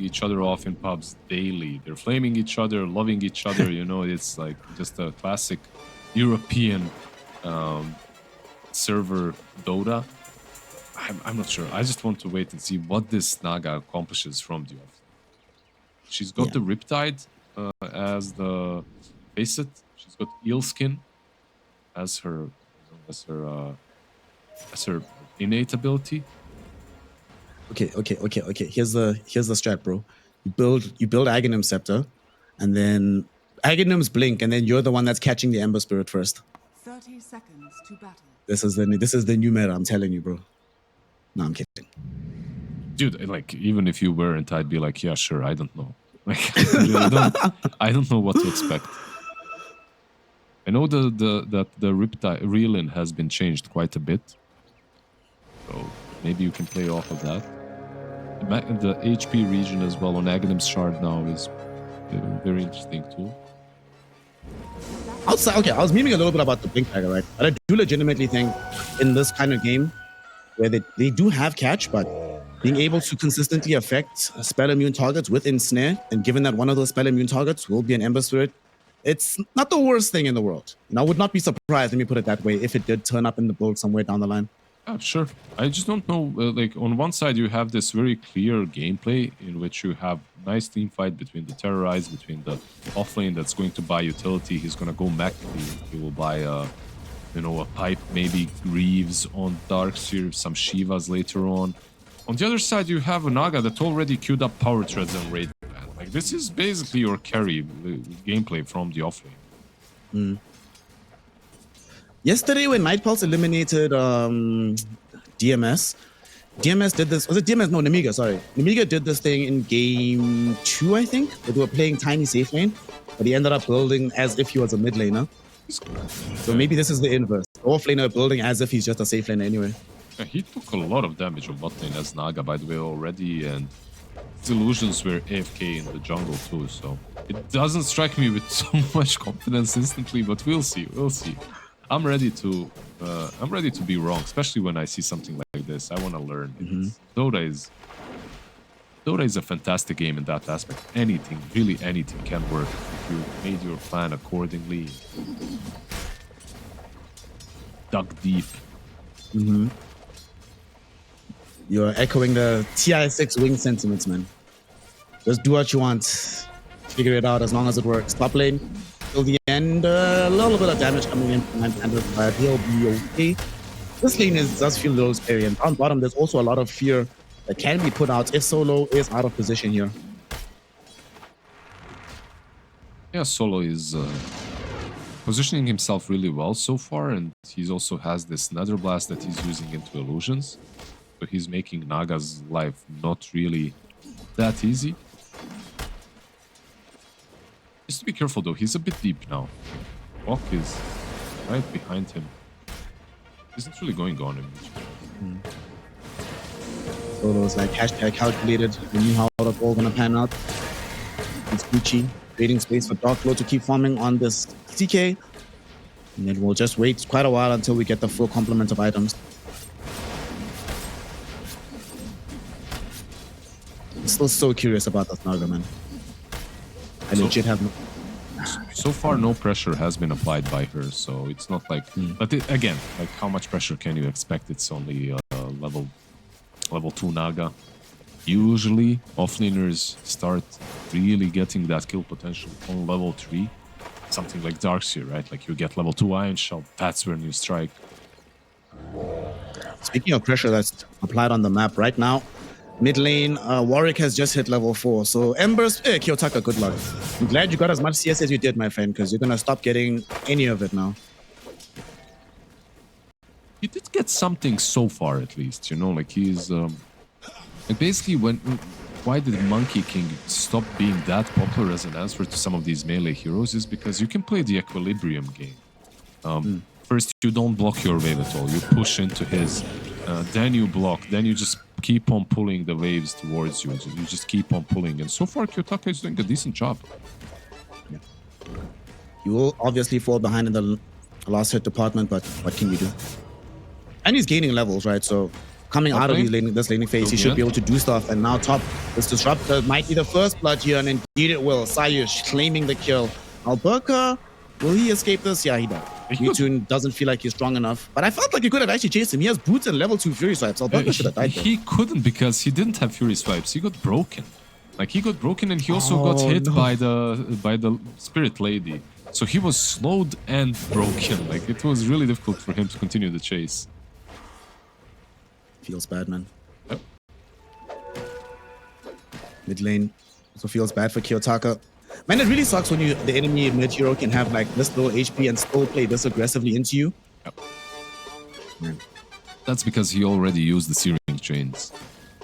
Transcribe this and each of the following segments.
each other off in pubs daily. They're flaming each other, loving each other. You know, it's like just a classic European server Dota. I'm not sure. I just want to wait and see what this Naga accomplishes from the off. She's got the Riptide as the facet. She's got Eel Skin as her innate ability. Okay. Here's the strat, bro. You build Aghanim Scepter, and then Aghanim's Blink, and then you're the one that's catching the Ember Spirit first. 30 seconds to battle. This is the new meta, I'm telling you, bro. No, I'm kidding. Dude, like, even if you weren't, I'd be like, yeah, sure, I don't know. Like, I don't know what to expect. I know that the Riptide Reelin has been changed quite a bit. So maybe you can play off of that. The HP region as well on Aghanim's Shard now is very interesting too. Outside, okay, I was memeing a little bit about the Blink Dagger, right? But I do legitimately think in this kind of game, where they do have catch, but being able to consistently affect spell immune targets with Ensnare, and given that one of those spell immune targets will be an Ember Spirit, it's not the worst thing in the world. And I would not be surprised, let me put it that way, if it did turn up in the build somewhere down the line. Sure. I just don't know, like, on one side you have this very clear gameplay in which you have nice team fight between the Terrorize, between the offlane that's going to buy utility. He's going to go mech. He will buy a pipe, maybe Greaves on Darkseer, some Shivas later on. On the other side, you have a Naga that already queued up Power Treads and Raid Band. Like, this is basically your carry gameplay from the offlane. Yesterday, when Night Pulse eliminated DMS did this. Was it DMS? No, Nemiga, sorry. Nemiga did this thing in game 2, I think. They were playing tiny safe lane, but he ended up building as if he was a mid laner. So maybe this is the inverse. Off laner building as if he's just a safe laner anyway. Yeah, he took a lot of damage on bot lane as Naga, by the way, already, and his illusions were AFK in the jungle too, so it doesn't strike me with so much confidence instantly, but we'll see. I'm ready to be wrong, especially when I see something like this. I want to learn. Dota is a fantastic game in that aspect. Anything, really anything can work if you made your plan accordingly. Dug deep. You're echoing the TI6 wing sentiments, man. Just do what you want. Figure it out as long as it works. Top lane till the end. A little bit of damage coming in from Pandas, but he'll be okay. This lane does feel a little scary. And on bottom, there's also a lot of fear that can be put out if Solo is out of position here. Yeah, Solo is positioning himself really well so far, and he also has this Nether Blast that he's using into illusions. So he's making Naga's life not really that easy. Just to be careful though, he's a bit deep now. Walk is right behind him. He's not really going on him. Solo's like hashtag calculated. We knew how it's all gonna pan out. It's Gucci creating space for Darkflow to keep farming on this CK. And then we'll just wait quite a while until we get the full complement of items. I'm still so curious about that Naga, man. I legit have no... So far, no pressure has been applied by her, so it's not like... But again, like, how much pressure can you expect? It's only level 2 Naga. Usually, offlaners start really getting that kill potential on level 3. Something like Darkseer, right? Like, you get level 2 Iron Shell, that's when you strike. Speaking of pressure that's applied on the map right now, mid lane, Warwick has just hit level 4. So Embers, Kiyotaka, good luck. I'm glad you got as much CS as you did, my friend, because you're going to stop getting any of it now. He did get something so far, at least, you know, like he's... like basically, why did Monkey King stop being that popular as an answer to some of these melee heroes is because you can play the equilibrium game. First, you don't block your wave at all. You push into his, then you block, then you just keep on pulling the waves towards you. You just keep on pulling. And so far, Kiyotaka is doing a decent job. Yeah. You will obviously fall behind in the last hit department, but what can you do? And he's gaining levels, right? So coming out of lane? this laning phase, he Till should the be end? able to do stuff. And now top, this disruptor might be the first blood here, and indeed it will. Sayush claiming the kill. Alberca, will he escape this? Yeah, he does. He could. Mewtwo doesn't feel like he's strong enough, but I felt like he could have actually chased him. He has boots and level 2 Fury Swipes. Alberca should have died there. He couldn't because he didn't have Fury Swipes. He got broken. Like he got broken and he also got hit by the Spirit Lady. So he was slowed and broken. Like it was really difficult for him to continue the chase. Feels bad, man. Yep. Mid lane also feels bad for Kiyotaka. Man, it really sucks when the enemy mid hero can have like this low HP and still play this aggressively into you. Yep. Man. That's because he already used the Searing Chains.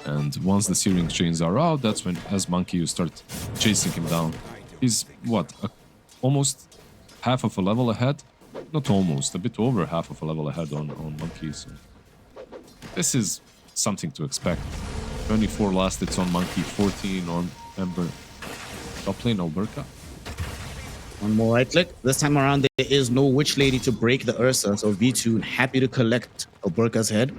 And once the Searing Chains are out, that's when, as Monkey, you start chasing him down. He's, what, almost half of a level ahead? Not almost, a bit over half of a level ahead on Monkey. So this is something to expect. 24 last hits on Monkey, 14 on Ember. Top lane, Alberca. One more right click. This time around, there is no Witch Lady to break the Ursa, so V2 happy to collect Alberca's head.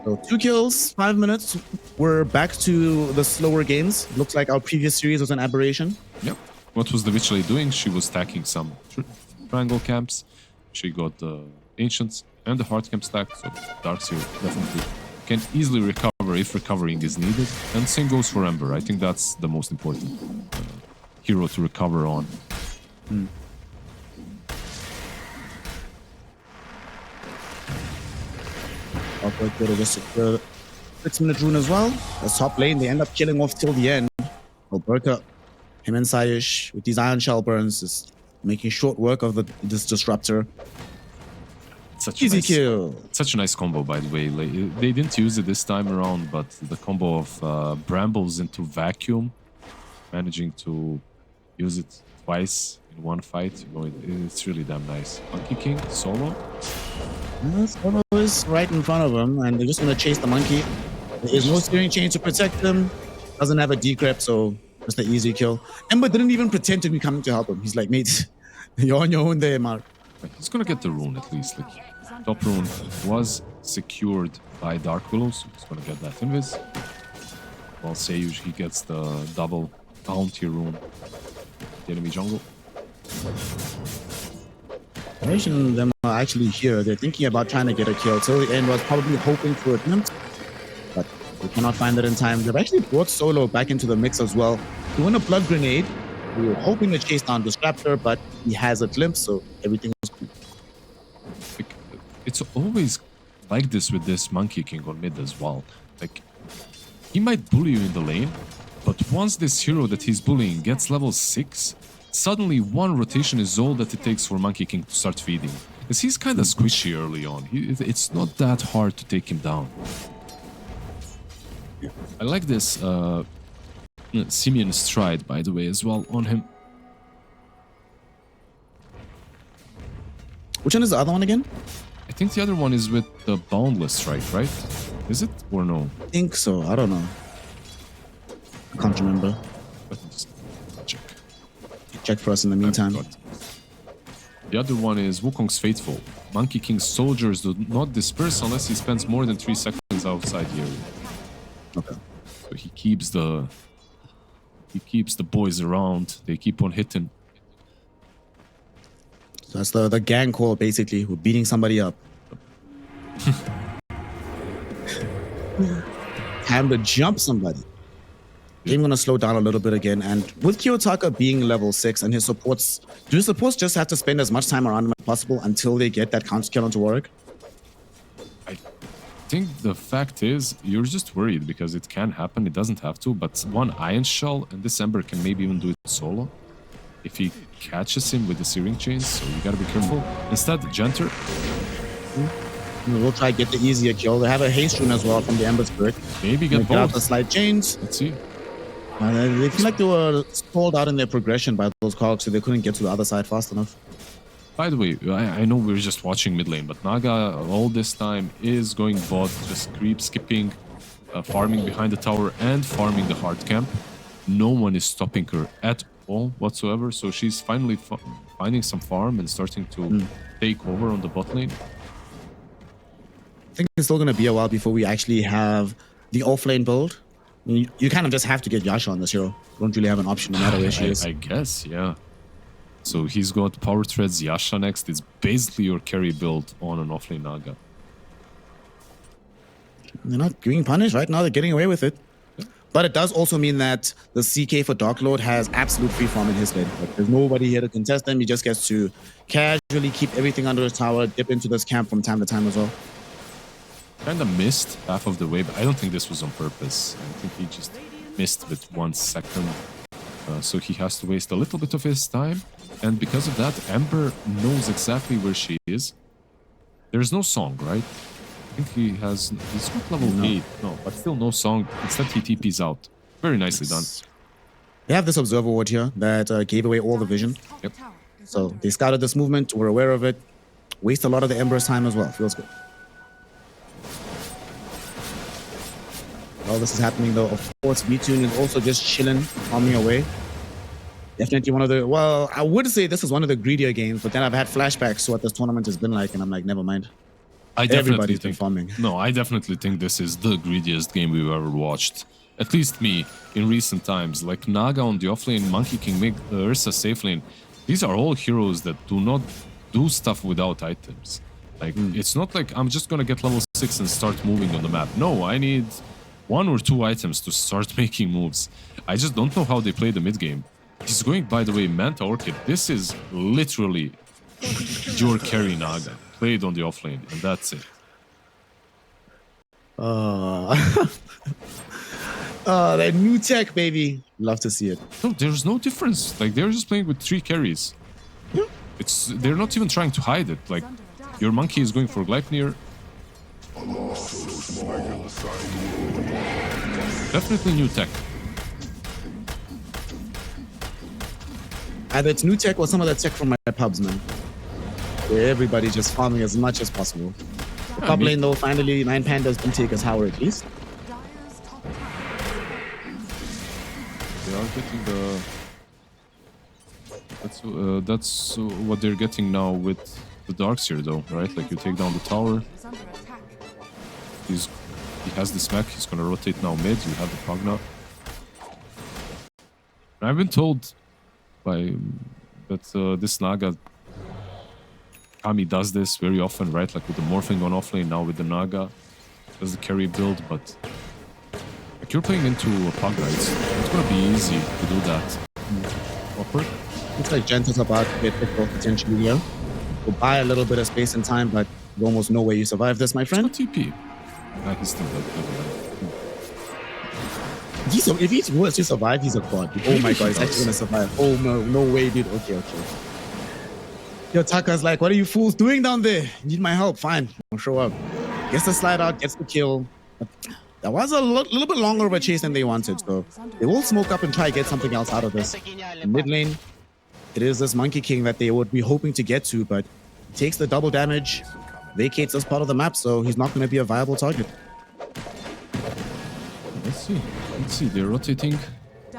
So 2 kills, 5 minutes. We're back to the slower games. Looks like our previous series was an aberration. Yep. What was the Witch Lady doing? She was stacking some triangle camps. She got the Ancients and the Hard Camp stack, so Darkseer definitely can easily recover if recovering is needed. And same goes for Ember. I think that's the most important hero to recover on. Alberca to just secure 6-minute rune as well. The top lane, they end up killing off till the end. Alberca, him and Sayush with these Iron Shell burns is making short work of this disruptor. Such a Easy nice, kill. Such a nice combo, by the way. Like, they didn't use it this time around, but the combo of Brambles into Vacuum, managing to use it twice in one fight, you know, it's really damn nice. Monkey King, solo. Solo is right in front of him, and they're just going to chase the monkey. There is no steering chain to protect him. Doesn't have a decrep, so just an easy kill. Ember didn't even pretend to be coming to help him. He's like, mate, you're on your own there, Mark. He's gonna get the rune at least. Like, top rune was secured by Dark Willow, so he's gonna get that invis. While Sayush, he gets the double bounty rune. The enemy jungle. Nation of them are actually here. They're thinking about trying to get a kill. Till the end was probably hoping for a glimpse, but they cannot find it in time. They've actually brought Solo back into the mix as well. He won a blood grenade. We were hoping to chase down Disruptor, but he has a glimpse, so everything was cool. Like, it's always like this with this Monkey King on mid as well. Like, he might bully you in the lane, but once this hero that he's bullying gets level 6, suddenly one rotation is all that it takes for Monkey King to start feeding. Because he's kind of squishy early on. It's not that hard to take him down. I like this Simeon Stride, by the way, as well on him. Which one is the other one again? I think the other one is with the Boundless Strike, right? Is it or no? I think so. I don't know. I can't remember. Let me just check. Check for us in the meantime. The other one is Wukong's Faithful. Monkey King's soldiers do not disperse unless he spends more than 3 seconds outside the area. Okay. So he keeps the boys around. They keep on hitting. So that's the gang call, basically. We're beating somebody up. Time to jump somebody. I'm going to slow down a little bit again. And with Kiyotaka being level 6 and his supports, do his supports just have to spend as much time around him as possible until they get that counter kill onto Warwick? I think the fact is, you're just worried because it can happen. It doesn't have to, but one Iron Shell and this Ember can maybe even do it solo. If he catches him with the Searing Chains, so you gotta be careful. Instead, Genter. We'll try to get the easier kill. They have a haste rune as well from the Ember Spirit. Maybe get out both. the slide chains. Let's see. They feel like they were stalled out in their progression by those cogs, so they couldn't get to the other side fast enough. By the way, I know we're just watching mid lane, but Naga all this time is going bot, just creep skipping, farming behind the tower and farming the hard camp. No one is stopping her at all whatsoever, so she's finally finding some farm and starting to take over on the bot lane. think it's still going to be a while before we actually have the offlane build. You kind of just have to get Yasha on this hero. You don't really have an option no matter where she is. I guess, yeah. So he's got Power Threads, Yasha next. It's basically your carry build on an offlane Naga. They're not being punished right now. They're getting away with it. But it does also mean that the CK for Dark Lord has absolute free farm in his lane. Like, there's nobody here to contest him. He just gets to casually keep everything under his tower, dip into this camp from time to time as well. Kind of missed half of the way, but I don't think this was on purpose. I think he just missed with 1 second. So he has to waste a little bit of his time. And because of that, Ember knows exactly where she is. There's no song, right? I think he's not level 8, no, but still no song. Instead, he TP's out. Very nicely done. They have this observer ward here that gave away all the vision. Yep. So they scouted this movement, were aware of it, waste a lot of the Ember's time as well. Feels good. While this is happening though, of course, V-Tune is also just chilling, farming away. Definitely one of the, well, I would say this is one of the greedier games, but then I've had flashbacks to what this tournament has been like, and I'm like, never mind. Everybody's been farming. No, I definitely think this is the greediest game we've ever watched. At least me, in recent times. Like Naga on the offlane, Monkey King, Mig, Ursa safe lane. These are all heroes that do not do stuff without items. Like, it's not like I'm just gonna get level 6 and start moving on the map. No, I need 1 or 2 items to start making moves. I just don't know how they play the mid game. He's going, by the way, Manta Orchid. This is literally your carry Naga. Played on the offlane, and that's it. That new tech, baby. Love to see it. No, there's no difference. Like, they're just playing with 3 carries. Yeah. They're not even trying to hide it. Like, your monkey is going for Gleipnir. Definitely new tech. Either it's new tech or some of that tech from my pubs, man. Where everybody's just farming as much as possible. The top lane, though, finally, 9 Pandas can take his tower at least. They are getting the... That's what they're getting now with the Darks here, though, right? Like, you take down the tower. He has the smack. He's gonna rotate now mid. You have the Progna. I've been told that this Naga... Kami does this very often, right? Like with the morphing on offlane, now with the Naga. Does the carry build, but... Like, you're playing into a Progna. It's gonna be easy to do that. Awkward. Looks like Genta's about to get picked off potentially here. We'll buy a little bit of space and time, but there's almost no way you survive this, my friend. It's not TP. He's still dead. If he was to survive, he's a god. Oh my god, he's actually gonna survive. Oh no way, dude. Okay. Yo, Taka's like, what are you fools doing down there? Need my help? Fine, I'll show up. Gets the slide out, gets the kill. That was a little bit longer of a chase than they wanted, so they will smoke up and try to get something else out of this. In mid lane, it is this Monkey King that they would be hoping to get to, but he takes the double damage, vacates this part of the map, so he's not going to be a viable target. Let's see. They're rotating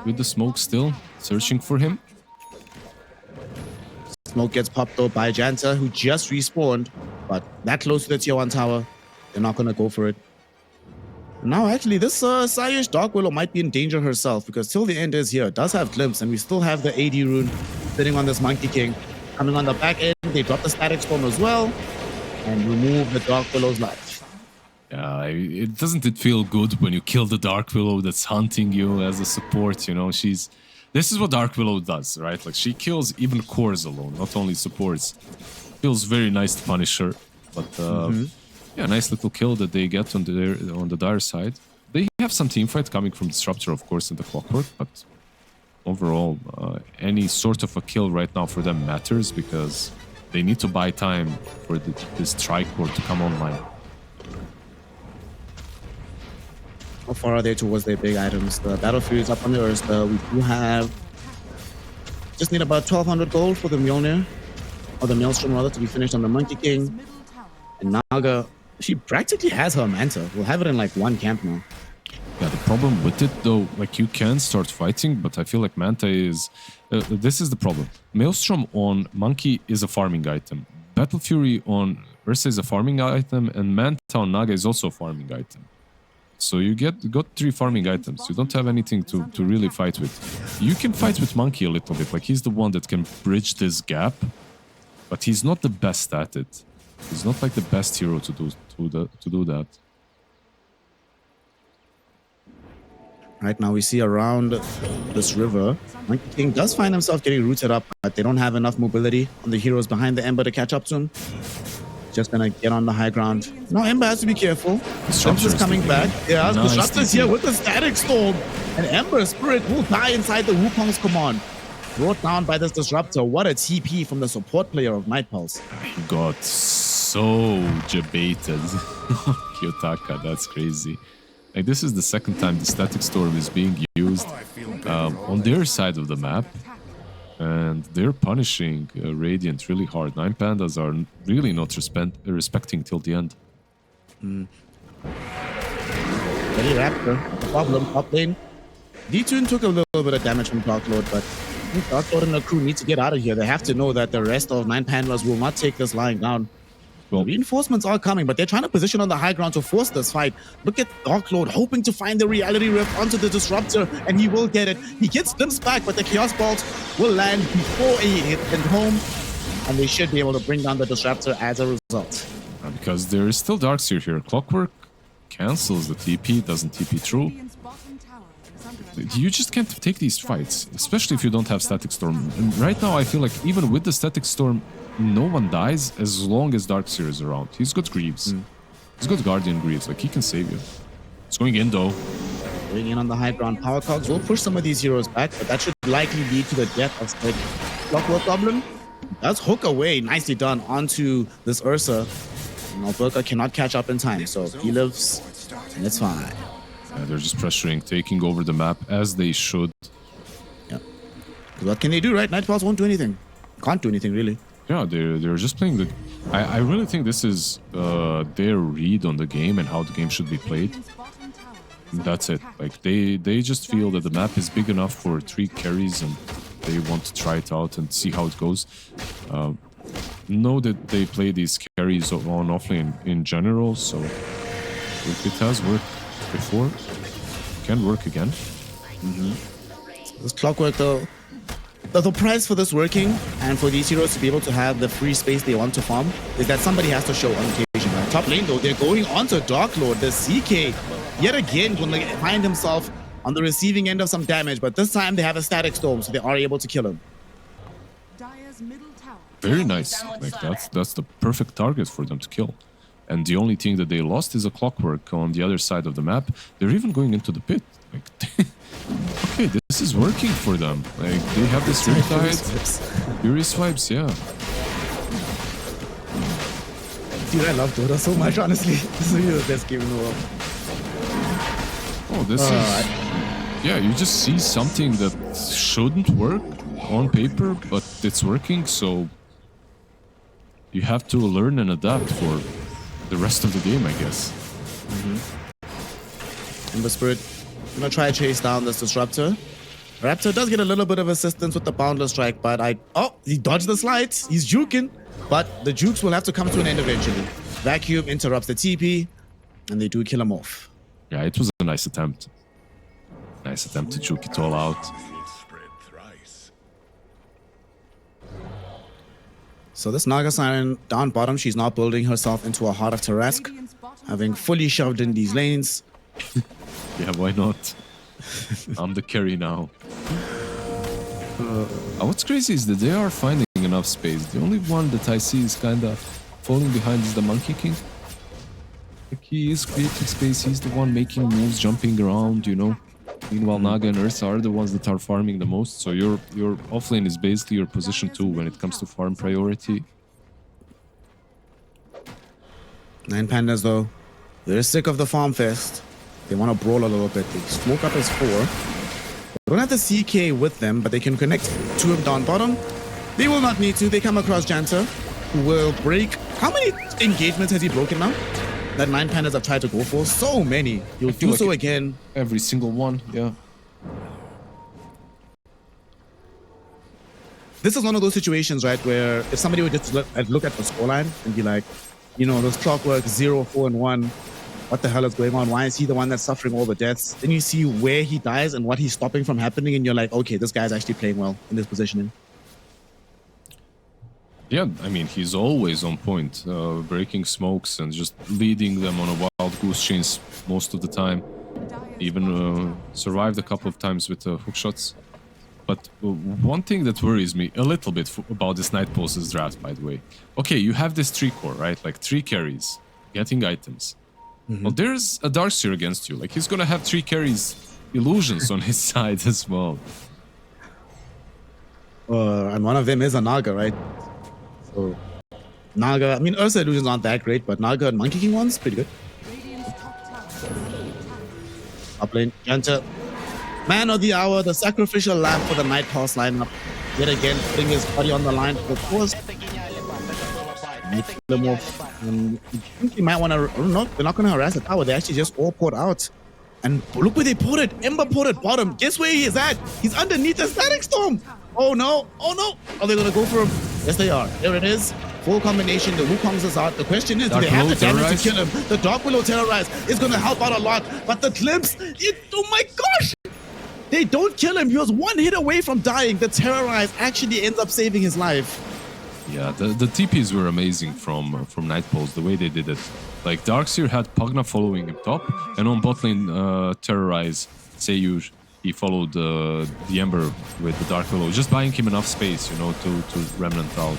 with the smoke still, searching for him. Smoke gets popped though by Janta, who just respawned, but that close to the tier 1 tower, they're not going to go for it. Now, actually, this Saiyish Dark Willow might be in danger herself, because till the end is here. It does have Glimpse, and we still have the AD rune sitting on this Monkey King. Coming on the back end, they drop the Static Storm as well, and remove the Dark Willow's life. Yeah, doesn't feel good when you kill the Dark Willow that's hunting you as a support, you know? This is what Dark Willow does, right? Like, she kills even cores alone, not only supports. Feels very nice to punish her, but yeah, nice little kill that they get on the Dire side. They have some teamfight coming from Disruptor, of course, in the Clockwork, but overall, any sort of a kill right now for them matters, because they need to buy time for this Tricore to come online. How far are they towards their big items? The Battlefield is up on the Earth. We do have... Just need about 1,200 gold for the Mjolnir, or the Maelstrom rather, to be finished on the Monkey King. And Naga, she practically has her Manta. We'll have it in like 1 camp now. Yeah, the problem with it though, like, you can start fighting, but I feel like Manta is... this is the problem. Maelstrom on Monkey is a farming item. Battle Fury on Ursa is a farming item, and Manta on Naga is also a farming item. So you got 3 farming items. You don't have anything to really fight with. You can fight with Monkey a little bit. Like, he's the one that can bridge this gap, but he's not the best at it. He's not like the best hero to do that. Right now we see around this river, Monkey King does find himself getting rooted up, but they don't have enough mobility on the heroes behind the Ember to catch up to him. Just gonna get on the high ground. Now Ember has to be careful. Disruptor's coming back. Yeah, nice. Disruptor's here with the Static Storm. And Ember Spirit will die inside the Wukong's command. Brought down by this Disruptor. What a TP from the support player of Night Pulse. He got so jebaited. Kiyotaka, that's crazy. Like, this is the second time the Static Storm is being used on their side of the map. And they're punishing Radiant really hard. 9 Pandas are really not respecting till the end. Ready Raptor, the problem, top lane. D-Tune took a little bit of damage from Dark Lord, but I think Dark Lord and the crew need to get out of here. They have to know that the rest of 9 Pandas will not take this lying down. Well, reinforcements are coming, but they're trying to position on the high ground to force this fight. Look at Dark Lord hoping to find the Reality Rift onto the Disruptor, and he will get it. He gets glimpsed back, but the Chaos Bolt will land before he hit home, and they should be able to bring down the Disruptor as a result. Because there is still Darkseer here. Clockwork cancels the TP, doesn't TP through. You just can't take these fights, especially if you don't have Static Storm. And right now, I feel like even with the Static Storm, no one dies as long as Darkseer is around. He's got Greaves. He's got Guardian Greaves. Like, he can save you. It's going in, though. Going in on the high ground. Power Cogs will push some of these heroes back, but that should likely lead to the death of Spike. Clockwork Goblin does hook away. Nicely done onto this Ursa. Now, Burka cannot catch up in time, so he lives, and it's fine. Yeah, they're just pressuring, taking over the map as they should. Yeah. What can they do, right? Night Pulse won't do anything. Can't do anything, really. Yeah, they're just playing the... I really think this is their read on the game and how the game should be played. And that's it. Like, they just feel that the map is big enough for 3 carries and they want to try it out and see how it goes. Know that they play these carries on offlane in general, so if it has worked before, it can work again. This Clockwork, though, the price for this working and for these heroes to be able to have the free space they want to farm is that somebody has to show on occasion. Right? Top lane, though, they're going onto Dark Lord. The CK, yet again, going to find himself on the receiving end of some damage, but this time they have a Static Storm, so they are able to kill him. Very nice. Like, that's the perfect target for them to kill. And the only thing that they lost is a Clockwork on the other side of the map. They're even going into the pit. Like, okay, this is working for them. Like, they have this Riptide, Furious Vibes, yeah. Dude, I love Dota so much, honestly. This is really the best game in the world. Oh, this is... Yeah, you just see something that shouldn't work on paper, but it's working, so... You have to learn and adapt for the rest of the game, I guess. Ember Spirit gonna try to chase down this Disruptor. Raptor does get a little bit of assistance with the Boundless Strike, but he dodged the slides. He's juking, but the jukes will have to come to an end eventually. Vacuum interrupts the TP, and they do kill him off. Yeah, it was a nice attempt. Nice attempt to juke it all out. So this Naga Siren down bottom, she's now building herself into a Heart of Tarask, having fully shoved in these lanes. Yeah, why not? I'm the carry now. What's crazy is that they are finding enough space. The only one that I see is kind of falling behind is the Monkey King. Like, he is creating space, he's the one making moves, jumping around, you know. Meanwhile, Naga and Ursa are the ones that are farming the most, so your offlane is basically your position too when it comes to farm priority. 9 Pandas, though, they're sick of the farm fest. They want to brawl a little bit. They smoke up as 4. They don't have the CK with them, but they can connect to him down bottom. They will not need to. They come across Janta, who will break. How many engagements has he broken now? That 9 Pandas have tried to go for? So many. You'll do so again. Every single one, yeah. this is one of those situations, right, where if somebody would just look at the scoreline and be like, you know, those clockwork 0, 4, and 1, what the hell is going on? Why is he the one that's suffering all the deaths? Then you see where he dies and what he's stopping from happening, and you're like, okay, this guy's actually playing well in this positioning. Yeah, I mean, he's always on point, breaking smokes and just leading them on a wild goose chase most of the time. Even survived a couple of times with hook shots. But one thing that worries me a little bit about this Night Pulse's draft, by the way. Okay, you have this 3 core, right? Like 3 carries, getting items. Well, there's a Darkseer against you. Like, he's gonna have 3 carries illusions on his side as well. And one of them is a Naga, right? So, Naga, I mean, Ursa illusions aren't that great, but Naga and Monkey King one's pretty good. Up lane, Janta. Man of the hour, the sacrificial lamb for the Night Pulse lineup. Yet again, putting his body on the line for the cause. I think he might want to, no, they're not going to harass the tower. They actually just all poured out. And look where they put it. Ember put it bottom. Guess where he is at? He's underneath the Static Storm. Oh no, oh no. Are they going to go for him? Yes, they are. There it is. Full combination. The Wukong's is out. The question is, do they have the damage to kill him? The Dark Willow Terrorize is going to help out a lot. But the Glimpse, oh my gosh. They don't kill him. He was 1 hit away from dying. The Terrorize actually ends up saving his life. Yeah, the TPs were amazing from Night Pulse, the way they did it. Like, Darkseer had Pugna following him top, and on bot lane, Terrorize, Seiyu, he followed the Ember with the Dark Willow, just buying him enough space, you know, to Remnant out.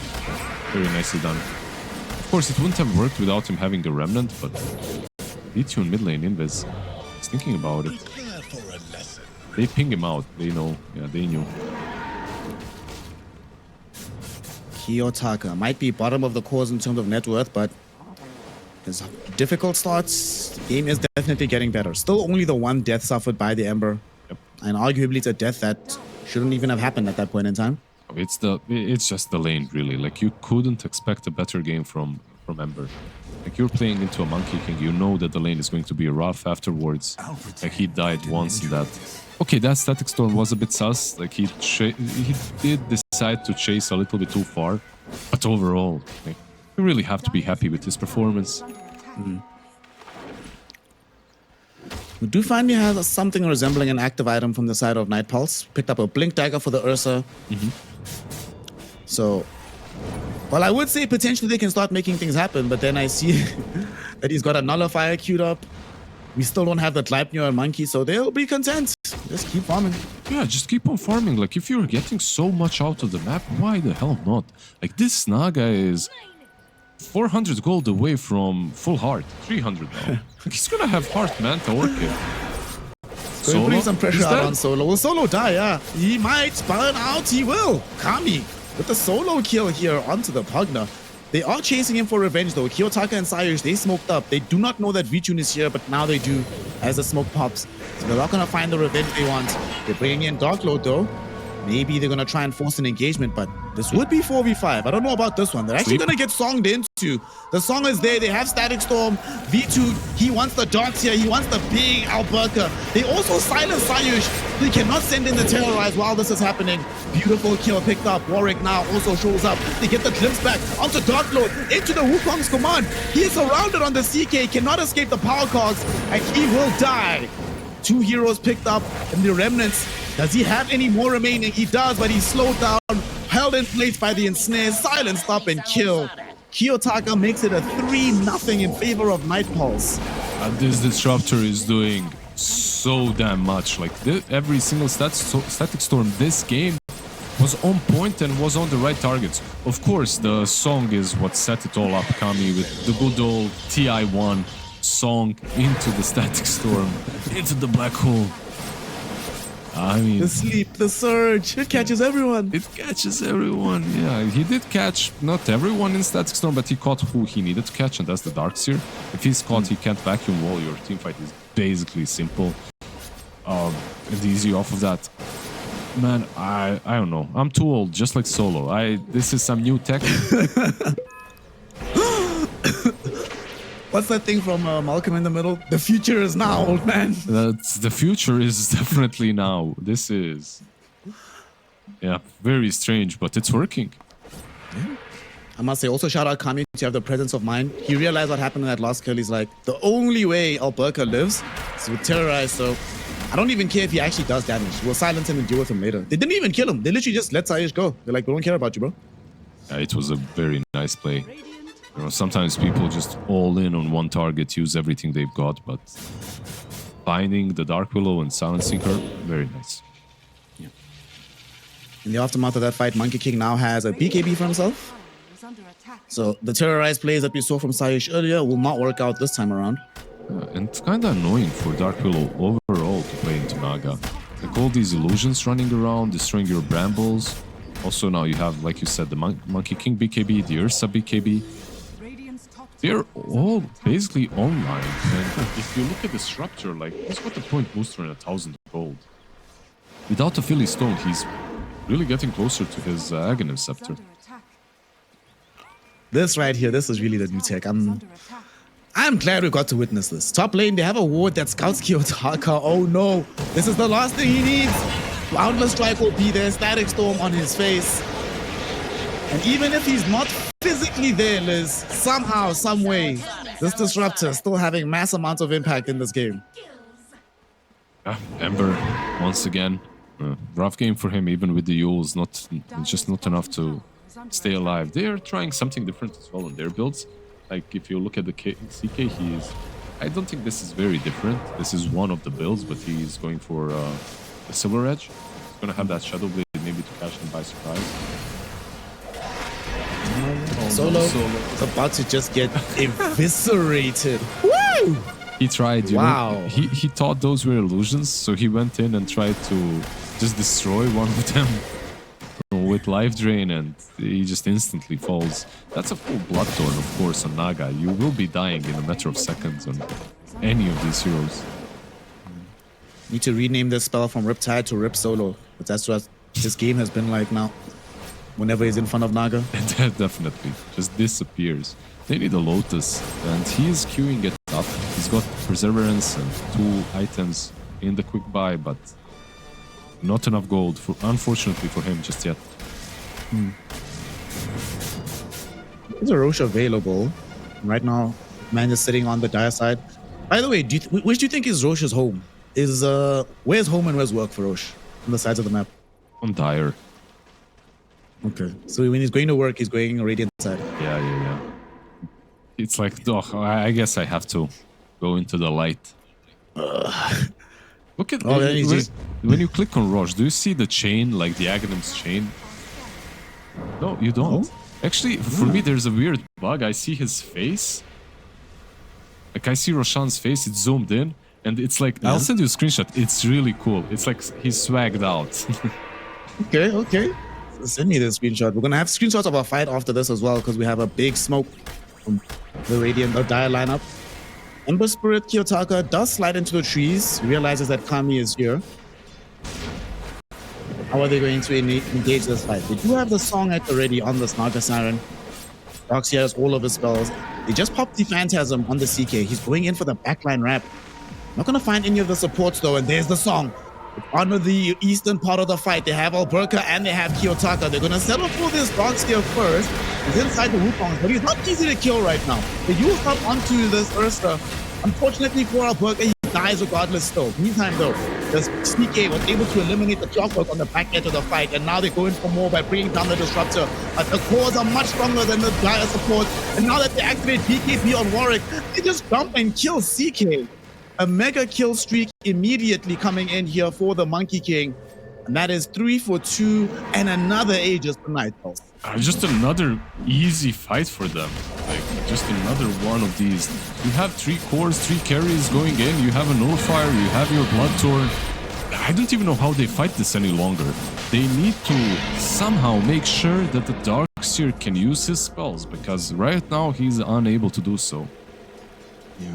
Very nicely done. Of course, it wouldn't have worked without him having a Remnant, but D2 mid lane, Invis, is thinking about it. They ping him out, they know, yeah, they knew. Kiyotaka might be bottom of the cause in terms of net worth, but his difficult starts, the game is definitely getting better. Still only the 1 death suffered by the Ember. Yep. And arguably it's a death that shouldn't even have happened at that point in time. It's just the lane, really. Like, you couldn't expect a better game from Ember. Like, you're playing into a Monkey King, you know that the lane is going to be rough afterwards. Like, he died once in that. Okay, that Static Storm was a bit sus. Like, he did decide to chase a little bit too far. But overall, like, you really have to be happy with his performance. We do find he has something resembling an active item from the side of Night Pulse. Picked up a Blink Dagger for the Ursa. So, well, I would say potentially they can start making things happen, but then I see that he's got a Nullifier queued up. We still don't have the Gleipnir and Monkey, so they'll be content. Just keep farming. Yeah, just keep on farming. Like, if you're getting so much out of the map, why the hell not? Like, this Naga is 400 gold away from full heart. 300 now. Like, he's gonna have heart, man, to work it. So putting some pressure out on Solo. Will Solo die? Yeah. He might burn out. He will. Kami with the solo kill here onto the Pugna. They are chasing him for revenge though. Kiyotaka and Sayush, they smoked up. They do not know that V-Tune is here, but now they do as the smoke pops. So they're not going to find the revenge they want. They're bringing in Darkload though. Maybe they're going to try and force an engagement, but this would be 4v5. I don't know about this one. They're actually going to get songed into. The song is there. They have Static Storm. V2, he wants the dots here. He wants the big Alberca. They also silence Sayush. They cannot send in the Terrorize while this is happening. Beautiful kill picked up. Warwick now also shows up. They get the glimpse back onto Darkload, into the Wukong's command. He is surrounded on the CK, cannot escape the power cogs, and he will die. 2 heroes picked up and the remnants. Does he have any more remaining? He does, but he's slowed down, held in place by the ensnare, silenced up and killed. Kiyotaka makes it a 3-0 in favor of Night Pulse. And this Disruptor is doing so damn much. Like, every single Static Storm this game was on point and was on the right targets. Of course, the song is what set it all up, Kami, with the good old TI1 song into the Static Storm, into the black hole. I mean, the sleep, the surge, it catches everyone. It catches everyone, yeah. He did catch not everyone in Static Storm, but he caught who he needed to catch, and that's the Darkseer. If he's caught, he can't vacuum wall. Your teamfight is basically simple and easy off of that. Man, I don't know. I'm too old, just like Solo. This is some new tech. What's that thing from Malcolm in the Middle? The future is now, old man. The future is definitely now. This is... Yeah, very strange, but it's working. I must say, also shout out Kami to have the presence of mind. He realized what happened in that last kill. He's like, the only way Alberca lives is with Terrorize, so I don't even care if he actually does damage. We'll silence him and deal with him later. They didn't even kill him. They literally just let Saish go. They're like, we don't care about you, bro. Yeah, it was a very nice play. You know, sometimes people just all in on one target, use everything they've got, but finding the Dark Willow and silencing her, very nice. In the aftermath of that fight, Monkey King now has a BKB for himself. Is under attack. So the terrorized plays that we saw from Saish earlier will not work out this time around. And it's kind of annoying for Dark Willow overall to play into Naga. Like all these illusions running around, destroying your brambles. Also now you have, like you said, the Monkey King BKB, the Ursa BKB. Radiant's top They're tower is all under attack. basically online. And if you look at the Disruptor, like, he's got the point booster and 1,000 gold. Without a Philly Stone, he's really getting closer to his Aghanim Is Scepter. under attack. This right here, this is really the new tech. Is under attack. I'm glad we got to witness this. Top lane, they have a ward that scouts Kiyotaka. Oh no, this is the last thing he needs. Boundless Strike will be there, Static Storm on his face. And even if he's not physically there, Liz, somehow, some way, this Disruptor is still having mass amounts of impact in this game. Ember, once again. Rough game for him, even with the Yules. It's just not enough to stay alive. They are trying something different as well on their builds. Like, if you look at the CK, I don't think this is very different. This is one of the builds, but he's going for the Silver Edge. He's going to have that Shadow Blade maybe to catch them by surprise. Solo is about to just get eviscerated. Woo! He tried, you Wow. know, he thought those were illusions, so he went in and tried to just destroy one of them with Life Drain, and he just instantly falls. That's a full Bloodthorn, of course, on Naga. You will be dying in a matter of seconds on any of these heroes. Need to rename this spell from Riptide to Rip Solo. But that's what this game has been like now. Whenever he's in front of Naga. That definitely just disappears. They need a Lotus, and he is queuing it up. He's got Perseverance and 2 items in the quick buy, but not enough gold, unfortunately for him, just yet. There's a Roche available. Right now, man is sitting on the dire side. By the way, which do you think is Roche's home? Where's home and where's work for Roche? On the sides of the map. On Dire. Okay. So when he's going to work, he's going Radiant side. Yeah. It's like, oh, I guess I have to go into the light. Look at when you click on Roche, do you see the chain, like the Aghanim's chain? No, you don't. No? Actually, for me, there's a weird bug. I see his face. Like, I see Roshan's face, it's zoomed in, and it's like, I'll send you a screenshot. It's really cool. It's like he's swagged out. Okay. Send me the screenshot. We're gonna have screenshots of our fight after this as well, because we have a big smoke from the Radiant Dire lineup. Ember Spirit Kiyotaka does slide into the trees. He realizes that Kami is here. How are they going to engage this fight? They do have the Song Act already on the Naga Siren. Roxy has all of his spells. They just popped the Phantasm on the CK. He's going in for the backline wrap. Not gonna find any of the supports though, and there's the Song. On the eastern part of the fight, they have Alberca and they have Kiyotaka. They're gonna settle for this Darksteel first. He's inside the Wukong, but he's not easy to kill right now. They use up onto this Ursa. Unfortunately for Alberca, he dies regardless still. Meantime though, the CK was able to eliminate the Clockwork on the back edge of the fight, and now they're going for more by bringing down the Disruptor. But the cores are much stronger than the Dire support, and now that they activate BKB on Warwick, they just jump and kill CK. A mega kill streak immediately coming in here for the Monkey King. And that is 3 for 2 and another Aegis tonight, Pulse. Just another easy fight for them. Like, just another one of these. You have 3 cores, 3 carries going in. You have a Nullifier, you have your Bloodthorn. I don't even know how they fight this any longer. They need to somehow make sure that the Darkseer can use his spells, because right now he's unable to do so. Yeah.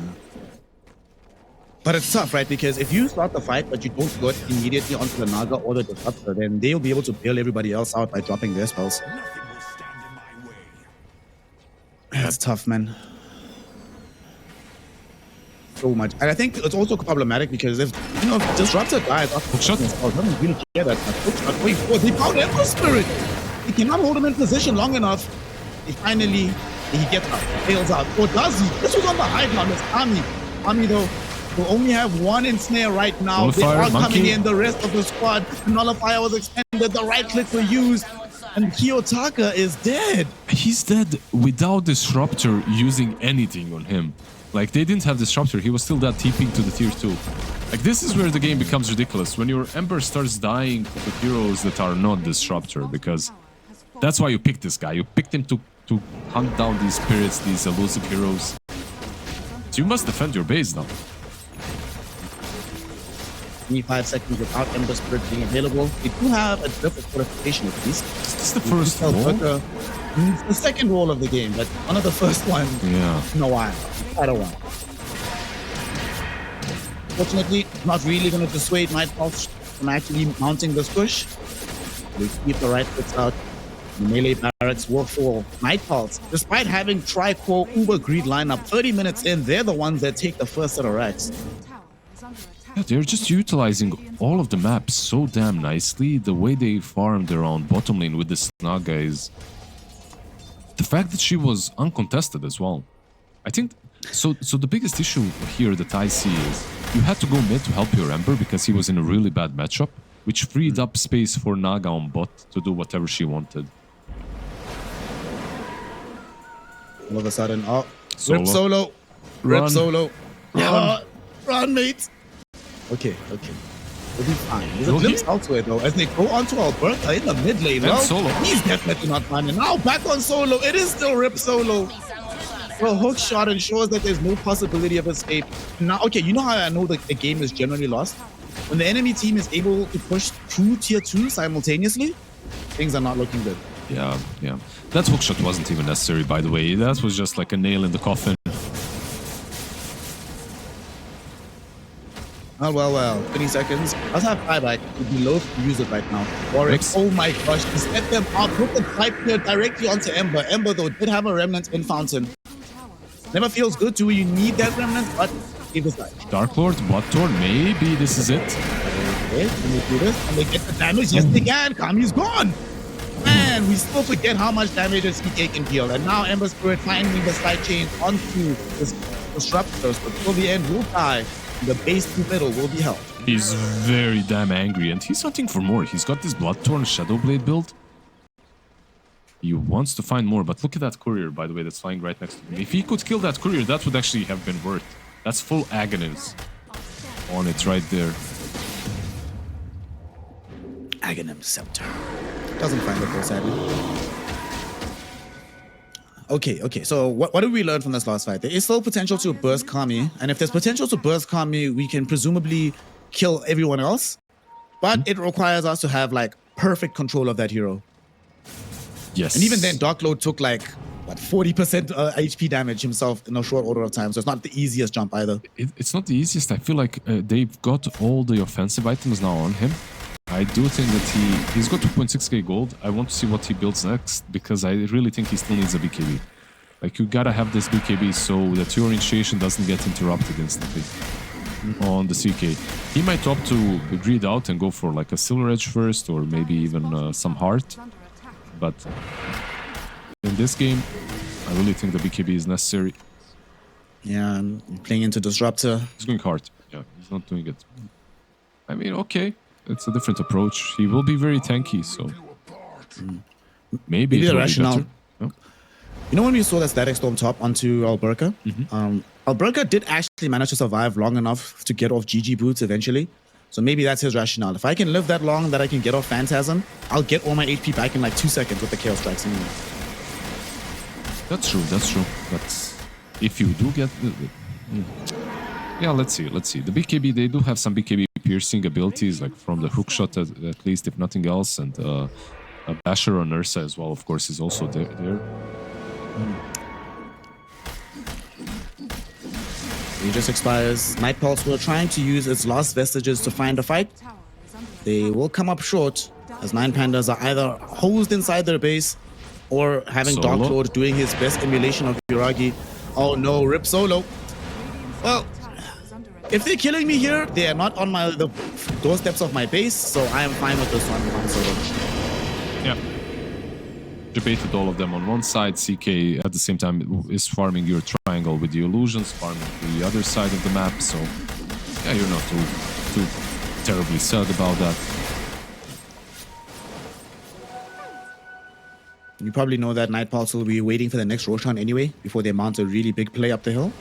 But it's tough, right? Because if you start the fight, but you don't go immediately onto the Naga or the Disruptor, then they'll be able to bail everybody else out by dropping their spells. Nothing will stand in my way. That's tough, man. so much. And I think it's also problematic because if, you know, if Disruptor dies after Hookshot? doesn't really care that much. Hookshot, wait, oh, they found Ember Spirit. He cannot hold him in position long enough. He gets out, fails out. Or does he? This was on the high ground. It's Ami. Ami, though, will only have one ensnare right now. They Nullifier, are coming Monkey. in. The rest of the squad. The Nullifier was extended. The right click was used. And Kiyotaka is dead. He's dead without Disruptor using anything on him. Like, they didn't have Disruptor. He was still that TPing to the tier 2. Like, this is where the game becomes ridiculous. When your Ember starts dying to heroes that are not Disruptor. Because that's why you picked this guy. You picked him to hunt down these spirits, these elusive heroes. So you must defend your base now. 25 seconds without Ember Spirit being available. They do have a different fortification at least. Is this the first wall? It's the second wall of the game, but one of the first ones Yeah. in a while. Quite a while. Fortunately, not really going to dissuade Night Pulse from actually mounting this push. They keep the right clicks out. The melee barracks will fall. Night Pulse, despite having tri-core uber greed lineup 30 minutes in, they're the ones that take the first set of racks. Tower is under attack. Yeah, they're just utilizing all of the maps so damn nicely. The way they farmed around bottom lane with the Naga is... The fact that she was uncontested as well. I think... So the biggest issue here that I see is you had to go mid to help your Ember because he was in a really bad matchup, which freed up space for Naga on bot to do whatever she wanted. All of a sudden, oh, Solo. Rip Solo. Run. Rip Solo. Run. Run, mates. Okay. We'll be fine. There's a Will he? glimpse elsewhere, though, as they go onto Alberta in the mid lane. And Well, Solo. he's definitely not fine. And now back on Solo. It is still Rip Solo. The hook shot ensures that there's no possibility of escape. Now, okay, you know how I know that the game is generally lost? When the enemy team is able to push through tier 2 simultaneously, things are not looking good. Yeah. That hookshot wasn't even necessary, by the way. That was just like a nail in the coffin. Well. 20 seconds. Let's have buyback. Would be loath to use it right now. Warwick, Oops. oh my gosh, he set them up. Put the pipe here directly onto Ember. Ember, though, did have a remnant in Fountain. Never feels good to you need that remnant, but leave aside. Dark Lord, bot turn, maybe this is it. Okay, can they do this? Can they get the damage? Yes, they can. Kami's gone. Man, we still forget how much damage is he taking deal. And now Ember Spirit finding the side chain onto this Disruptors, but till the end will die. The base to middle will be held. He's very damn angry and he's hunting for more. He's got this Bloodthorn Shadowblade build. He wants to find more, but look at that courier, by the way, that's flying right next to him. If he could kill that courier, that would actually have been worth. That's full Aghanim's on it right there. Aghanim Scepter. Doesn't find it though, sadly. Okay. So what did we learn from this last fight? There is still potential to burst Kami, and if there's potential to burst Kami, we can presumably kill everyone else. But it requires us to have like perfect control of that hero. Yes. And even then, Darklord took like what 40% HP damage himself in a short order of time. So it's not the easiest jump either. It's not the easiest. I feel like they've got all the offensive items now on him. I do think that he's got 2.6k gold. I want to see what he builds next because I really think he still needs a BKB. Like, you gotta have this BKB so that your initiation doesn't get interrupted instantly on the CK. He might opt to greed out and go for like a Silver Edge first or maybe even some Heart. Under attack. But in this game, I really think the BKB is necessary. Yeah, and playing into Disruptor. He's going hard. Yeah, he's not doing it. I mean, okay. It's a different approach. He will be very tanky, so maybe Maybe it the will be rationale. better. No? You know when we saw that Static Storm top onto Alberca? Alberca did actually manage to survive long enough to get off GG boots eventually. So maybe that's his rationale. If I can live that long that I can get off Phantasm, I'll get all my HP back in like 2 seconds with the Chaos Strikes anyway. That's true. But if you do get yeah, let's see. The BKB, they do have some BKB piercing abilities, like from the hookshot at least, if nothing else, and a Basher on Ursa as well, of course, is also there. It just expires. Night Pulse were trying to use its last vestiges to find a fight. Tower is under attack. They will come up short as 9 Pandas are either hosed inside their base or having Solo. Darklord doing his best emulation of Yuragi. Oh no, Rip Solo. Well, if they're killing me here, they are not on the doorsteps of my base, so I am fine with this one. Yeah. Debated all of them on one side. CK at the same time is farming your triangle with the illusions, farming the other side of the map. So yeah, you're not too terribly sad about that. You probably know that Night Pulse will be waiting for the next Roshan anyway before they mount a really big play up the hill.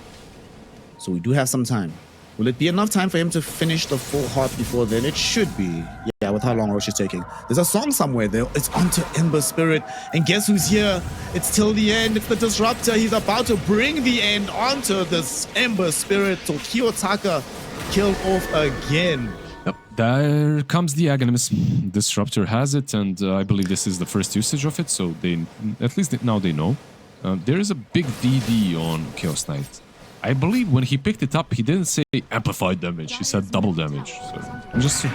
So we do have some time. Will it be enough time for him to finish the full heart before then? It should be. Yeah, with how long Rosh is taking. There's a song somewhere there. It's onto Ember Spirit. And guess who's here? It's till the end. It's the Disruptor. He's about to bring the end onto this Ember Spirit. So Kiyotaka killed off again. Yep. There comes the Aghanim's. Disruptor has it, and I believe this is the first usage of it, so they at least now they know. There is a big DD on Chaos Knight. I believe when he picked it up, he didn't say amplified damage, he said double damage. So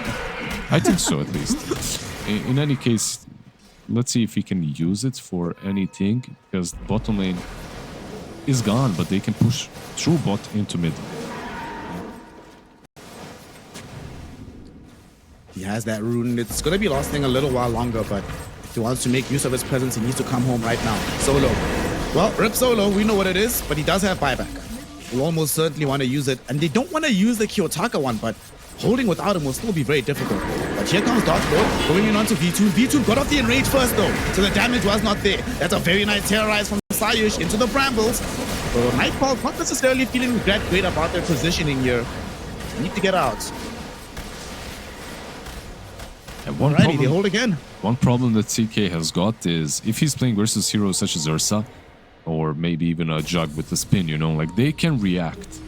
I think so at least. In any case, let's see if he can use it for anything, because bottom lane is gone, but they can push through bot into mid. He has that rune. It's going to be lasting a little while longer, but if he wants to make use of his presence, he needs to come home right now. Solo. Well, Rip Solo, we know what it is, but he does have buyback. We'll almost certainly want to use it. And they don't want to use the Kiyotaka one, but holding without him will still be very difficult. But here comes Dark Lord, going in onto V2. V2 got off the enrage first, though, so the damage was not there. That's a very nice terrorize from Sayush into the Brambles. So Nightfall not necessarily feeling that great about their positioning here. They need to get out. Alrighty, they hold again. One problem that CK has got is if he's playing versus heroes such as Ursa, or maybe even a Jug with the spin, you know, like they can react.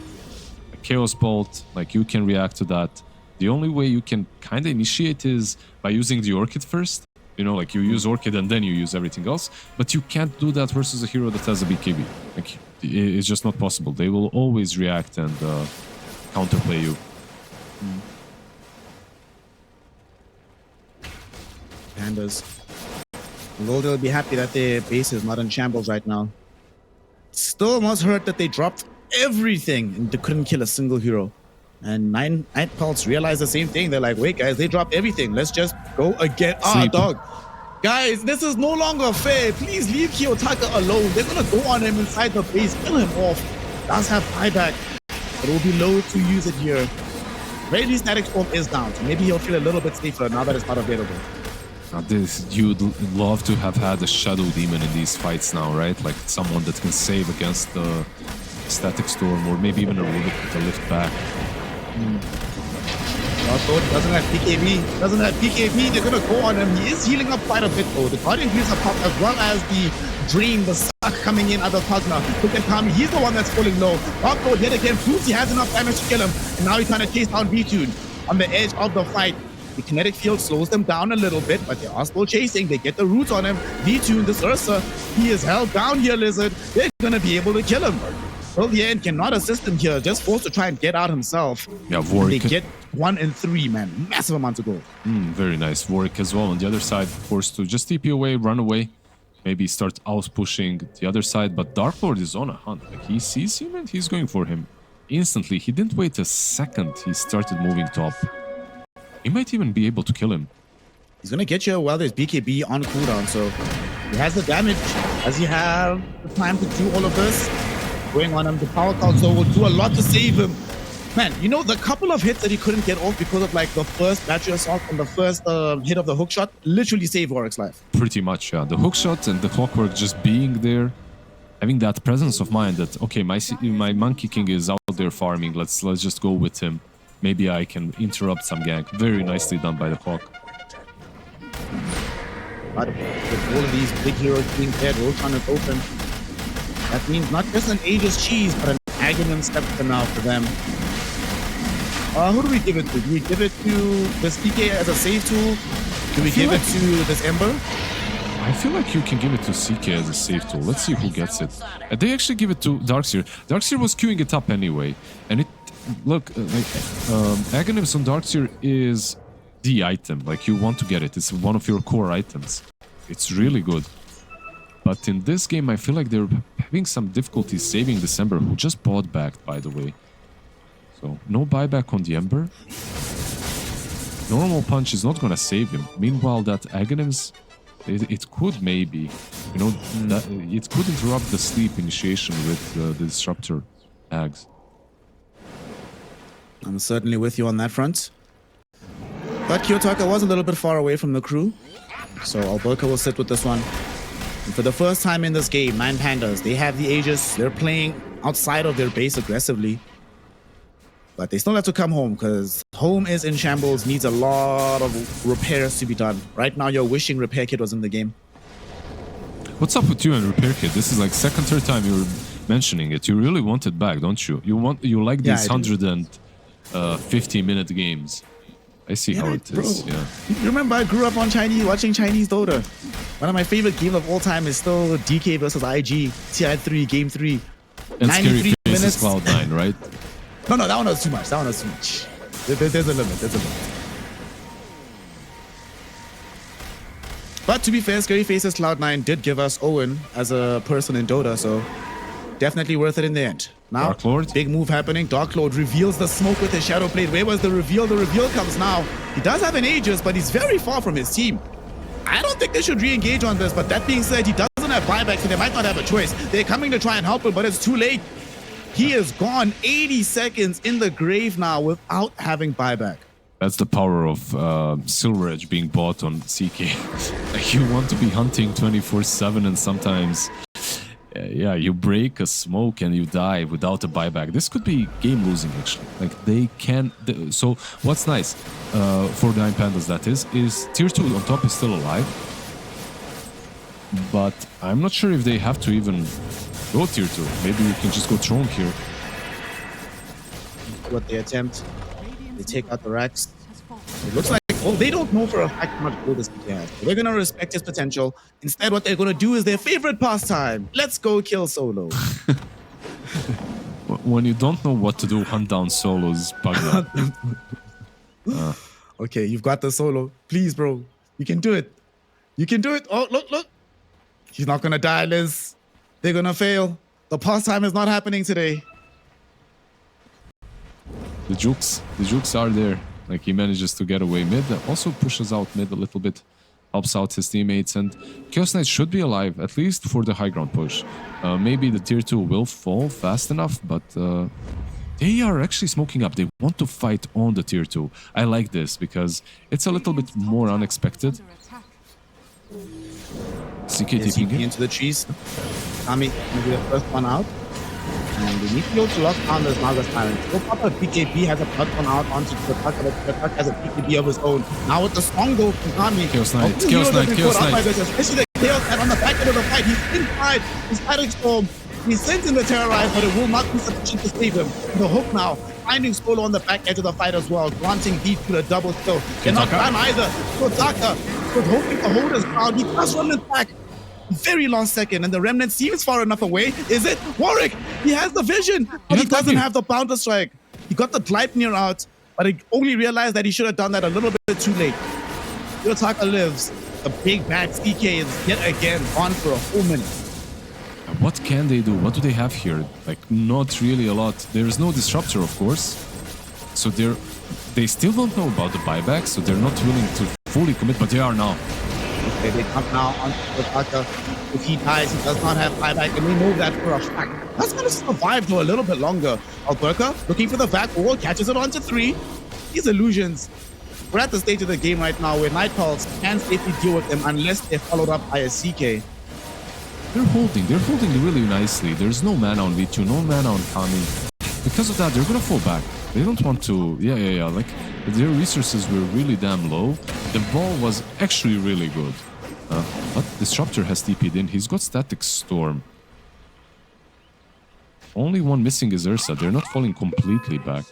A Chaos Bolt, like you can react to that. The only way you can kind of initiate is by using the Orchid first. You know, like you use Orchid and then you use everything else. But you can't do that versus a hero that has a BKB. Like, it's just not possible. They will always react and counterplay you. Pandas. Although they'll be happy that their base is not in shambles right now. Still must hurt that they dropped everything and they couldn't kill a single hero. And Night Pulse realized the same thing. They're like, wait guys, they dropped everything. Let's just go again. Dog. Guys, this is no longer fair. Please leave Kiyotaka alone. They're gonna go on him inside the base, kill him off. Does have buyback, but it will be low to use it here. Very least Static Storm is down, so maybe he'll feel a little bit safer now that it's not available. Now this, you'd love to have had a Shadow Demon in these fights now, right? Like someone that can save against the Static Storm, or maybe even a Rubik with a lift back. Doesn't have PKB. Doesn't have PKB. They're gonna go on him. He is healing up quite a bit though. The Guardian Greaves are popped, as well as the Dream, the Suck coming in as a partner. Look at Kami. He's the one that's falling low. Dark Lord yet again proves he has enough damage to kill him. And now he's trying to chase down V-Tune on the edge of the fight. The kinetic field slows them down a little bit, but they are still chasing. They get the roots on him. V-Tune, this Ursa, he is held down here, Lizard. They're gonna be able to kill him. Till the end, cannot assist him here. Just forced to try and get out himself. Yeah, Warwick. They get 1 and 3, man. Massive amount to go. Very nice. Warwick as well. On the other side, forced to just TP away, run away. Maybe start out-pushing the other side. But Dark Lord is on a hunt. Like, he sees him and he's going for him. Instantly, he didn't wait a second. He started moving top. He might even be able to kill him. He's gonna get you while there's BKB on cooldown, so he has the damage. Does he have the time to do all of this? Going on him, the power console will do a lot to save him. Man, you know, the couple of hits that he couldn't get off because of like the first battery assault and the first hit of the hook shot literally saved Warwick's life. Pretty much, yeah. The hook shot and the clockwork just being there, having that presence of mind that, okay, my Monkey King is out there farming, let's just go with him. Maybe I can interrupt some gank. Very nicely done by the clock. But with all of these big heroes being dead, Roshan is open. That means not just an Aegis cheese, but an Aghanim scepter now for them. Who do we give it to? Do we give it to this PK as a save tool? Do we give it to this Ember? I feel like you can give it to CK as a save tool. Let's see who gets it. They actually give it to Darkseer. Darkseer was queuing it up anyway. And it, look, Aghanim's on Darkseer is the item. Like, you want to get it. It's one of your core items. It's really good. But in this game, I feel like they're having some difficulty saving December, who just bought back, by the way. So no buyback on the Ember. Normal punch is not gonna save him. Meanwhile, that Aghanims, it could maybe, you know, that, it could interrupt the sleep initiation with the Disruptor Ags. I'm certainly with you on that front. But Kiyotaka was a little bit far away from the crew, so Alberca will sit with this one. And for the first time in this game, 9 Pandas, they have the Aegis. They're playing outside of their base aggressively. But they still have to come home because home is in shambles, needs a lot of repairs to be done. Right now, you're wishing Repair Kit was in the game. What's up with you and Repair Kit? This is like second, third time you're mentioning it. You really want it back, don't you? You like these 150-minute games. I see how it is. Yeah. You remember I grew up on Chinese, watching Chinese Dota. One of my favorite games of all time is still DK versus IG, TI3, Game 3. And Scary 93 Faces minutes. Cloud9, right? No, that one was too much. There's a limit. But to be fair, Scary Faces Cloud9 did give us Owen as a person in Dota, so definitely worth it in the end. Now, Dark Lord. Big move happening. Dark Lord reveals the smoke with his Shadow Blade. Where was the reveal? The reveal comes now. He does have an Aegis, but he's very far from his team. I don't think they should re-engage on this, but that being said, he doesn't have buyback, so they might not have a choice. They're coming to try and help him, but it's too late. He is gone 80 seconds in the grave now without having buyback. That's the power of Silver Edge being bought on CK. Like, you want to be hunting 24/7, and sometimes, yeah, you break a smoke and you die without a buyback. This could be game losing, actually. Like, they can. So what's nice for the 9 Pandas, that is tier 2 on top is still alive. But I'm not sure if they have to even go tier 2. Maybe we can just go Throne here. What they attempt, they take out the racks. It looks like, well, they don't know for a fact how much gold this guy has. They're going to respect his potential. Instead, what they're going to do is their favorite pastime. Let's go kill Solo. When you don't know what to do, hunt down Solos. Okay, you've got the Solo. Please, bro. You can do it. You can do it. Oh, look. He's not going to die, Liz. They're going to fail. The pastime is not happening today. The jukes are there. Like, he manages to get away mid, also pushes out mid a little bit, helps out his teammates, and Chaos Knight should be alive, at least for the high ground push. Maybe the tier 2 will fall fast enough, but they are actually smoking up. They want to fight on the tier 2. I like this because it's a little bit more unexpected. CK taking it into the trees. Kami will be the first one out. And we need to go to lock down this Naga Silence. So Papa BKB has a blood one out onto the Tuck, but the Tuck has a BKB of his own. Now with the strong goal from Kami. Chaos Knight. Especially the Chaos Knight on the back end of the fight. He's inside his Static Storm. He sends in the Terrorize, but it will not be sufficient to save him. The hook now, finding Solo on the back edge of the fight as well, granting deep to the double kill. Cannot run either. Kiyotaka was hoping to hold his ground. He does run it back. Very last second, and the remnant seems far enough away. Is it Warwick? He has the vision, but he doesn't have the Counter Strike. He got the Gleipnir out, but he only realized that he should have done that a little bit too late. Kiyotaka lives. The big bad CK is yet again on for a whole minute. What can they do? What do they have here? Like, not really a lot. There is no disruptor, of course. So they still don't know about the buyback, so they're not willing to fully commit, but they are now. Okay, they come now on Kiyotaka. If he dies, he does not have buyback, and we know that for a fact. That's going to survive though a little bit longer. Alberca looking for the back wall, catches it onto 3. These illusions. We're at the stage of the game right now where Nightfalls can't safely deal with them unless they're followed up by a CK. They're holding really nicely. There's no mana on V2, no mana on Kami. Because of that, they're gonna fall back. They don't want to, yeah. Like, their resources were really damn low. The ball was actually really good. But Disruptor has TP'd in. He's got Static Storm. Only one missing is Ursa. They're not falling completely back.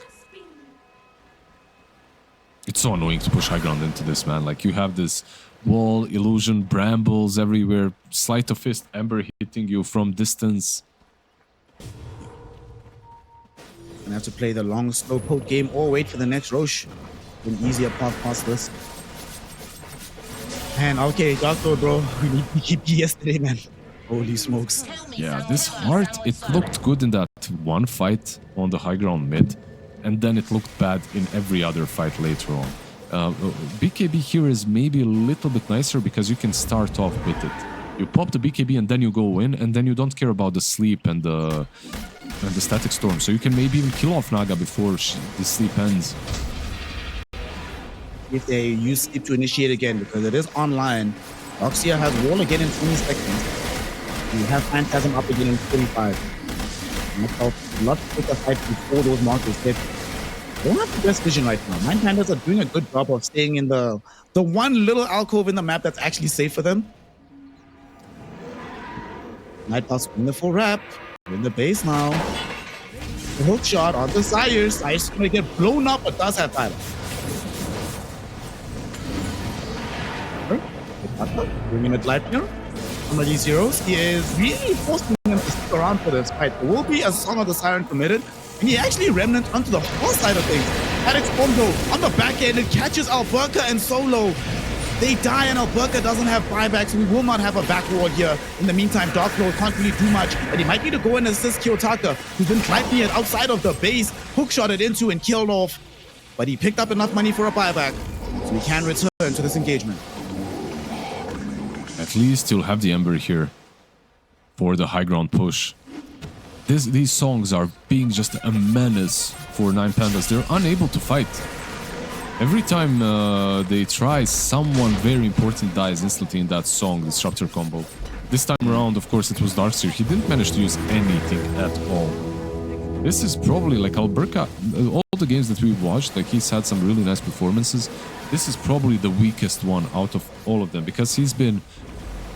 It's so annoying to push high ground into this, man. Like, you have this wall, illusion, brambles everywhere, sleight of fist, Ember hitting you from distance. Gonna have to play the long, slow poke game or wait for the next Roche. An easier path past this. Man, okay, Doctor, bro. We need to keep yesterday, man. Holy smokes. Yeah, this heart, it looked good in that one fight on the high ground mid. and then it looked bad in every other fight later on. BKB here is maybe a little bit nicer because you can start off with it. You pop the BKB and then you go in, and then you don't care about the sleep and the static storm. So you can maybe even kill off Naga before the sleep ends. If they use sleep to initiate again, because it is online. Roxia has wall again in 20 seconds. You have Phantasm up again in 45. A lot quicker fight before those markers hit. They don't have the best vision right now. Nine Pandas are doing a good job of staying in the one little alcove in the map that's actually safe for them. Nightpass in the full wrap. In the base now. The hook shot on the Sires. Sires gonna get blown up, but does have time. Bringing a glide here. Some of these heroes, he is really forcing them to stick around for this fight. There will be a Song of the Siren committed, and he actually remnant onto the far side of things. Alex Bondo on the back end, it catches Alberca and Solo. They die, and Alberca doesn't have buybacks. We will not have a back wall here. In the meantime, Dark Lord can't really do much, but he might need to go and assist Kiyotaka, who's been climbing it outside of the base, hookshotted into and killed off. But he picked up enough money for a buyback, so he can return to this engagement. At least you'll have the Ember here for the high ground push. These songs are being just a menace for Nine Pandas. They're unable to fight. Every time they try, someone very important dies instantly in that song, Disruptor combo. This time around, of course, it was Darkseer. He didn't manage to use anything at all. This is probably like Alberca, all the games that we've watched, like he's had some really nice performances. This is probably the weakest one out of all of them because he's been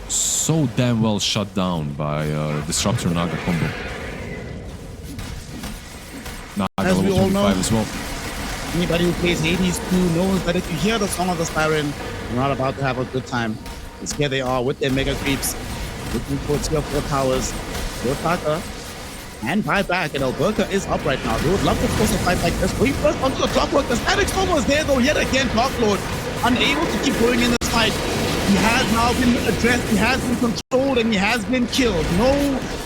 so damn well shut down by Disruptor Naga combo. Naga As we level all know, 25 as well. Anybody who plays Hades 2 knows that if you hear the Song of the Siren, you're not about to have a good time. Because here they are with their mega creeps, looking for tier 4 towers. Kiyotaka and buyback, and Alberca is up right now. They would love to force a fight like this. Going first onto the clockwork. The static storm was there though, yet again. Dark Lord unable to keep going in this fight. He has now been addressed, he has been controlled, and he has been killed. No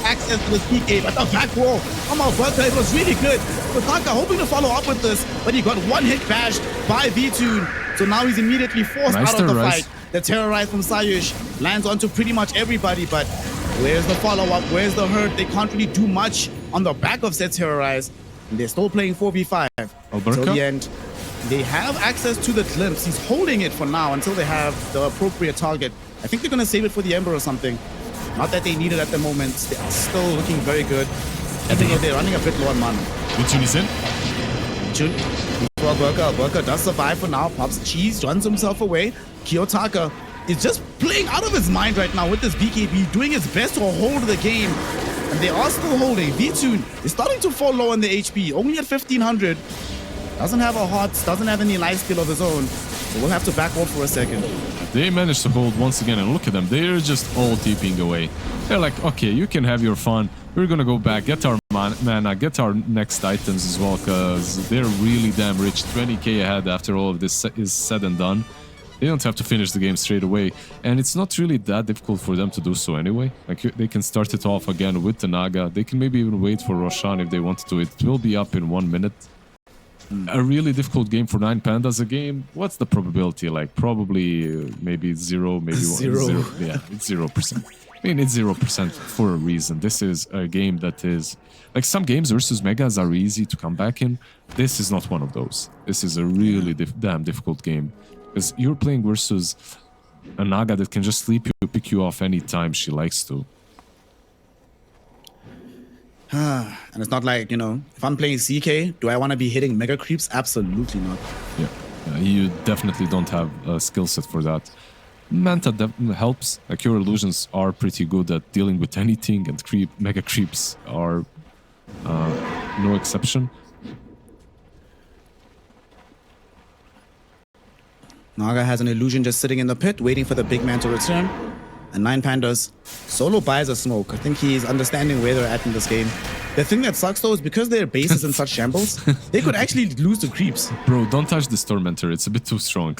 access to the PK, but the back wall from Alberca, it was really good. Kiyotaka hoping to follow up with this, but he got one hit bashed by V-Tune. So now he's immediately forced out of the fight. The terrorize from Sayush lands onto pretty much everybody, but where's the follow-up? Where's the hurt? They can't really do much on the back of said terrorize. And they're still playing 4v5 Alberca? till the end. They have access to the glimpse. He's holding it for now until they have the appropriate target. I think they're going to save it for the Ember or something. Not that they need it at the moment. They are still looking very good. I think they're running a bit low on mana. V-Tune is in. Jun for Alberca. Alberca does survive for now. Pops cheese, runs himself away. Kiyotaka is just playing out of his mind right now with this BKB, doing his best to hold the game. And they are still holding. V-Tune is starting to fall low on the HP, only at 1500. Doesn't have a heart, doesn't have any life skill of his own. So we'll have to back off for a second. They managed to hold once again, and look at them. They're just all TPing away. They're like, okay, you can have your fun. We're gonna go back, get our mana, get our next items as well, because they're really damn rich. 20k ahead after all of this is said and done. They don't have to finish the game straight away, and it's not really that difficult for them to do so anyway. Like, they can start it off again with the Naga. They can maybe even wait for Roshan if they want to do it. It will be up in 1 minute. A really difficult game for Nine Pandas. A game, what's the probability? Like, probably maybe zero, maybe Zero. Yeah, it's 0%. I mean, it's 0% for a reason. This is a game that is... Like, some games versus Megas are easy to come back in. This is not one of those. This is a really damn difficult game. Because you're playing versus a Naga that can just sleep you, pick you off anytime she likes to. And it's not like, you know, if I'm playing CK, do I want to be hitting mega creeps? Absolutely not. Yeah, you definitely don't have a skill set for that. Manta helps. Like, your illusions are pretty good at dealing with anything, and mega creeps are no exception. Naga has an illusion just sitting in the pit, waiting for the big man to return. And Nine Pandas solo buys a smoke. I think he's understanding where they're at in this game. The thing that sucks though is because their base is in such shambles, they could actually lose the creeps. Bro, don't touch this Tormentor. It's a bit too strong.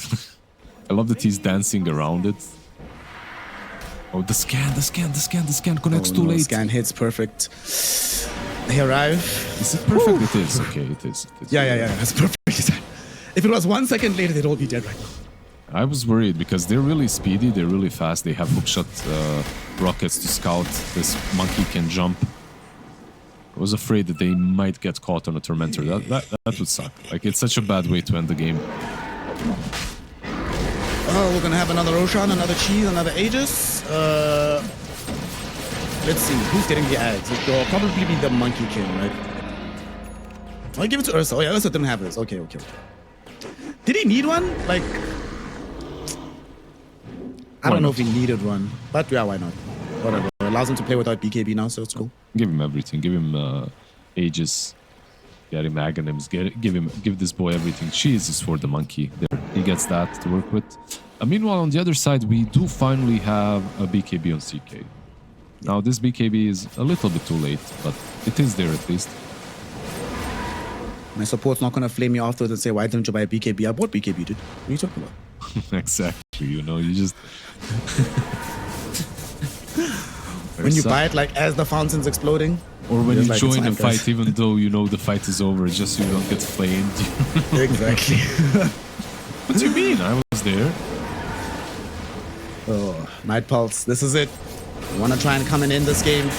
I love that he's dancing around it. Oh, the scan connects too No, late. scan hits perfect. They arrive. Is it perfect? It is. Okay, it is. It is. Yeah. That's perfect. If it was 1 second later, they'd all be dead right now. I was worried because they're really speedy, they're really fast, they have hookshot rockets to scout. This monkey can jump. I was afraid that they might get caught on a tormentor. That would suck. Like, it's such a bad way to end the game. Oh, we're gonna have another Roshan, another Cheese, another Aegis. Let's see, who's getting the ads? It'll probably be the Monkey King, right? I'll give it to Ursa. Oh yeah, Ursa didn't have this. Okay. Did he need one? Like, I don't know if he needed one, but yeah, why not? Whatever. It allows him to play without BKB now, so it's cool. Give him everything. Give him Aegis. Get him Aghanims. Give this boy everything. Cheese is for the monkey. There, he gets that to work with. Meanwhile, on the other side, we do finally have a BKB on CK. Now, this BKB is a little bit too late, but it is there at least. My support's not gonna flame me afterwards and say, why didn't you buy a BKB? I bought BKB, dude. What are you talking about? Exactly, you know, you just... When you buy it, like, as the fountain's exploding. Or when you like, join a it's fine, fight, guys. even though you know the fight is over, it's just so you don't get flamed. Exactly. What do you mean? I was there. Oh, Night Pulse, this is it. You wanna try and come and end this game.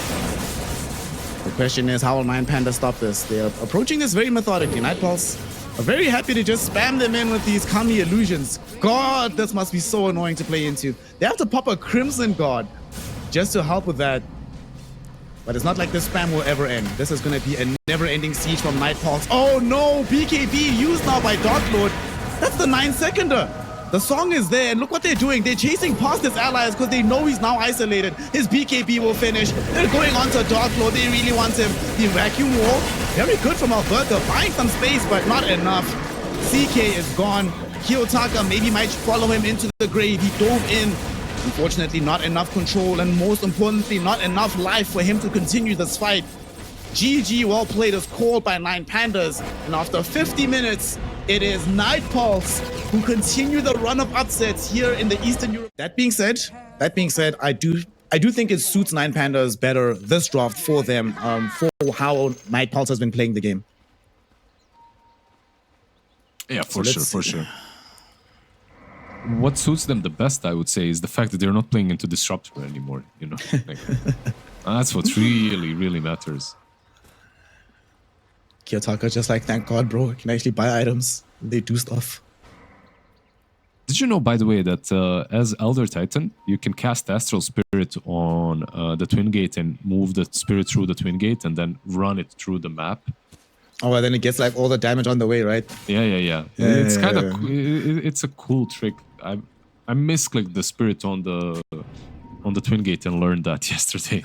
The question is, how will Nine Panda stop this? They are approaching this very methodically. Night Pulse are very happy to just spam them in with these Kami illusions. God, this must be so annoying to play into. They have to pop a Crimson God just to help with that. But it's not like this spam will ever end. This is going to be a never-ending siege from Night Pulse. Oh no, BKB used now by Dark Lord. That's the 9-seconder. The song is there, and look what they're doing. They're chasing past his allies because they know he's now isolated. His BKB will finish. They're going on to Dark Lord. They really want him. The vacuum wall, very good from Alberta. Buying some space, but not enough. CK is gone. Kiyotaka maybe might follow him into the grave. He dove in. Unfortunately, not enough control, and most importantly, not enough life for him to continue this fight. GG, well played, is called by Nine Pandas, and after 50 minutes, it is Night Pulse who continue the run of upsets here in the Eastern Europe. That being said, I do think it suits Nine Pandas better this draft for them, for how Night Pulse has been playing the game. Yeah, for So sure. What suits them the best, I would say, is the fact that they're not playing into Disruptor anymore, you know? Like, that's what really matters. Kiyotaka just like, thank God, bro, I can actually buy items. They do stuff. Did you know, by the way, that as Elder Titan, you can cast Astral Spirit on the Twin Gate and move the spirit through the Twin Gate and then run it through the map? Oh, and then it gets like all the damage on the way, right? Yeah. It's kind of it's a cool trick. I misclicked the spirit on the Twin Gate and learned that yesterday.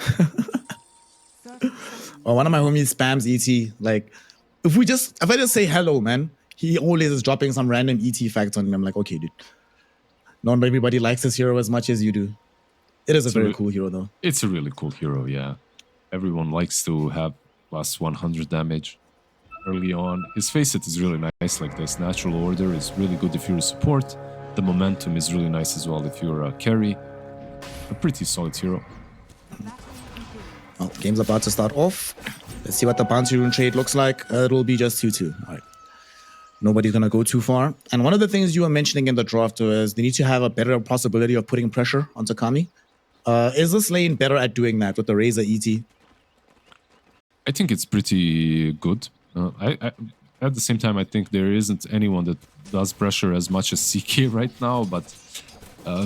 Oh, one of my homies spams ET. Like, if I just say hello, man, he always is dropping some random ET facts on me. I'm like, okay, dude. Not everybody likes this hero as much as you do. It is a very cool hero, though. It's a really cool hero, yeah. Everyone likes to have plus 100 damage early on. His facet is really nice like this. Natural Order is really good if you're a support. The momentum is really nice as well if you're a carry. A pretty solid hero. Well, game's about to start off. Let's see what the bounty rune trade looks like. It'll be just 2-2. All right. Nobody's going to go too far. And one of the things you were mentioning in the draft is they need to have a better possibility of putting pressure onto Kami. Is this lane better at doing that with the Razor ET? I think it's pretty good. At the same time, I think there isn't anyone that does pressure as much as CK right now, but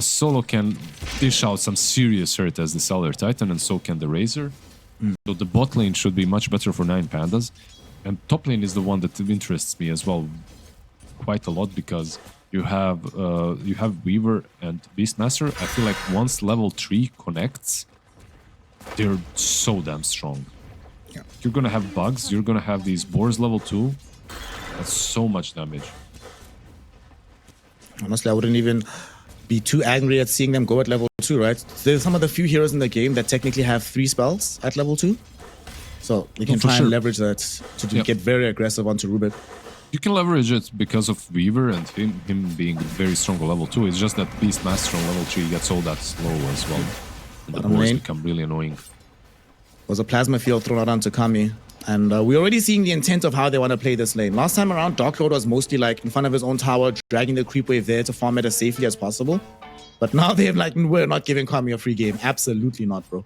Solo can dish out some serious hurt as the Elder Titan, and so can the Razor. So the bot lane should be much better for Nine Pandas. And top lane is the one that interests me as well quite a lot, because you have Weaver and Beastmaster. I feel like once level 3 connects, they're so damn strong. Yeah. You're gonna have bugs, you're gonna have these boars level 2. That's so much damage. Honestly, I wouldn't even be too angry at seeing them go at level 2, right? There's some of the few heroes in the game that technically have 3 spells at level 2. So you can try and leverage that to get very aggressive onto Rubik. You can leverage it because of Weaver and him being very strong on level 2. It's just that Beastmaster on level 3 gets all that slow as well. And the boars become really annoying. was a plasma field thrown out onto Kami. And we're already seeing the intent of how they want to play this lane. Last time around, Dark Lord was mostly like in front of his own tower, dragging the creep wave there to farm it as safely as possible. But now they're like, we're not giving Kami a free game. Absolutely not, bro.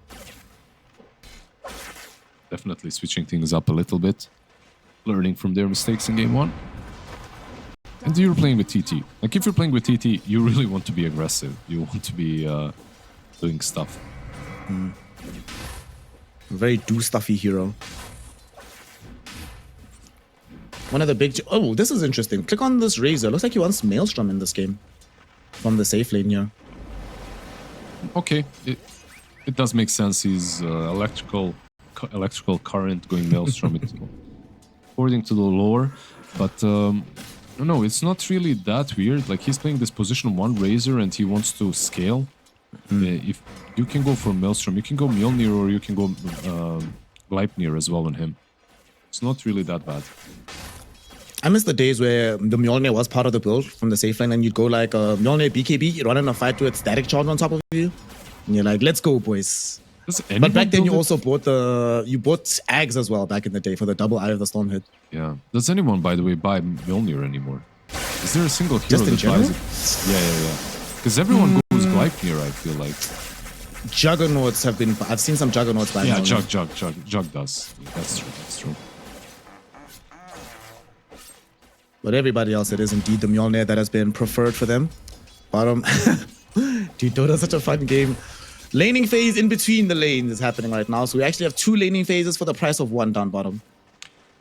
Definitely switching things up a little bit. Learning from their mistakes in game 1. And you're playing with TT. Like, if you're playing with TT, you really want to be aggressive. You want to be doing stuff. Very do-stuffy hero. One of the big... Oh, this is interesting. Click on this Razor. Looks like he wants Maelstrom in this game. From the safe lane here. Okay, it does make sense. He's electrical current going Maelstrom according to the lore. But no, it's not really that weird. Like, he's playing this position 1 Razor and he wants to scale. If you can go for Maelstrom, you can go Mjolnir, or you can go Gleipnir as well on him. It's not really that bad. I miss the days where the Mjolnir was part of the build from the safe lane, and you'd go like Mjolnir BKB, you run in a fight with static charge on top of you, and you're like, let's go, boys. But back then you also bought Ags as well back in the day for the double Eye of the Storm hit. Yeah. Does anyone, by the way, buy Mjolnir anymore? Is there a single hero Just in that general? buys it? Yeah. Because everyone goes Gleipnir, I feel like. Juggernauts have been... I've seen some Juggernauts buy Yeah, Mjolnir. Jug does. That's true. But everybody else, it is indeed the Mjolnir that has been preferred for them. Bottom. Dude, Dota's such a fun game. Laning phase in between the lanes is happening right now. So we actually have 2 laning phases for the price of 1 down bottom.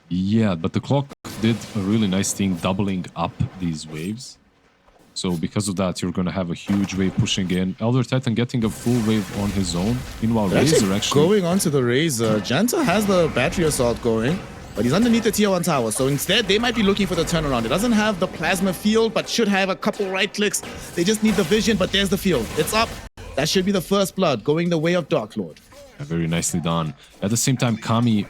Yeah, but the clock did a really nice thing doubling up these waves. So because of that, you're going to have a huge wave pushing in. Elder Titan getting a full wave on his own. Meanwhile, Razor actually... Going onto the Razor. Janta has the battery assault going, but he's underneath the tier 1 tower. So instead, they might be looking for the turnaround. It doesn't have the plasma field, but should have a couple right clicks. They just need the vision, but there's the field. It's up. That should be the first blood going the way of Dark Lord. Yeah, very nicely done. At the same time, Kami,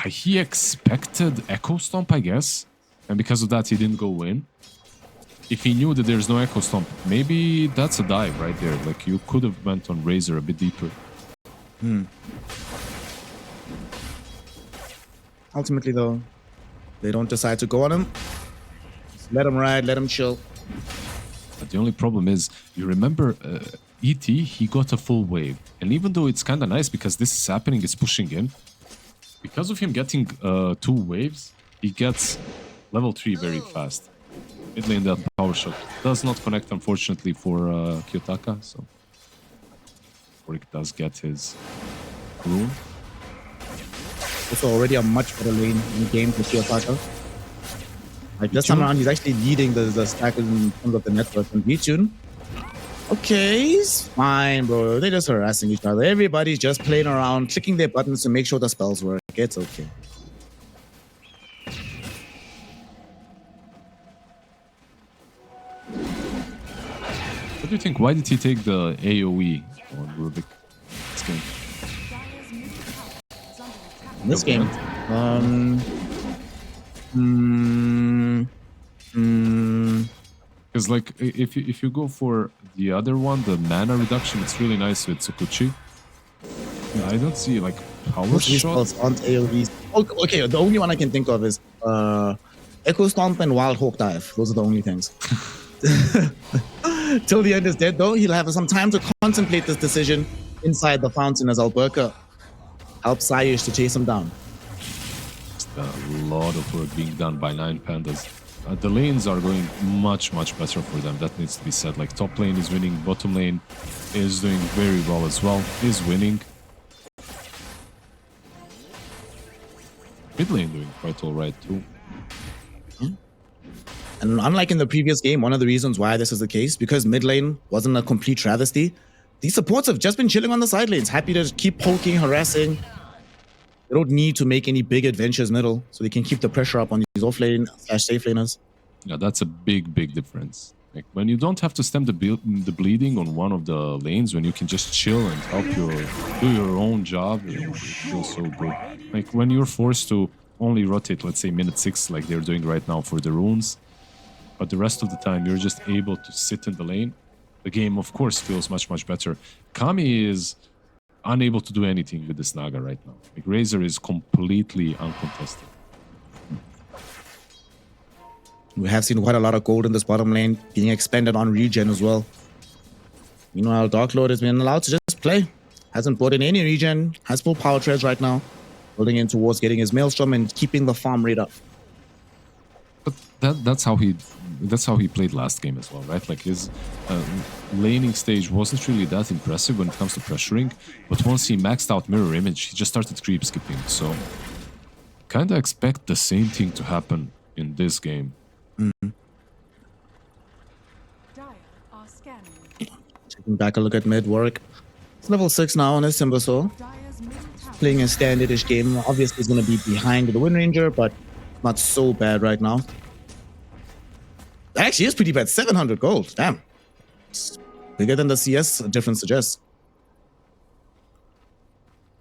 he expected Echo Stomp, I guess. And because of that, he didn't go in. If he knew that there's no Echo Stomp, maybe that's a dive right there. Like, you could have went on Razor a bit deeper. Ultimately, though, they don't decide to go on him. Just let him ride, let him chill. But the only problem is, you remember ET, he got a full wave. And even though it's kind of nice because this is happening, it's pushing in. Because of him getting 2 waves, he gets level 3 very fast. Mid lane, that power shot does not connect, unfortunately, for Kiyotaka. So, Oric does get his rune. Also already a much better lane in the game for Kiyotaka. Like this time around, he's actually leading the stack in terms of the network. And Vichun, okay, it's fine, bro. They're just harassing each other. Everybody's just playing around, clicking their buttons to make sure the spells work. It's okay. What do you think? Why did he take the AoE on Rubik this game? In this game, Because like if you go for the other one, the mana reduction, it's really nice with Tsukuchi. I don't see like power most of these shot. spells aren't AoEs. Okay, the only one I can think of is Echo Stomp and Wild Hawk Dive. Those are the only things. Till the end is dead, though, he'll have some time to contemplate this decision inside the fountain as Alberca helps Sayish to chase him down. Just a lot of work being done by 9 Pandas. The lanes are going much better for them. That needs to be said. Like, top lane is winning, bottom lane is doing very well as well. Is winning. Mid lane doing quite alright too. And unlike in the previous game, one of the reasons why this is the case, because mid lane wasn't a complete travesty, these supports have just been chilling on the side lanes, happy to keep poking, harassing. They don't need to make any big adventures middle, so they can keep the pressure up on these offlane / safe laners. Yeah, that's a big difference. Like when you don't have to stem the bleeding on one of the lanes, when you can just chill and help do your own job, it feels so good. Like when you're forced to only rotate, let's say minute 6, like they're doing right now for the runes, but the rest of the time you're just able to sit in the lane. The game, of course, feels much better. Kami is unable to do anything with this Naga right now. Like Razor is completely uncontested. We have seen quite a lot of gold in this bottom lane being expended on regen as well. Meanwhile, Dark Lord has been allowed to just play. Hasn't brought in any regen, has full power treads right now. Building in towards getting his Maelstrom and keeping the farm rate up. But that's how he played last game as well, right? Like his laning stage wasn't really that impressive when it comes to pressuring, but once he maxed out mirror image, he just started creep skipping. So kind of expect the same thing to happen in this game. Dire are scanning. Taking back a look at mid, Warwick. It's level 6 now on his Timbersaw. Dire's middle tower Playing a standardish game. Obviously, he's going to be behind the Wind Ranger, but not so bad right now. That actually is pretty bad. 700 gold. Damn. It's bigger than the CS difference suggests.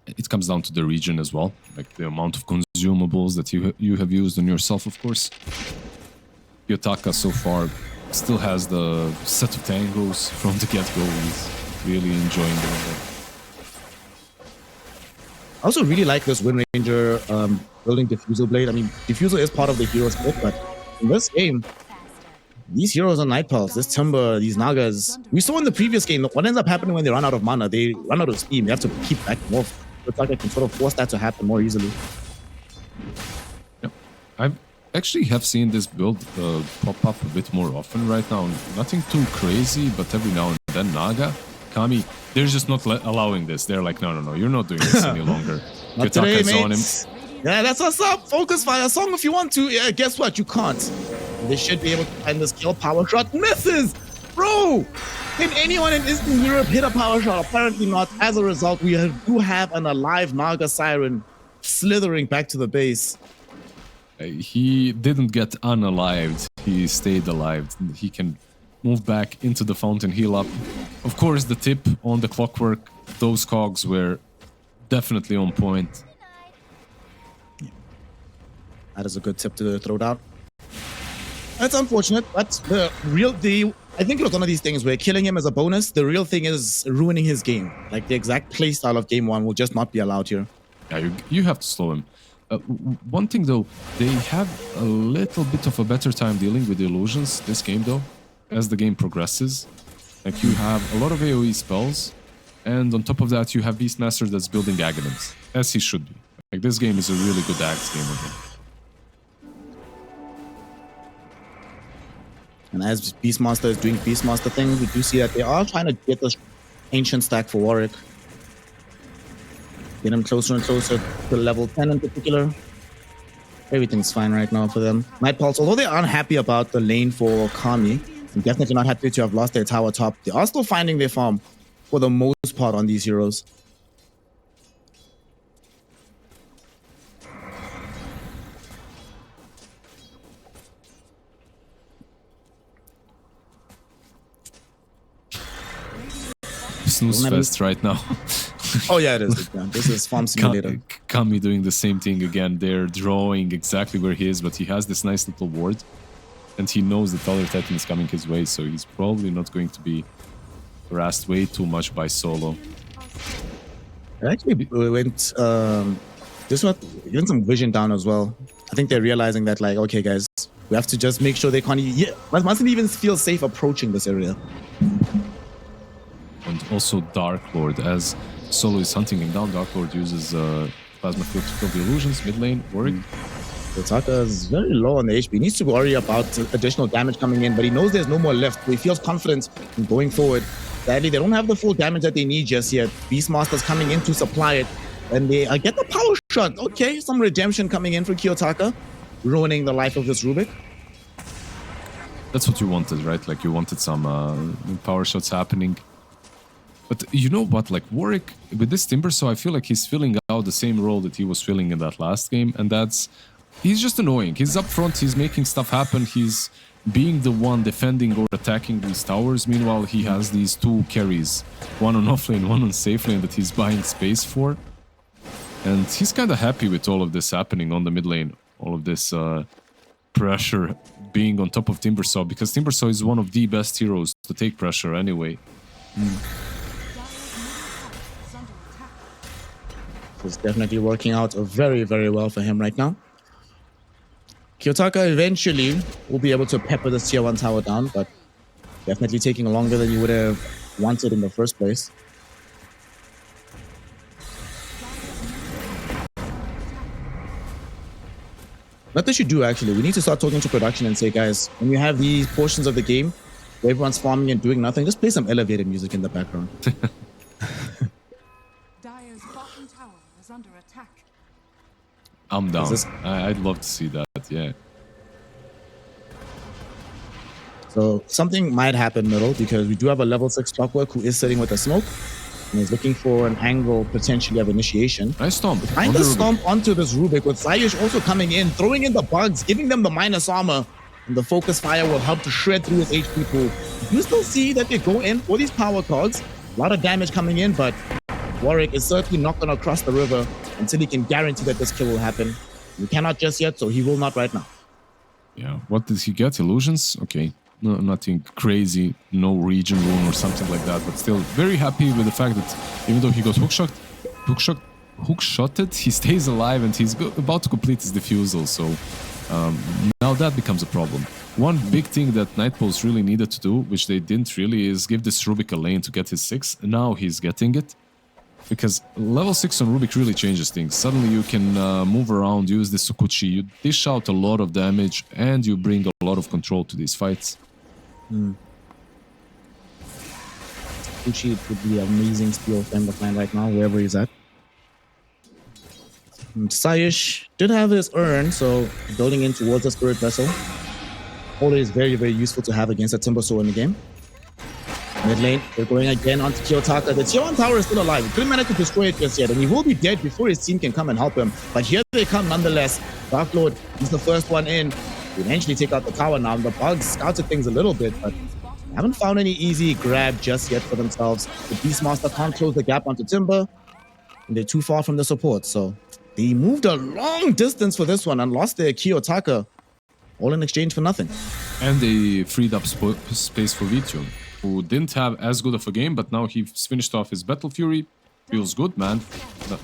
It comes down to the region as well, like the amount of consumables that you have used on yourself, of course. Yotaka so far still has the set of tangos from the get-go. He's really enjoying doing that. I also really like this Wind Ranger building Diffusal Blade. I mean, Diffusal is part of the hero's kit, but in this game, these heroes on Night Pulse, this Timber, these Nagas, we saw in the previous game, what ends up happening when they run out of mana, they run out of steam. They have to keep back more. It's like I can sort of force that to happen more easily. Yep. I actually have seen this build pop up a bit more often right now. Nothing too crazy, but every now and then Naga, Kami, they're just not allowing this. They're like, no, you're not doing this any longer. Not today, Yotaka's on him. mates. Yeah, that's what's up. Focus fire song if you want to. Yeah, guess what? You can't. They should be able to find this kill. Power shot misses. Bro, can anyone in Eastern Europe hit a power shot? Apparently not. As a result, we do have an alive Naga Siren slithering back to the base. He didn't get unalived. He stayed alive. He can move back into the fountain, heal up. Of course, the tip on the clockwork, those cogs were definitely on point. That is a good tip to throw down. That's unfortunate, but I think look, one of these things where killing him as a bonus, the real thing is ruining his game. Like the exact playstyle of game 1 will just not be allowed here. Yeah, you have to slow him. One thing though, they have a little bit of a better time dealing with the illusions this game though, as the game progresses. Like you have a lot of AoE spells, and on top of that you have Beastmaster that's building Aghanim's, as he should be. Like this game is a really good Axe game again. And as Beastmaster is doing Beastmaster things, we do see that they are trying to get this ancient stack for Warwick. Get him closer and closer to level 10 in particular. Everything's fine right now for them. Night Pulse, although they aren't happy about the lane for Kami, and definitely not happy to have lost their tower top, they are still finding their farm for the most part on these heroes. Snooze fest right now. Oh yeah, it is. Yeah. This is Farm Simulator. Kami doing the same thing again. They're drawing exactly where he is, but he has this nice little ward. And he knows that other Titan is coming his way, so he's probably not going to be harassed way too much by Solo. It actually went this one even some vision down as well. I think they're realizing that, like, okay guys, we have to just make sure they can't mustn't even feel safe approaching this area. And also Dark Lord, as Solo is hunting him down, Dark Lord uses Plasma Field to kill the illusions, mid lane, Warwick. Yotaka is very low on the HP. He needs to worry about additional damage coming in, but he knows there's no more left, so he feels confident in going forward. Sadly, they don't have the full damage that they need just yet. Beastmaster's coming in to supply it, and they get the power shot. Okay, some redemption coming in for Kiyotaka, ruining the life of this Rubik. That's what you wanted, right? Like you wanted some power shots happening. But you know what, like Warwick, with this Timbersaw, I feel like he's filling out the same role that he was filling in that last game, and that's... He's just annoying. He's up front, he's making stuff happen, he's being the one defending or attacking these towers. Meanwhile, he has these two carries, one on offlane, one on safe lane that he's buying space for. And he's kind of happy with all of this happening on the mid lane, all of this pressure being on top of Timbersaw, because Timbersaw is one of the best heroes to take pressure anyway. Dire's middle tower is under attack. It's definitely working out very, very well for him right now. Kiyotaka eventually will be able to pepper this tier 1 tower down, but definitely taking longer than you would have wanted in the first place. Not that you do, actually. We need to start talking to production and say, guys, when you have these portions of the game where everyone's farming and doing nothing, just play some elevator music in the background. Dire's bottom tower is under attack. I'm down. this- I'd love to see that, yeah. So something might happen middle because we do have a level 6 Clockwork who is sitting with a smoke and is looking for an angle potentially of initiation. Nice stomp. Find on the the Rubik. stomp onto this Rubik with Sayush also coming in, throwing in the bugs, giving them the minus armor. And the focus fire will help to shred through his HP pool. You still see that they go in for these power cogs. A lot of damage coming in, but Warwick is certainly not going to cross the river until he can guarantee that this kill will happen. We cannot just yet, so he will not right now. Yeah, what did he get? Illusions? Okay. No, nothing crazy, no region rune or something like that, but still very happy with the fact that even though he got hook-shotted, he stays alive and he's about to complete his defusal, so now that becomes a problem. One big thing that Nightpost really needed to do, which they didn't really, is give this Rubik a lane to get his 6. Now he's getting it. Because level 6 on Rubik really changes things. Suddenly you can move around, use the Sukuchi, you dish out a lot of damage, and you bring a lot of control to these fights. Uchi would be an amazing steal for him to find right now, wherever he's at. Sayush did have his urn, so building in towards the Spirit Vessel. Always very, very useful to have against a Timber Soul in the game. Mid lane, they're going again onto Kiyotaka. The tier 1 tower is still alive. He couldn't manage to destroy it just yet, and he will be dead before his team can come and help him. But here they come nonetheless. Dark Lord is the first one in. They eventually take out the tower now. The bugs scouted things a little bit, but haven't found any easy grab just yet for themselves. The Beastmaster can't close the gap onto Timber, and they're too far from the support. So they moved a long distance for this one and lost their Kiyotaka, all in exchange for nothing. And they freed up space for Vityon, who didn't have as good of a game, but now he's finished off his Battle Fury. Feels good, man.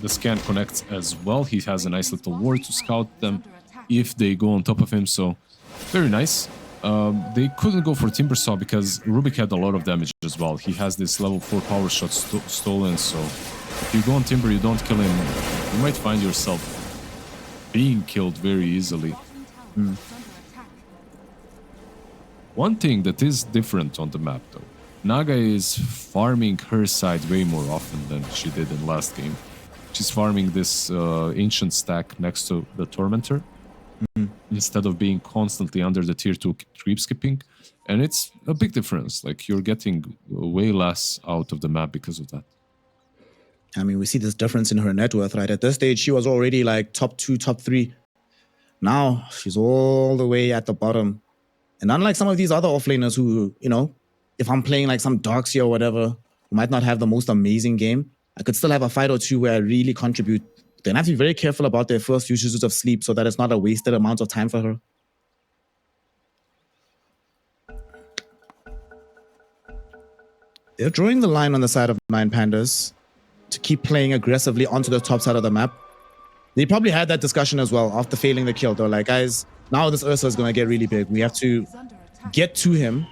The scan connects as well. He has a nice little ward to scout them if they go on top of him, so very nice. They couldn't go for Timbersaw because Rubik had a lot of damage as well. He has this level 4 power shot stolen, so if you go on Timber, you don't kill him, you might find yourself being killed very easily. One thing that is different on the map though, Naga is farming her side way more often than she did in last game. She's farming this ancient stack next to the Tormentor instead of being constantly under the tier 2 creep skipping, and it's a big difference. Like, you're getting way less out of the map because of that. I mean, we see this difference in her net worth, right? At this stage, she was already like top 2, top 3. Now, she's all the way at the bottom. And unlike some of these other offlaners who, you know, if I'm playing like some Darkseer or whatever, who might not have the most amazing game, I could still have a fight or two where I really contribute. Then I have to be very careful about their first uses of sleep so that it's not a wasted amount of time for her. They're drawing the line on the side of 9 Pandas to keep playing aggressively onto the top side of the map. They probably had that discussion as well after failing the kill. They're like, guys, now this Ursa is going to get really big. We have to get to him,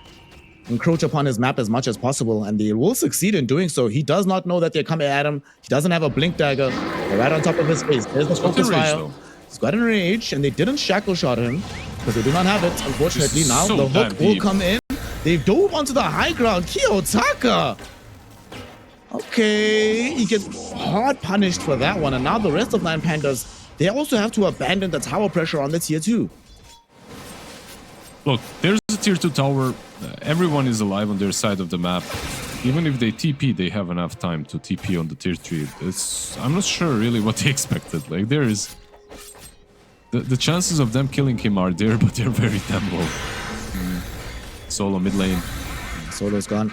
encroach upon his map as much as possible, and they will succeed in doing so. He does not know that they're coming at him. He doesn't have a blink dagger. They're right on top of his face. There's the focus fire. He's got enraged, and they didn't shackle shot him because they do not have it, unfortunately. Just Now so the hook will deep. come in. They dove onto the high ground. Kiyotaka! Okay, he gets hard punished for that one, and now the rest of 9 Pandas, they also have to abandon the tower pressure on the tier 2. Look, there's a tier 2 tower. Everyone is alive on their side of the map. Even if they TP, they have enough time to TP on the tier 3. I'm not sure really what they expected. Like, there is... The chances of them killing him are there, but they're very damn low. Solo mid lane. Solo's gone.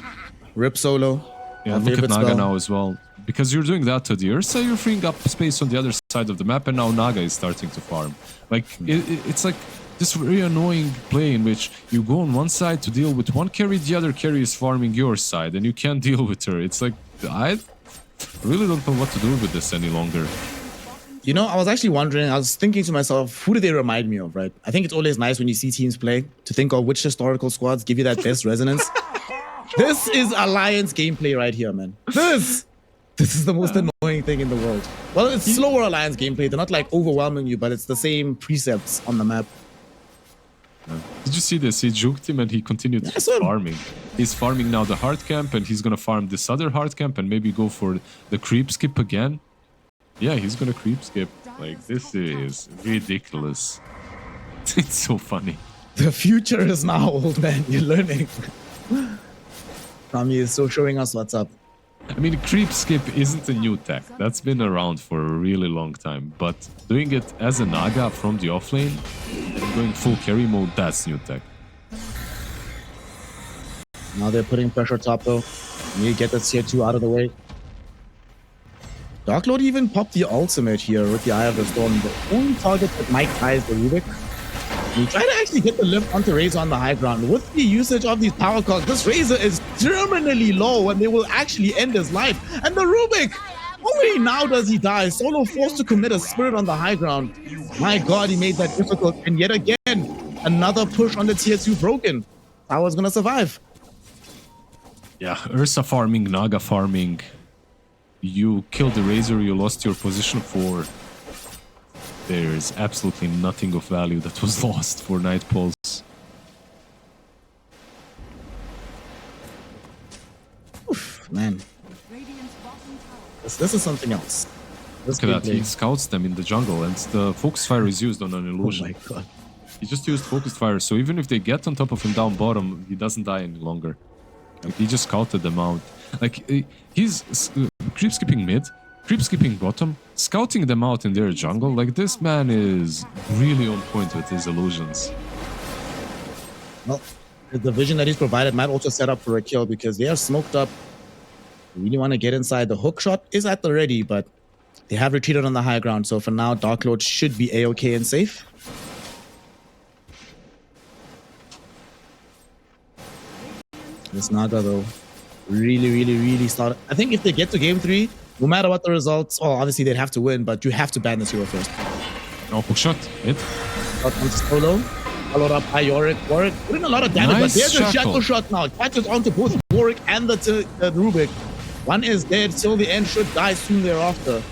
Rip Solo. Yeah, Our look at favorite Naga spell. now as well. Because you're doing that to the Ursa, you're freeing up space on the other side of the map, and now Naga is starting to farm. Like, it's like this very annoying play in which you go on one side to deal with one carry, the other carry is farming your side, and you can't deal with her. It's like, I really don't know what to do with this any longer. You know, I was actually wondering, I was thinking to myself, who do they remind me of, right? I think it's always nice when you see teams play to think of which historical squads give you that best resonance. This is Alliance gameplay right here, man. This is the most annoying thing in the world. Well, it's slower Alliance gameplay. They're not like overwhelming you, but it's the same precepts on the map. Did you see this? He juked him and he continued farming. He's farming now the hard camp and he's gonna farm this other hard camp and maybe go for the creep skip again. Yeah, he's gonna creep skip. Like, this is ridiculous. It's so funny. The future is now, old man. You're learning. Tommy is still showing us what's up. I mean, creep skip isn't a new tech. That's been around for a really long time. But doing it as a Naga from the offlane and going full carry mode, that's new tech. Now they're putting pressure top though. You get the tier 2 out of the way. Dark Lord even popped the ultimate here with the Eye of the Storm. The only target that might die is the Rubik. We try to actually get the lift onto Razor on the high ground. With the usage of these power cogs, this Razor is terminally low and they will actually end his life. And the Rubik, only now does he die. Solo forced to commit a spirit on the high ground. My god, he made that difficult. And yet again, another push on the tier 2 broken. Tower's gonna survive. Yeah, Ursa farming, Naga farming. You killed the Razor, you lost your position 4. There's absolutely nothing of value that was lost for Night Pulse. Oof, man. This is something else. Look at that, he scouts them in the jungle and the focus fire is used on an illusion. Oh my god. He just used focused fire, so even if they get on top of him down bottom, he doesn't die any longer. Like, he just scouted them out. Like, he's creep skipping mid, creep skipping bottom, scouting them out in their jungle. Like, this man is really on point with his illusions. Well, the vision that he's provided might also set up for a kill because they are smoked up. They really want to get inside. The hook shot is at the ready, but they have retreated on the high ground. So for now, Dark Lord should be A-okay and safe. This Naga, though, really started. I think if they get to game 3, no matter what the results, well, obviously they'd have to win, but you have to ban this hero first. Oh, hook shot. Hit. Shot on Solo. Followed up by Yorick. Warwick putting a lot of damage, Nice but there's a shackle. shackle shot now. Catches onto both Warwick and the Rubik. One is dead, till the end should die soon thereafter.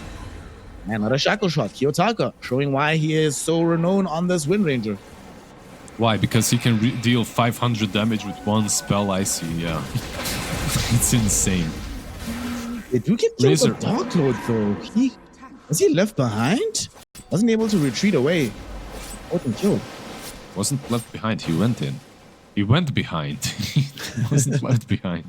And another shackle shot. Kiyotaka showing why he is so renowned on this Wind Ranger. Why? Because he can deal 500 damage with one spell, I see, yeah. It's insane. They do get killed Razor. by Dark Lord though. Was he left behind? Wasn't able to retreat away. Open kill. Wasn't left behind, he went in. He went behind. He wasn't left behind.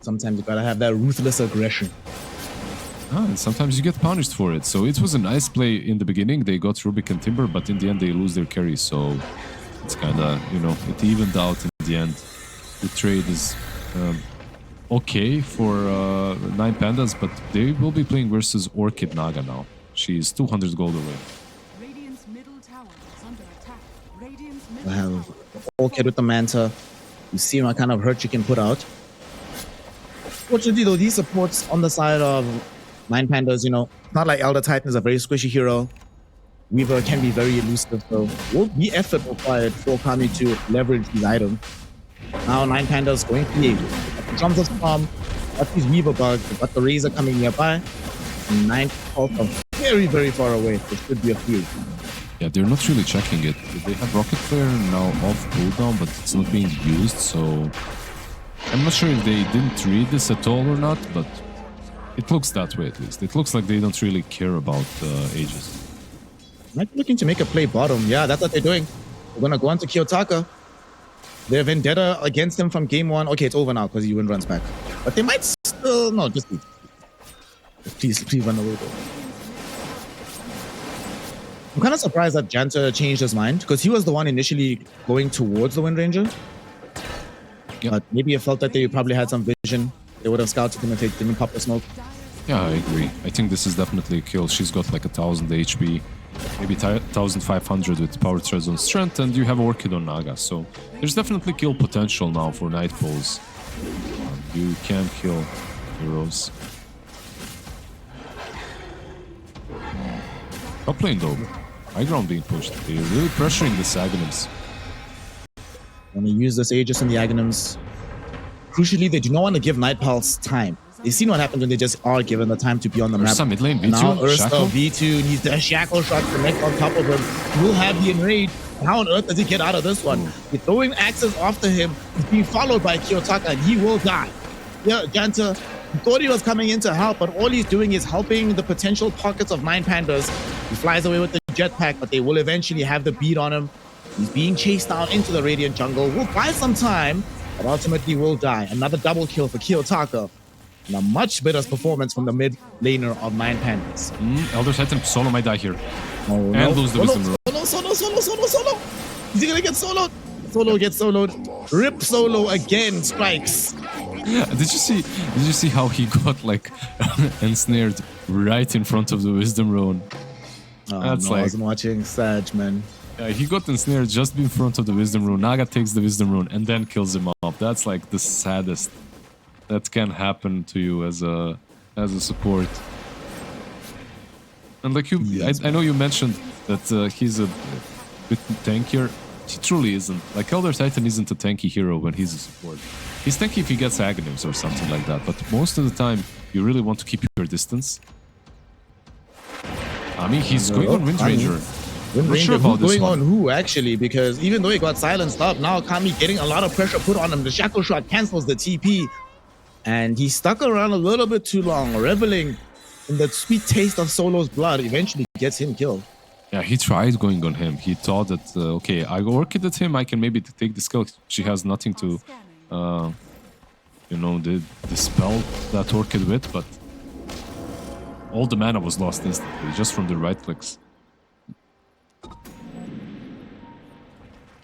Sometimes you gotta have that ruthless aggression. And sometimes you get punished for it. So it was a nice play in the beginning. They got Rubik and Timber, but in the end they lose their carry. So it's kind of, you know, it evened out in the end. The trade is okay for 9 Pandas, but they will be playing versus Orchid Naga now. She's 200 gold away. Radiant's middle tower is under attack. Radiant's I middle have tower. Orchid with the Manta. You see what kind of hurt you can put out. Fortunately though, these supports on the side of 9 Pandas, you know, not like Elder Titan is a very squishy hero. Weaver can be very elusive, so won't be effort required for Kami to leverage these items. Now 9 Pandas going to be drums of Storm, got these Weaver bugs, got the Razor coming nearby, and 9 Pulse are very far away. There should be a few. Yeah, they're not really checking it. They have Rocket Flare now off cooldown, but it's not being used, so I'm not sure if they didn't read this at all or not, but it looks that way at least. It looks like they don't really care about Aegis. Might be looking to make a play bottom. Yeah, that's what they're doing. We're gonna go on to Kiyotaka. Their vendetta against him from game 1. Okay, it's over now because he win runs back. But they might still no, just please run away though. I'm kind of surprised that Janta changed his mind because he was the one initially going towards the Wind Ranger. Yep. But maybe it felt that they probably had some vision. They would have scouted him if they didn't pop the smoke. Yeah, I agree. I think this is definitely a kill. She's got like 1000 HP, maybe 1500 with power treads on strength, and you have Orchid on Naga. So there's definitely kill potential now for Night Pulse. You can kill heroes. Top lane though. High ground being pushed. They're really pressuring the Aghanims. When they use this Aegis and the Aghanims, crucially, they do not want to give Night Pulse time. They've seen what happens when they just are given the time to be on the map. Ursa mid lane, And now V2, Ursa Shackle. V2 needs the Shackle shot to connect on top of him. Will have the Enrage. How on earth does he get out of this one? He's throwing axes after him. He's being followed by Kiyotaka, and he will die. Yeah, Janta thought he was coming in to help, but all he's doing is helping the potential pockets of 9 Pandas. He flies away with the jetpack, but they will eventually have the beat on him. He's being chased down into the Radiant jungle. Will buy some time, but ultimately will die. Another double kill for Kiyotaka. And a much better performance from the mid laner of 9 Pandas. Elder Titan solo might die here. Oh, And lose the Wisdom Rune. Solo. Is he gonna get soloed? Solo gets soloed. Rip Solo again strikes. Did you see how he got like ensnared right in front of the Wisdom Rune? That's I like wasn't watching. Sag, man. he got ensnared just in front of the Wisdom Rune. Naga takes the Wisdom Rune and then kills him off. That's like the saddest that can happen to you as a support. And like I know you mentioned that he's a bit tankier. He truly isn't. Like Elder Titan isn't a tanky hero when he's a support. He's tanky if he gets Aghanims or something like that. But most of the time, you really want to keep your distance. I mean, he's going on Wind Ranger. Wind Not sure Ranger, about this going one. on who actually? Because even though he got silenced up, now Kami getting a lot of pressure put on him. The Shackle Shot cancels the TP. And he stuck around a little bit too long, reveling in the sweet taste of Solo's blood. Eventually gets him killed. Yeah, he tried going on him. He thought that, okay, I orchid at him, I can maybe take the skill. She has nothing to, you know, dispel that orchid with, but all the mana was lost instantly, just from the right clicks.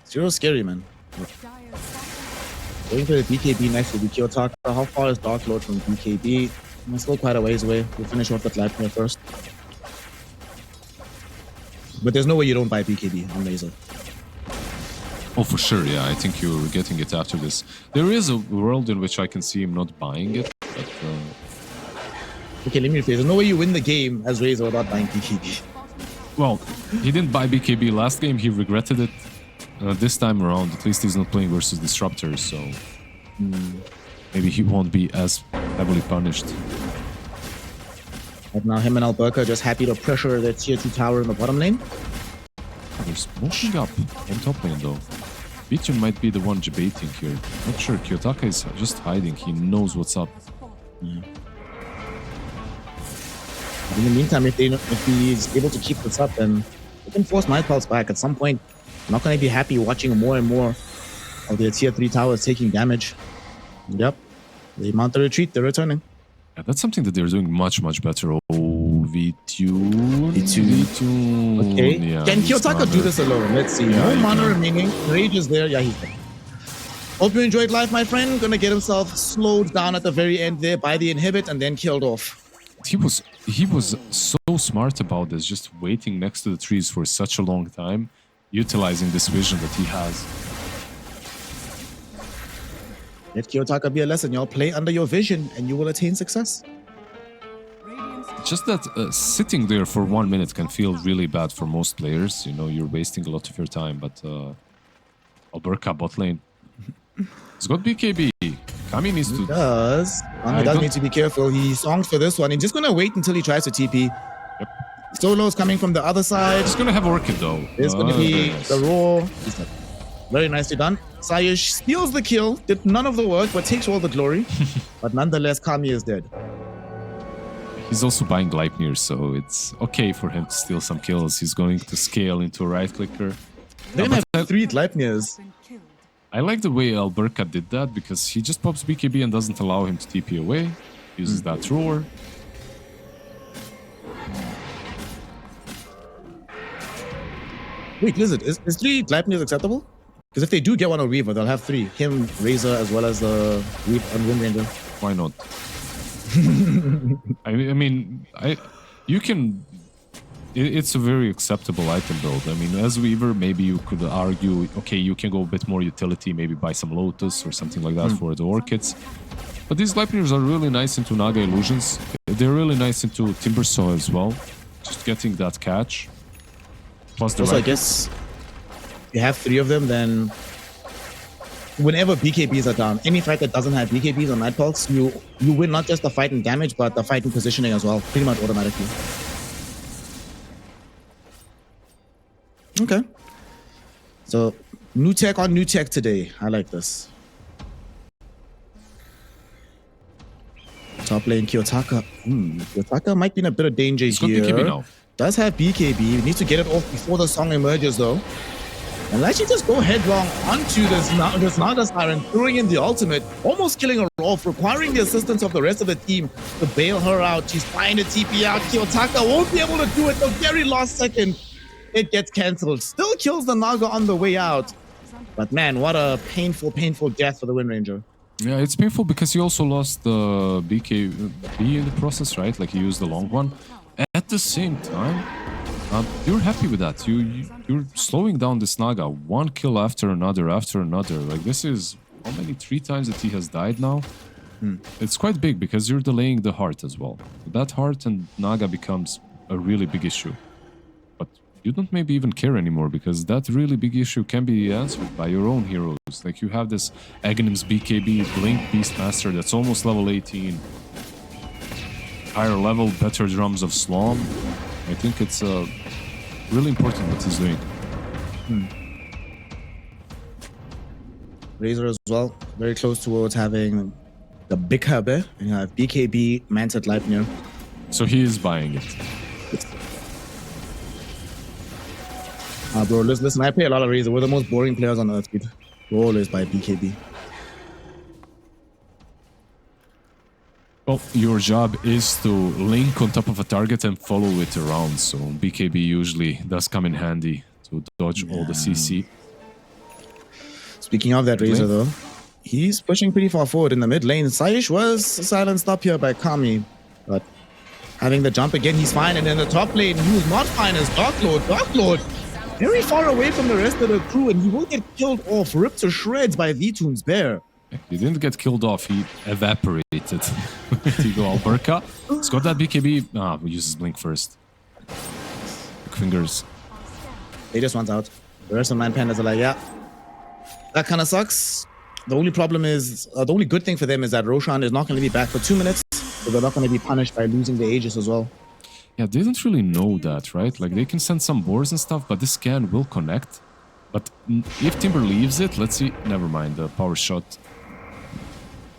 Zero scary, man. Going for the BKB next to the Kiyotaka. How far is Dark Lord from BKB? It's still quite a ways away. We'll finish off the Vladimir first. But there's no way you don't buy BKB on Razor. Oh, for sure, yeah. I think you're getting it after this. There is a world in which I can see him not buying it, but... Okay, let me rephrase. There's no way you win the game as Razor without buying BKB. Well, he didn't buy BKB last game. He regretted it. This time around, at least he's not playing versus Disruptors, so... Maybe he won't be as heavily punished. Right now, him and Alberca just happy to pressure the tier 2 tower in the bottom lane. They're smoking up on top lane though. Bichun might be the one debating here. Not sure. Kiyotaka is just hiding. He knows what's up. In the meantime, if he's able to keep this up, then they can force Night Pulse back. At some point, I'm not going to be happy watching more and more of their tier 3 towers taking damage. Yep. They mount the retreat. They're returning. Yeah, that's something that they're doing much, much better. Oh, V2. V2. Okay. Yeah, Can he's Kiyotaka do stronger. this alone? Let's see. Yeah, No he mana can. remaining. Rage is there. Yeah, he's there. Hope you enjoyed life, my friend. Gonna get himself slowed down at the very end there by the inhibit and then killed off. He was so smart about this, just waiting next to the trees for such a long time, utilizing this vision that he has. Let Kiyotaka be a lesson, y'all. Play under your vision and you will attain success. Just that sitting there for 1 minute can feel really bad for most players. You know, you're wasting a lot of your time, but Alberca bot lane. He's got BKB. Kami needs to... Does. I Does don't- need to be careful. He songs for this one. He's just gonna wait until he tries to TP. Yep. Solo's coming from the other side. He's gonna have Orchid though. There's gonna Very be nice. the roar. Very nicely done. Sayush steals the kill, did none of the work, but takes all the glory. But nonetheless, Kami is dead. He's also buying Gleipnir, so it's okay for him to steal some kills. He's going to scale into a right clicker. They but have 3 Gleipnirs. I like the way Alberca did that because he just pops BKB and doesn't allow him to TP away. Uses that roar. Wait, Lizard, is 3 Gleipnirs acceptable? Because if they do get one on Weaver, they'll have 3. Him, Razor, as well as the Wind Ranger. Why not? You can. It's a very acceptable item build. I mean, as Weaver, maybe you could argue, okay, you can go a bit more utility, maybe buy some Lotus or something like that for the Orchids. But these Leipners are really nice into Naga illusions. They're really nice into Timbersaw as well. Just getting that catch. Plus the Also, I right- guess if you have 3 of them, then whenever BKBs are down, any fight that doesn't have BKBs or Night Pulse, you win not just the fight in damage, but the fight in positioning as well, pretty much automatically. Okay. So, new tech on new tech today. I like this. Top lane Kiyotaka. Kiyotaka might be in a bit of danger He's got here. BKB now. Does have BKB. Needs to get it off before the song emerges, though. And let's just go headlong onto this Naga Siren, throwing in the ultimate, almost killing her off, requiring the assistance of the rest of the team to bail her out. She's trying to TP out. Kiyotaka won't be able to do it the very last second. It gets cancelled. Still kills the Naga on the way out. But man, what a painful, painful death for the Wind Ranger. Yeah, it's painful because he also lost the BKB in the process, right? Like he used the long one. At the same time, you're happy with that. You're slowing down this Naga. 1 kill after another, Like this is how many? 3 times that he has died now. It's quite big because you're delaying the heart as well. That heart and Naga becomes a really big issue. But you don't maybe even care anymore because that really big issue can be answered by your own heroes. Like you have this Aghanim's BKB, Blink Beastmaster that's almost level 18. Higher level, better drums of Slom. I think it's really important what he's doing. Razor as well, very close towards having the big hub. And you have BKB, Manset Leipnir. So he is buying it. Bro, listen, I play a lot of Razor. We're the most boring players on earth, dude. We always buy BKB. Well, your job is to link on top of a target and follow it around. So BKB usually does come in handy to dodge all the CC. Speaking of that Razor, though, he's pushing pretty far forward in the mid lane. Saish was silenced up here by Kami, but having the jump again, he's fine. And in the top lane, who's not fine is Dark Lord. Dark Lord, very far away from the rest of the crew, and he will get killed off, ripped to shreds by V-Toon's bear. He didn't get killed off, he evaporated. Tigo Alberca. He's got that BKB. We use his blink first. Quick fingers. They just want out. The rest of 9 Pandas are like, yeah, that kind of sucks. The only problem is, the only good thing for them is that Roshan is not going to be back for 2 minutes, so they're not going to be punished by losing the Aegis as well. Yeah, they don't really know that, right? Like, they can send some boars and stuff, but this scan will connect. But if Timber leaves it, let's see. Never mind, the power shot.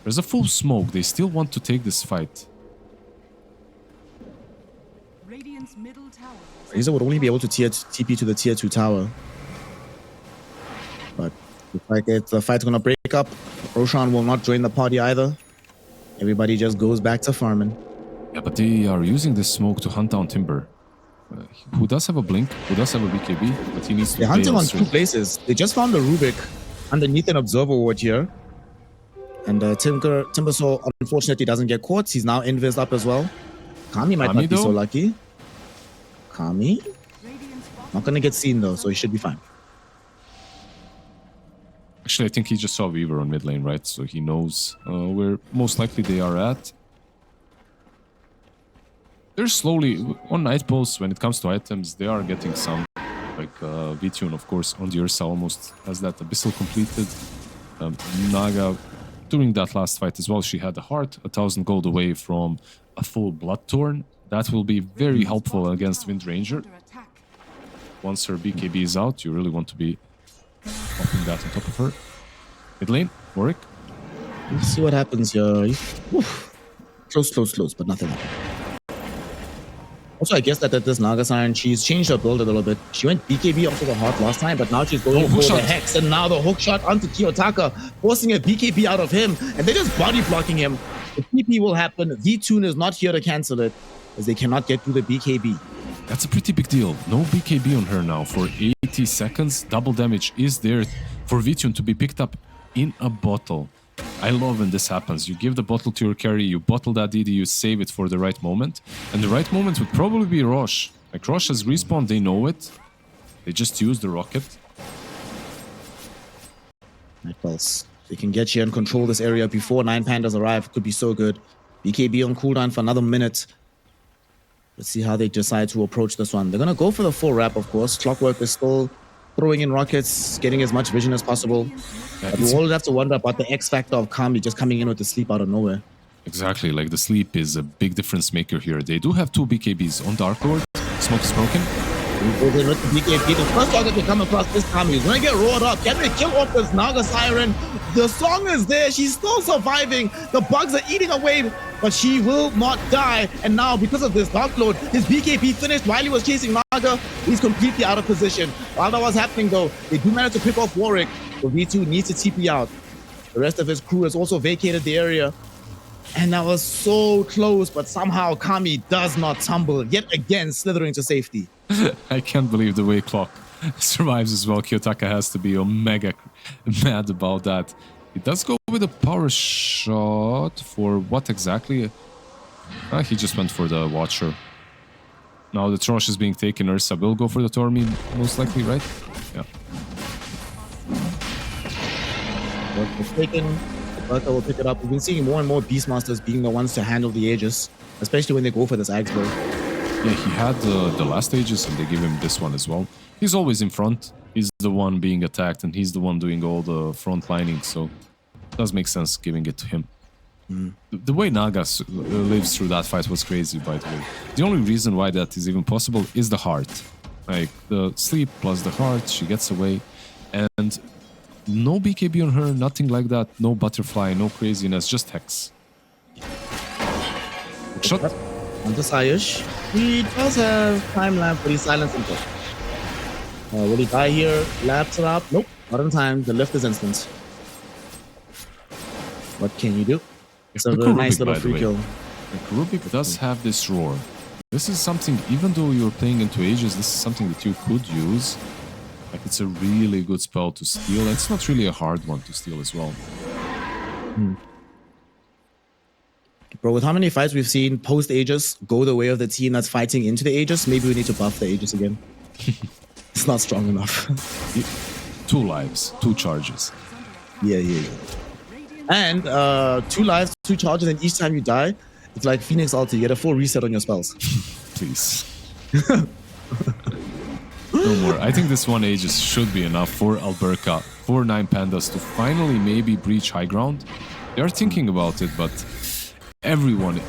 There's a full smoke. They still want to take this fight. Radiant's middle tower. Razor would only be able to TP to the tier 2 tower. But looks like the fight's going to break up. Roshan will not join the party either. Everybody just goes back to farming. Yeah, but they are using this smoke to hunt down Timber. Who does have a blink, who does have a BKB, but he needs to They're hunting bail on straight. 2 places. They just found a Rubik underneath an Observer Ward here. And Timbersaw unfortunately doesn't get caught. He's now invis up as well. Kami might Kami not be so though? lucky. Kami? Radiant's bottom Not going to get seen though, so he should be fine. Actually, I think he just saw Weaver on mid lane, right? So he knows where most likely they are at. They're slowly, on Night Pulse, when it comes to items, they are getting some. Like V-Tune, of course, on the Ursa almost has that Abyssal completed. Naga, during that last fight as well, she had a heart, 1,000 gold away from a full Bloodthorn. That will be very helpful against Wind Ranger. under attack. Once her BKB is out, you really want to be popping that on top of her. Mid lane, Warwick. Let's see what happens here. Oof. Close, but nothing happened. Also, I guess that this Naga Siren, she's changed her build a little bit. She went BKB onto the heart last time, but now she's going for hook the shot. Hex, and now the hook shot onto Kiyotaka, forcing a BKB out of him, and they're just body blocking him. The TP will happen. V-Tune is not here to cancel it, as they cannot get through the BKB. That's a pretty big deal. No BKB on her now for 80 seconds. Double damage is there for V-Tune to be picked up in a bottle. I love when this happens. You give the bottle to your carry, you bottle that DD, you save it for the right moment. And the right moment would probably be Rosh. Like, Rosh has respawned, they know it. They just use the rocket. Night Pulse They can get here and control this area before 9 Pandas arrive. Could be so good. BKB on cooldown for another minute. Let's see how they decide to approach this one. They're going to go for the full wrap, of course. Clockwork is still throwing in rockets, getting as much vision as possible. Yeah, But we all have to wonder about the X factor of Kami just coming in with the sleep out of nowhere. Exactly, like the sleep is a big difference maker here. They do have 2 BKBs on Dark Lord. Smoke is broken. We go in with the BKB. The first target to come across is Kami. He's going to get roared up. Can they kill off this Naga Siren? The song is there. She's still surviving. The bugs are eating away, but she will not die. And now, because of this Dark Lord, his BKB finished while he was chasing Naga. He's completely out of position. While that was happening, though, they do manage to pick off Warwick. So V2 needs to TP out. The rest of his crew has also vacated the area. And that was so close, but somehow Kami does not tumble, yet again slithering to safety. I can't believe the way Clock survives as well. Kiyotaka has to be mega mad about that. He does go with a power shot for what exactly? He just went for the Watcher. Now the Trosh is being taken. Ursa will go for the Tormi, most likely, right? Yeah. What was taken, Bertha will pick it up. We've been seeing more and more Beastmasters being the ones to handle the Aegis, especially when they go for this Axe Blow. Yeah, he had the last Aegis and they give him this one as well. He's always in front. He's the one being attacked and he's the one doing all the front lining, so it does make sense giving it to him. The way Naga lives through that fight was crazy, by the way. The only reason why that is even possible is the heart. Like, the sleep plus the heart, she gets away. And no BKB on her, nothing like that. No butterfly, no craziness, just Hex. Shot. Onto Sayush. He does have time lamp, but he's silenced him. Will he die here? Laps it up? Nope, not in time. The lift is instant. What can you do? It's a very nice little free kill. Rubik does have this roar. This is something, even though you're playing into Aegis, this is something that you could use. Like, it's a really good spell to steal. It's not really a hard one to steal as well. Bro, with how many fights we've seen post-Aegis go the way of the team that's fighting into the Aegis, maybe we need to buff the Aegis again. It's not strong enough. 2 lives, 2 charges. Yeah. And 2 lives, 2 charges, and each time you die, it's like Phoenix Ulti. You get a full reset on your spells. Please. No more. I think this one Aegis should be enough for Alberca, for 9 Pandas to finally maybe breach high ground. They are thinking about it, but everyone,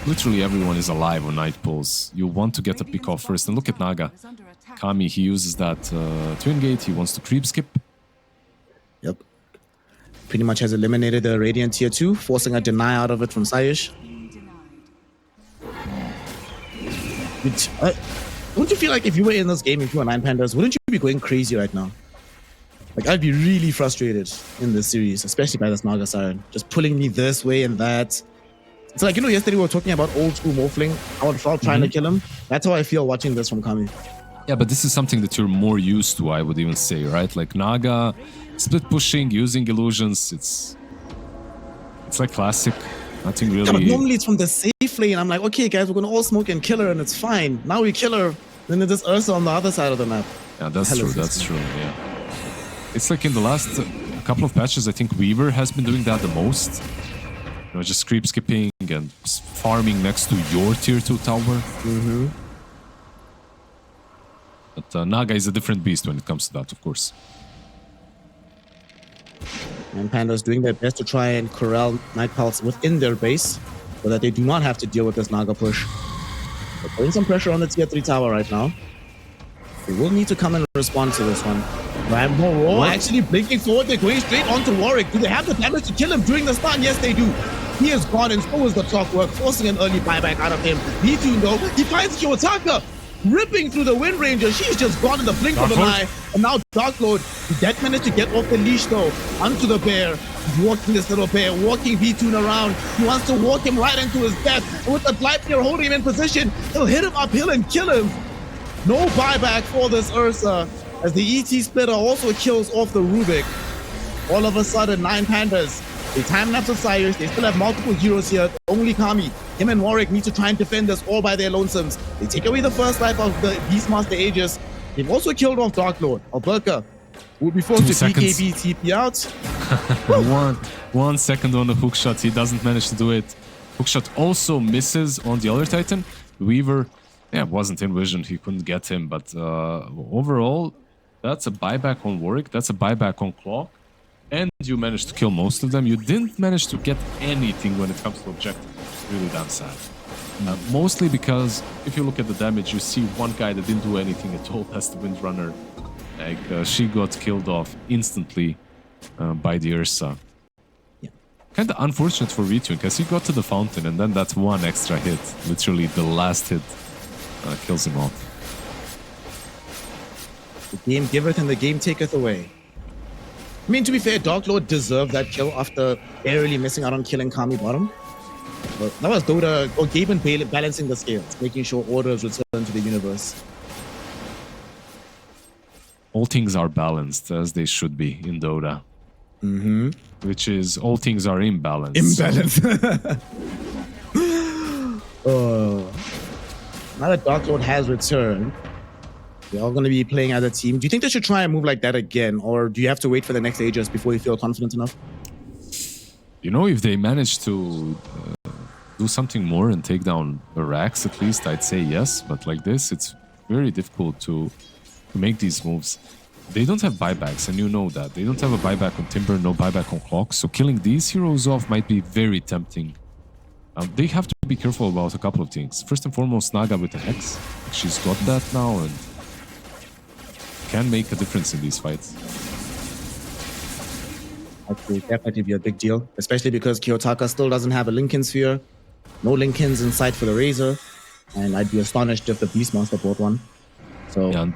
literally everyone is alive on Night Pulse. You want to get a pick off first. And look at Naga. Kami, he uses that Twin Gate. He wants to creep skip. Yep. Pretty much has eliminated the Radiant tier 2, forcing a deny out of it from Sayush. Don't you feel like if you were in this game, if you were 9 Pandas, wouldn't you be going crazy right now? Like, I'd be really frustrated in this series, especially by this Naga Siren. Just pulling me this way and that. It's like, you know, yesterday we were talking about old school Morphling. I would felt trying to kill him. That's how I feel watching this from Kami. Yeah, but this is something that you're more used to, I would even say, right? Like Naga, split pushing, using illusions. It's like classic. Nothing really. Yeah, but normally it's from the safe lane. I'm like, okay, guys, we're gonna all smoke and kill her, and it's fine. Now we kill her, then there's Ursa on the other side of the map. Yeah, that's true. That's true. Yeah, it's like in the last couple of patches, I think Weaver has been doing that the most. You know, just creep skipping and farming next to your tier 2 tower. But Naga is a different beast when it comes to that, of course. And Pandas doing their best to try and corral Night Pulse within their base so that they do not have to deal with this Naga push. They're putting some pressure on the tier 3 tower right now. They will need to come and respond to this one. Rambo actually blinking forward. They're going straight onto Warwick. Do they have the damage to kill him during the stun? Yes, they do. He is gone, and so is the Clockwork, forcing an early buyback out of him. V2, though, he finds Kiyotaka ripping through the Wind Ranger. She's just gone in the blink of an eye. And now Dark Lord, that managed to get off the leash, though, onto the bear. He's walking this little bear, walking V2 around. He wants to walk him right into his death. And with the Gleipnir holding him in position, he'll hit him uphill and kill him. No buyback for this Ursa, as the ET splitter also kills off the Rubik. All of a sudden, 9 Pandas. They time lapse with Sayush. They still have multiple heroes here. Only Kami. Him and Warwick need to try and defend this all by their lonesomes. They take away the first life of the Beastmaster Aegis. They've also killed off Dark Lord. Alberca will be forced to BKB TP out. one second on the hook shot. He doesn't manage to do it. Hook shot also misses on the other Titan. Weaver, yeah, wasn't envisioned. He couldn't get him. But overall, that's a buyback on Warwick. That's a buyback on Clock. And you managed to kill most of them. You didn't manage to get anything when it comes to objective. It's really damn sad. Mostly because if you look at the damage, you see one guy that didn't do anything at all. That's the Windrunner. Like, she got killed off instantly by the Ursa. Yeah. Kind of unfortunate for Ritun because he got to the fountain and then that one extra hit, literally the last hit, kills him off. The game giveth and the game taketh away. I mean, to be fair, Dark Lord deserved that kill after barely missing out on killing Kami bottom. But that was Dota or Gaben balancing the scales, making sure orders return to the universe. All things are balanced as they should be in Dota. Mm-hmm. Which is all things are imbalanced. Imbalance. Oh. Now that Dark Lord has returned, they're all going to be playing as a team. Do you think they should try and move like that again? Or do you have to wait for the next Aegis before you feel confident enough? You know, if they manage to do something more and take down the racks at least, I'd say yes. But like this, it's very difficult to make these moves. They don't have buybacks, and you know that. They don't have a buyback on Timber, no buyback on Clock. So killing these heroes off might be very tempting. They have to be careful about a couple of things. First and foremost, Naga with the Hex. She's got that now and can make a difference in these fights. That will definitely be a big deal, especially because Kiyotaka still doesn't have a Lincoln Sphere. No Lincolns in sight for the Razor, and I'd be astonished if the Beastmaster bought one. So yeah,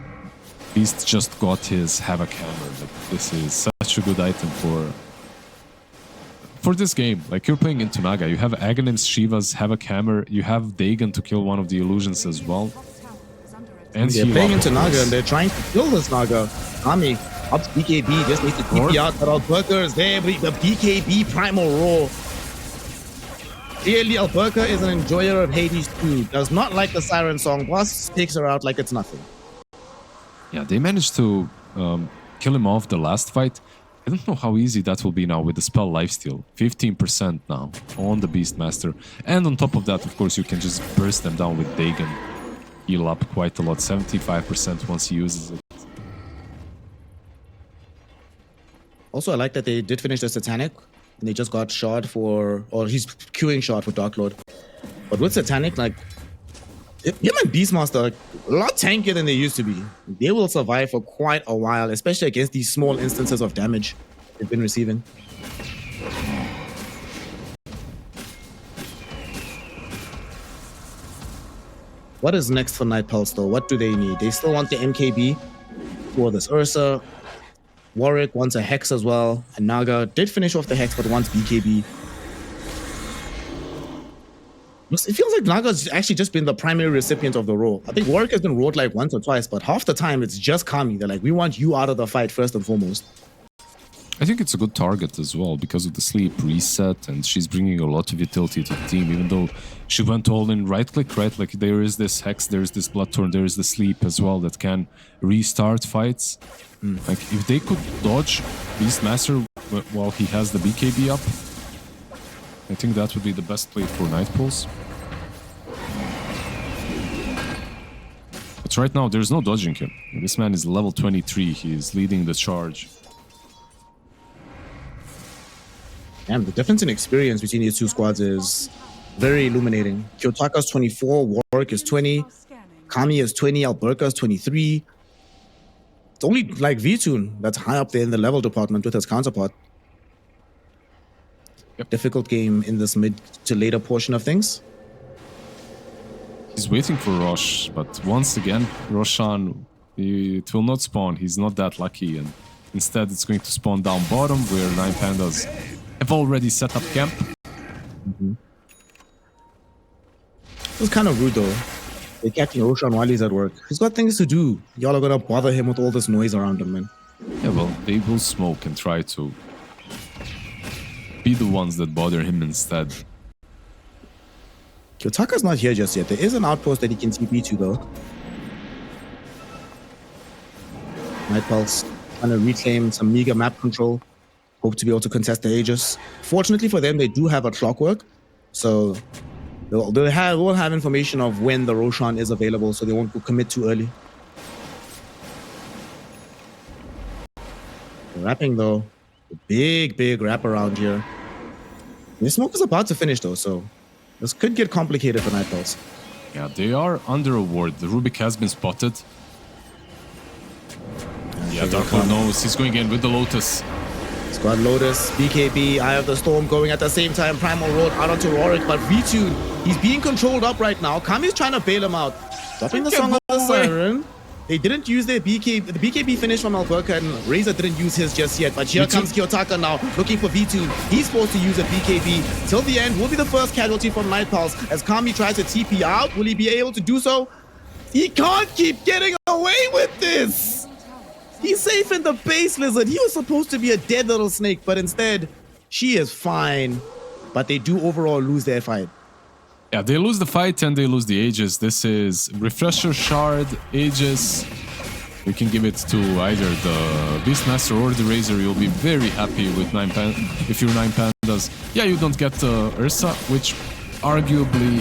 Beast just got his Havoc Hammer. Like, this is such a good item for this game. Like, you're playing into Naga. You have Aghanims, Shivas, Havoc Hammer. You have Dagon to kill one of the illusions as well. And they're playing into Naga and they're trying to kill this Naga. Kami up to BKB, just needs to TP out, but Alberca is there. The BKB Primal Roar. Clearly, Alberca is an enjoyer of Hades too. Does not like the Siren Song. Boss takes her out like it's nothing. Yeah, they managed to kill him off the last fight. I don't know how easy that will be now with the spell Lifesteal. 15% now on the Beastmaster. And on top of that, of course, you can just burst them down with Dagon. Heal up quite a lot, 75% once he uses it. Also, I like that they did finish the Satanic. And they just got shard for, or he's queuing shard for Dark Lord. But with Satanic, like, him and Beastmaster are a lot tankier than they used to be. They will survive for quite a while, especially against these small instances of damage they've been receiving. What is next for Night Pulse though? What do they need? They still want the MKB for this Ursa. Warwick wants a Hex as well. And Naga did finish off the Hex, but wants BKB. It feels like Naga's actually just been the primary recipient of the roll. I think Warwick has been rolled like once or twice, but half the time it's just Kami. They're like, we want you out of the fight first and foremost. I think it's a good target as well because of the sleep reset, and she's bringing a lot of utility to the team, even though she went all in right click, right? Like, there is this Hex, there is this Bloodthorn, there is the sleep as well that can restart fights. Like, if they could dodge Beastmaster while he has the BKB up, I think that would be the best play for Night Pulse. But right now, there's no dodging him. This man is level 23. He is leading the charge. Damn, the difference in experience between these two squads is very illuminating. Kiyotaka's 24, Warwick is 20, Kami is 20, Alberca is 23. It's only like Vitun that's high up there in the level department with his counterpart. Yep. Difficult game in this mid to later portion of things. He's waiting for Rosh, but once again, Roshan, it will not spawn. He's not that lucky, and instead it's going to spawn down bottom where 9 Pandas have already set up camp. It was kind of rude though. They're catching Roshan while he's at work. He's got things to do. Y'all are gonna bother him with all this noise around him, man. Yeah, well, they will smoke and try to be the ones that bother him instead. Kiyotaka's not here just yet. There is an outpost that he can TP to though. Night Pulse trying to reclaim some meager map control. hope to be able to contest the Aegis. Fortunately for them, they do have a clockwork, so we'll have information of when the Roshan is available, so they won't commit too early. Wrapping though, a big wrap around here. The smoke is about to finish though, so this could get complicated for Night Pulse. Yeah, they are under a ward. The Rubik has been spotted. Yeah, Dark Lord knows. He's going in with the Lotus. Squad Lotus, BKB, Eye of the Storm going at the same time. Primal Road out onto Rorik, but V-Tune, he's being controlled up right now. Kami's trying to bail him out. Dropping the Song of the Siren. They didn't use their BKB. The BKB finish from Alberca, and Razor didn't use his just yet. But here comes Kiyotaka now, looking for V-Tune. He's supposed to use a BKB. Till the end, will be the first casualty from Night Pulse. As Kami tries to TP out, will he be able to do so? He can't keep getting away with this! He's safe in the base, Lizard. He was supposed to be a dead little snake, but instead, she is fine. But they do overall lose their fight. Yeah, they lose the fight and they lose the Aegis. This is Refresher Shard, Aegis. You can give it to either the Beastmaster or the Razor. You'll be very happy with if you're 9 Pandas. Yeah, you don't get Ursa, which arguably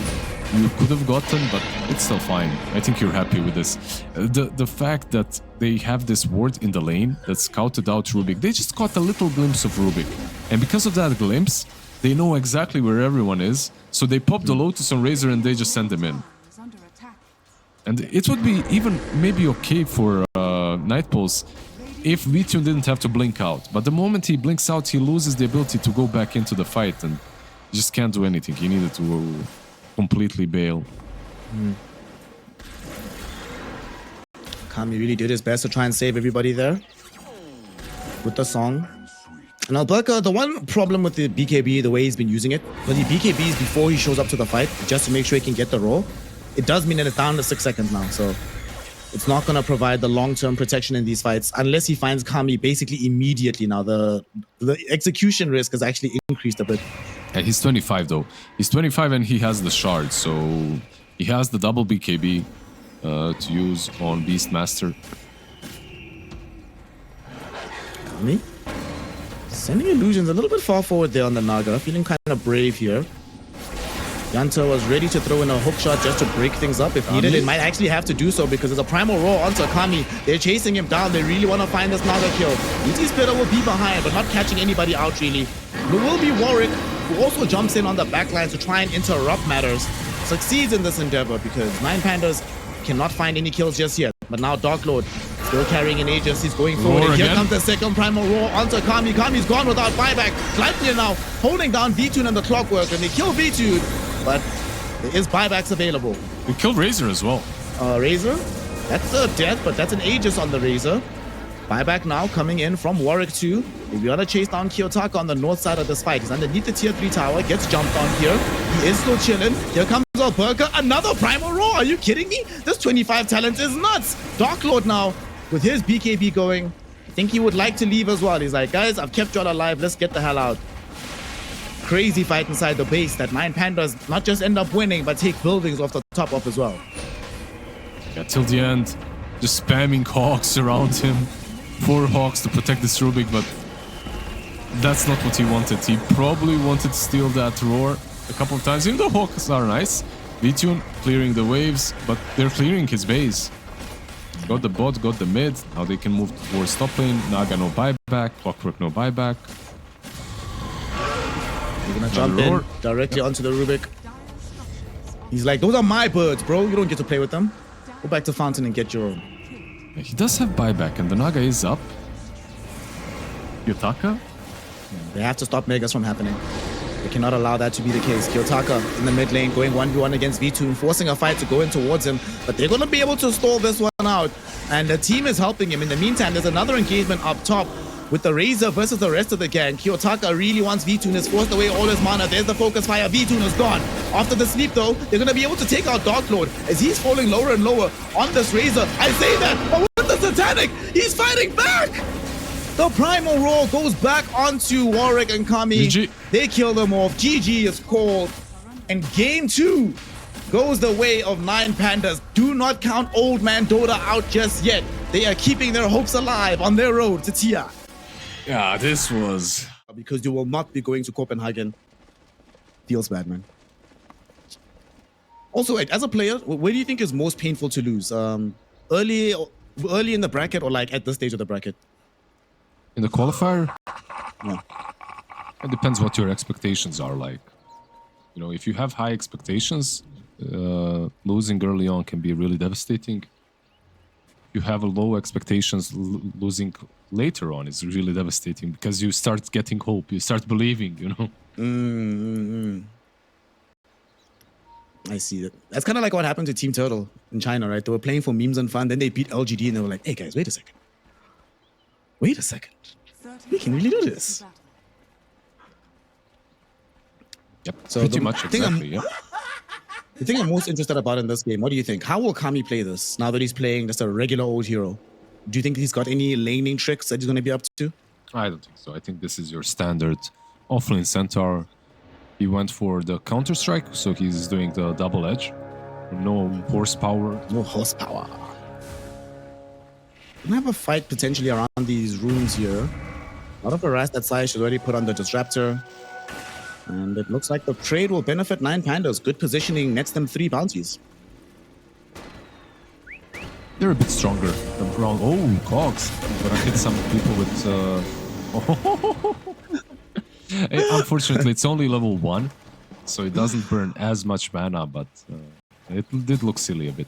you could have gotten, but it's still fine. I think you're happy with this. The fact that they have this ward in the lane that scouted out Rubik, they just caught a little glimpse of Rubik. And because of that glimpse, they know exactly where everyone is. So they pop the Lotus on Razor and they just send him in. And it would be even maybe okay for Night Pulse if V-Tune didn't have to blink out. But the moment he blinks out, he loses the ability to go back into the fight and just can't do anything. He needed to completely bail. Kami really did his best to try and save everybody there with the song. And Alberca, the one problem with the BKB, the way he's been using it, when he BKBs before he shows up to the fight, just to make sure he can get the roll, it does mean that it's down to 6 seconds now. So it's not going to provide the long-term protection in these fights unless he finds Kami basically immediately now. The execution risk has actually increased a bit. Yeah, he's 25 though. He's 25 and he has the shard, so he has the double BKB to use on Beastmaster. Kami sending illusions a little bit far forward there on the Naga, feeling kind of brave here. Yanta was ready to throw in a hook shot just to break things up if needed. It might actually have to do so because there's a primal roar onto Kami. They're chasing him down. They really want to find this Naga kill. ET Spitter will be behind, but not catching anybody out really. There will be Warwick, who also jumps in on the backline to try and interrupt matters. Succeeds in this endeavor because 9 Pandas cannot find any kills just yet. But now Dark Lord still carrying an Aegis. He's going forward. And here comes the second primal roar onto Kami. Kami's gone without buyback. Gleipnir now holding down V-Tune and the Clockwork, and they kill V-Tune. But there is buybacks available. We killed Razor as well. Razor? That's a death, but that's an Aegis on the Razor. Buyback now coming in from Warwick 2. We want to chase down Kiyotaka on the north side of this fight. He's underneath the tier 3 tower. Gets jumped on here. He is still chilling. Here comes Alberca. Another primal roar. Are you kidding me? This 25 talent is nuts. Dark Lord now with his BKB going. I think he would like to leave as well. He's like, guys, I've kept y'all alive. Let's get the hell out. Crazy fight inside the base that 9 Pandas not just end up winning, but take buildings off the top of as well. Yeah, till the end, just spamming Hawks around him. 4 Hawks to protect this Rubik, but that's not what he wanted. He probably wanted to steal that roar a couple of times. Even though Hawks are nice. V-Tune clearing the waves, but they're clearing his base. Got the bot, got the mid. Now they can move towards top lane. Naga no buyback. Clockwork no buyback. You're gonna jump in directly onto the Rubik. He's like, those are my birds, bro. You don't get to play with them. Go back to Fountain and get your own. Yeah, he does have buyback, and the Naga is up. Kiyotaka? They have to stop Megas from happening. They cannot allow that to be the case. Kiyotaka in the mid lane going 1v1 against V2, forcing a fight to go in towards him. But they're going to be able to stall this one out. And the team is helping him. In the meantime, there's another engagement up top with the Razor versus the rest of the gang. Kiyotaka really wants V-Tune, has forced away all his mana. There's the focus fire. V-Tune is gone. After the sleep, though, they're going to be able to take out Dark Lord as he's falling lower and lower on this Razor. I say that, but with the Satanic, he's fighting back! The Primal Roar goes back onto Warwick and Kami. GG. They kill them off. GG is called. And game 2 goes the way of 9 Pandas. Do not count Old Man Dota out just yet. They are keeping their hopes alive on their road to Tia. Yeah, this was because you will not be going to Copenhagen. Feels bad, man. Also, like, as a player, where do you think is most painful to lose? Early in the bracket or like at this stage of the bracket? In the qualifier, Yeah. it depends what your expectations are like. You know, if you have high expectations, losing early on can be really devastating. If you have a low expectations, losing later on is really devastating because you start getting hope, you start believing, you know. I see that. That's kind of like what happened to Team Turtle in China, right? They were playing for memes and fun, then they beat LGD and they were like, hey guys, wait a second. Wait a second. We can really do this. Yep, So pretty the much thing exactly, yeah. The thing I'm most interested about in this game, what do you think? How will Kami play this now that he's playing just a regular old hero? Do you think he's got any laning tricks that he's going to be up to? I don't think so. I think this is your standard offlane centaur. He went for the counter-strike, so he's doing the double edge. No horsepower. No horsepower. Gonna have a fight potentially around these runes here. A lot of harass that side should already put on the Disruptor. And it looks like the trade will benefit 9 Pandas. Good positioning, nets them 3 bounties. They're a bit stronger than Brown. Oh, Cogs. Gonna hit some people with... Unfortunately, it's only level 1, so it doesn't burn as much mana, but it did look silly a bit.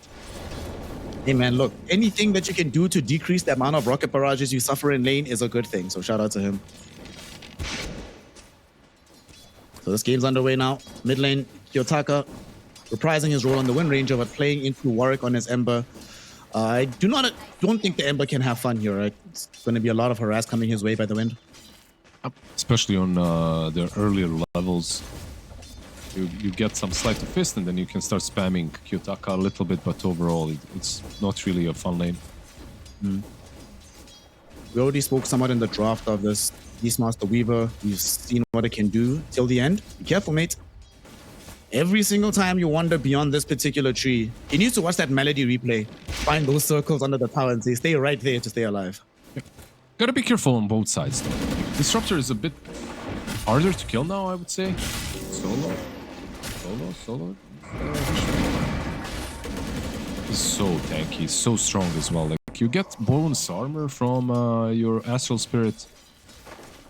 Hey man, look, anything that you can do to decrease the amount of rocket barrages you suffer in lane is a good thing, so shout out to him. So this game's underway now. Mid lane, Kiyotaka reprising his role on the Wind Ranger, but playing into Warwick on his Ember. I don't think the Ember can have fun here, right? It's going to be a lot of harass coming his way by the Wind. Especially on the earlier levels. You get some sleight of fist and then you can start spamming Kiyotaka a little bit, but overall it's not really a fun lane. We already spoke somewhat in the draft of this Beastmaster Weaver. We've seen what it can do till the end. Be careful, mate. Every single time you wander beyond this particular tree, you need to watch that melody replay. Find those circles under the tower and say, stay right there to stay alive. Gotta be careful on both sides though. Disruptor is a bit harder to kill now, I would say. Solo. He's so tanky, so strong as well. Like you get bonus armor from your Astral Spirit.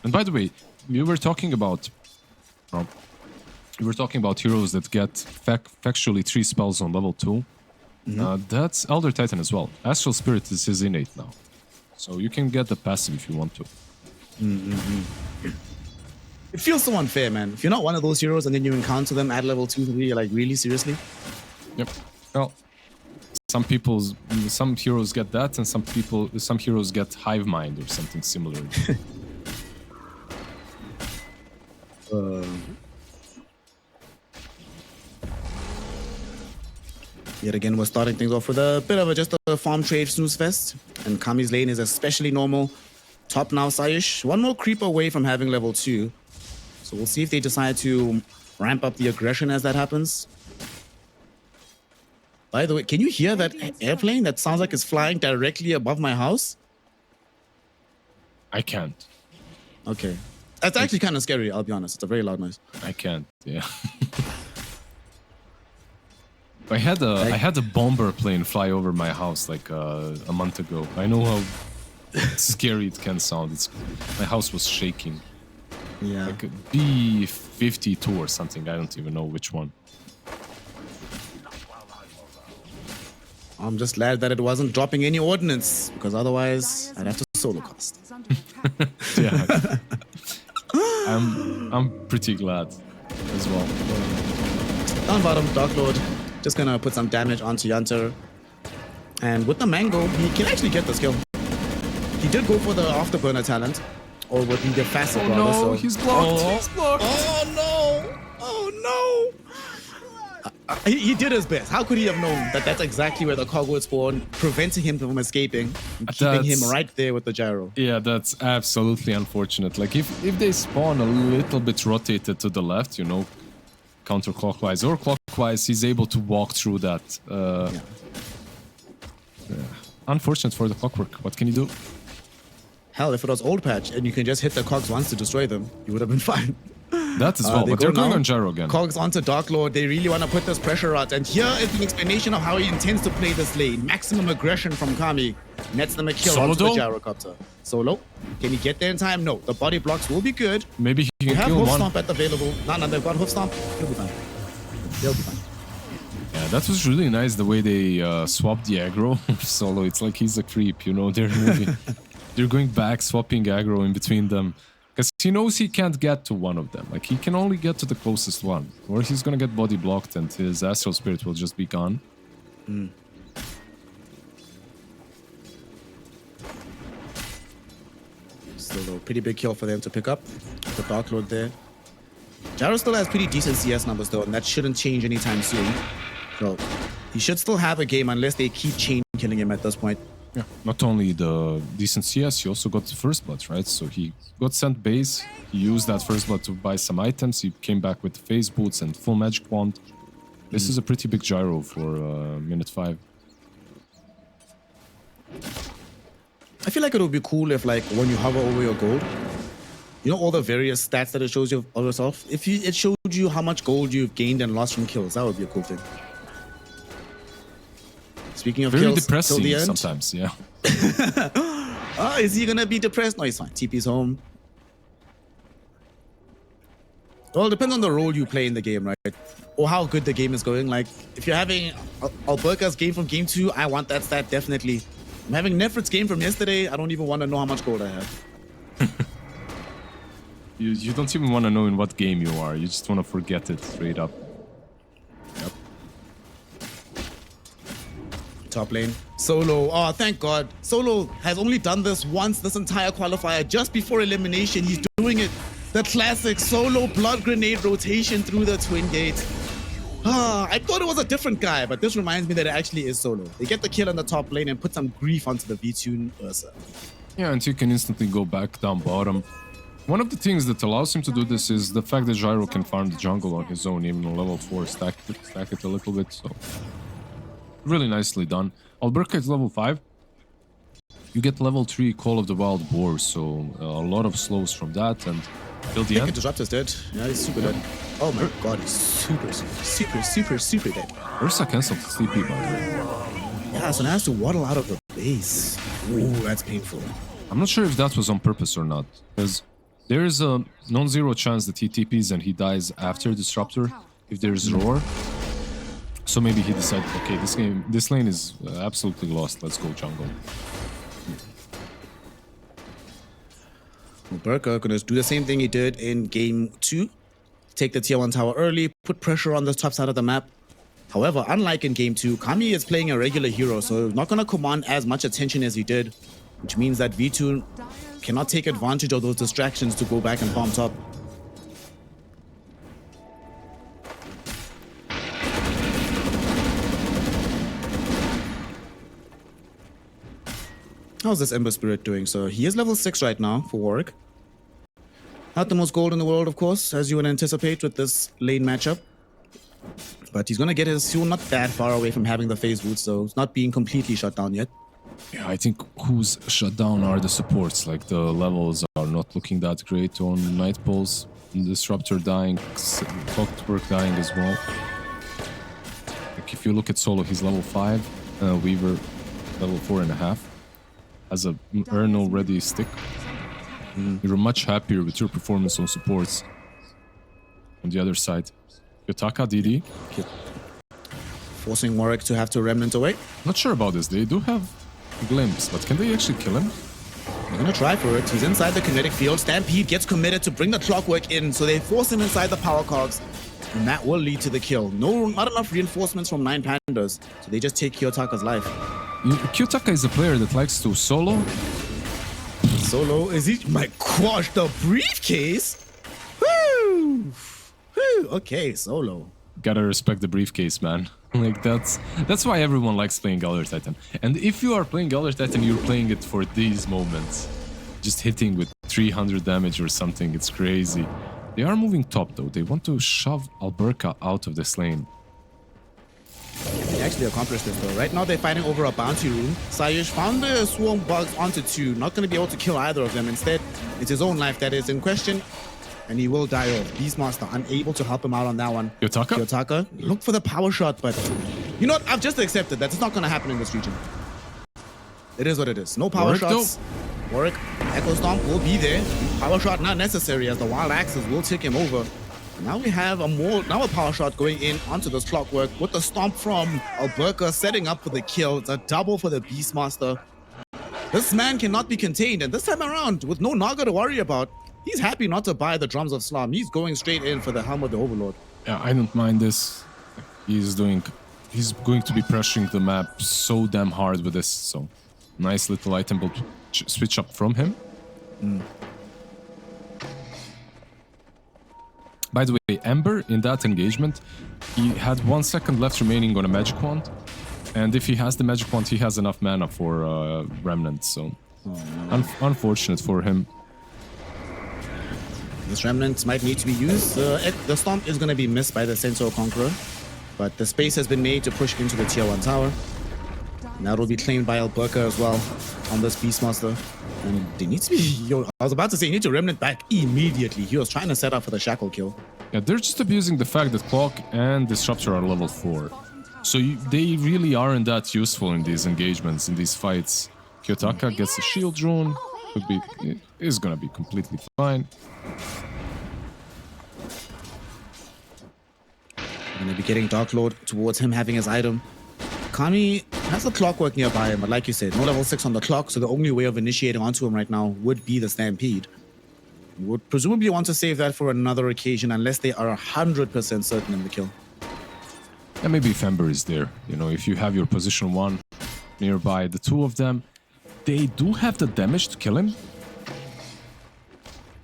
And by the way, you were talking about heroes that get factually 3 spells on level 2. That's Elder Titan as well. Astral Spirit is his innate now. So you can get the passive if you want to. It feels so unfair, man. If you're not one of those heroes and then you encounter them at level 2, you're like, really? Seriously? Yep. Well, some heroes get that, and some heroes get Hive Mind or something similar. Yet again, we're starting things off with a bit of just a farm trade snooze fest. And Kami's lane is especially normal. Top now, Saish. One more creep away from having level 2. So we'll see if they decide to ramp up the aggression as that happens. By the way, can you hear that airplane that sounds like it's flying directly above my house? I can't. Okay. That's actually kind of scary, I'll be honest. It's a very loud noise. I can't, yeah. I had a bomber plane fly over my house like a month ago. I know how scary it can sound. My house was shaking. Yeah. Like a B-52 or something. I don't even know which one. I'm just glad that it wasn't dropping any ordnance, because otherwise I'd have to solo cast. Yeah. I'm pretty glad as well. Down bottom, Dark Lord. Just gonna put some damage onto Yunter. And with the Mango, he can actually get this kill. He did go for the Afterburner talent. Or what he did faster, Oh rather. no, So. he's blocked. He's blocked. Oh no! Oh no! He did his best. How could he have known that that's exactly where the cog would spawn, preventing him from escaping, and keeping him right there with the gyro? Yeah, that's absolutely unfortunate. Like if they spawn a little bit rotated to the left, you know, counterclockwise or clockwise, he's able to walk through that. Unfortunate for the Clockwork. What can you do? Hell, if it was old patch and you can just hit the cogs once to destroy them, you would have been fine. That as well, They but go they're going now. on gyro again. Cogs onto Dark Lord. They really want to put this pressure out. And here is the explanation of how he intends to play this lane. Maximum aggression from Kami. Nets them a kill Solo onto the though? gyrocopter. Solo. Can he get there in time? No. The body blocks will be good. Maybe he You can have kill Hoof one. Stomp at available. No, they've got Hoof Stomp. He'll be fine. They'll be fine. Yeah, that was really nice the way they swapped the aggro. Solo, it's like he's a creep, you know, they're moving. They're going back, swapping aggro in between them. Because he knows he can't get to one of them. Like, he can only get to the closest one. Or he's gonna get body blocked and his Astral Spirit will just be gone. Still a pretty big kill for them to pick up. The Dark Lord there. Gyro still has pretty decent CS numbers though, and that shouldn't change anytime soon. So he should still have a game unless they keep chain killing him at this point. Yeah. Not only the decent CS, he also got the first blood, right? So he got sent base, he used that first blood to buy some items, he came back with phase boots and full magic wand. This is a pretty big gyro for minute 5. I feel like it would be cool if, like, when you hover over your gold, you know all the various stats that it shows you of yourself? If it showed you how much gold you've gained and lost from kills, that would be a cool thing. Speaking of Very kills, till depressing the end. sometimes, yeah. Oh, is he gonna be depressed? No, he's fine. TP's home. Well, it depends on the role you play in the game, right? Or how good the game is going. Like, if you're having Alberca's game from game 2, I want that stat definitely. I'm having Nefrit's game from yesterday. I don't even want to know how much gold I have. You don't even want to know in what game you are, you just want to forget it straight up. Yep. Top lane. Solo. Oh, thank God. Solo has only done this once this entire qualifier. Just before elimination, he's doing it. The classic Solo blood grenade rotation through the twin gate. Ah, I thought it was a different guy, but this reminds me that it actually is Solo. They get the kill on the top lane and put some grief onto the V2 Ursa. Yeah, and you can instantly go back down bottom. One of the things that allows him to do this is the fact that Gyro can farm the jungle on his own, even on level 4, stack it a little bit, so... Really nicely done. Alberca is level 5. You get level 3 Call of the Wild Boar, so a lot of slows from that, and till the I think end... Disrupt is dead. Yeah, he's super dead. Oh my God, he's super dead. Ursa cancelled sleepy, by the way. Yeah, so now has to waddle out of the base. Ooh, that's painful. I'm not sure if that was on purpose or not, because there is a non-zero chance that he TPs and he dies after Disruptor if there's Roar. So maybe he decided, okay, this lane is absolutely lost, let's go jungle. Alberca gonna do the same thing he did in game 2. Take the tier 1 tower early, put pressure on the top side of the map. However, unlike in game 2, Kami is playing a regular hero, so not gonna command as much attention as he did, which means that V2 cannot take advantage of those distractions to go back and farm top. How's this Ember Spirit doing? So he is level 6 right now for Warwick. Not the most gold in the world, of course, as you would anticipate with this lane matchup. But he's gonna get his Seal not that far away from having the phase boots, so it's not being completely shut down yet. Yeah, I think who's shut down are the supports, like the levels are not looking that great on Night Pulse, Disruptor dying, Clockwork dying as well. Like if you look at Solo, he's level 5, Weaver level 4.5. Has a Urn already stick. You're much happier with your performance on supports. On the other side, Yotaka DD. Okay. Forcing Warwick to have to remnant away. Not sure about this. They do have glimpse, but can they actually kill him? They're gonna try for it. He's inside the kinetic field. Stampede gets committed to bring the Clockwork in, so they force him inside the power cogs. And that will lead to the kill. No, not enough reinforcements from 9 Pandas, so they just take Kiyotaka's life. Kyotaka is a player that likes to solo. Solo, is he? My gosh, the briefcase? Woo! Woo! Okay, Solo. Gotta respect the briefcase, man. Like that's why everyone likes playing Galder Titan. And if you are playing Galder Titan, you're playing it for these moments. Just hitting with 300 damage or something, it's crazy. They are moving top though. They want to shove Alberca out of this lane. They actually accomplish this though. Right now they're fighting over a bounty room. Sayush found the swarm bugs onto 2, not going to be able to kill either of them. Instead, it's his own life that is in question, and he will die off. Beastmaster unable to help him out on that one. Kiyotaka, look for the power shot, but you know what? I've just accepted that it's not going to happen in this region. It is what it is. No power Warwick, shots. Warwick, Echo Stomp will be there. Power shot not necessary as the Wild Axes will take him over. Now we have a power shot going in onto this Clockwork with the stomp from Alberca setting up for the kill. It's a double for the Beastmaster. This man cannot be contained, and this time around, with no Naga to worry about, he's happy not to buy the Drums of Slam. He's going straight in for the Helm of the Overlord. Yeah, I don't mind this. He's going to be pressuring the map so damn hard with this, so nice little item build switch up from him. By the way, Ember, in that engagement, he had 1 second left remaining on a Magic Wand. And if he has the Magic Wand, he has enough mana for Remnant, so unfortunate for him. This Remnant might need to be used. The Stomp is going to be missed by the Centaur Conqueror, but the space has been made to push into the tier 1 tower. And that will be claimed by Alberca as well on this Beastmaster. And they need to be... I was about to say, you need to Remnant back immediately. He was trying to set up for the Shackle kill. Yeah, they're just abusing the fact that Clock and Disruptor are level 4. So they really aren't that useful in these engagements, in these fights. Kiyotaka gets a shield drone. Is gonna be completely fine. Gonna be getting Dark Lord towards him having his item. Kami has a Clockwork nearby him, but like you said, no level 6 on the clock, so the only way of initiating onto him right now would be the Stampede. You would presumably want to save that for another occasion unless they are 100% certain in the kill. And maybe if Ember is there, you know, if you have your position 1 nearby, the 2 of them, they do have the damage to kill him.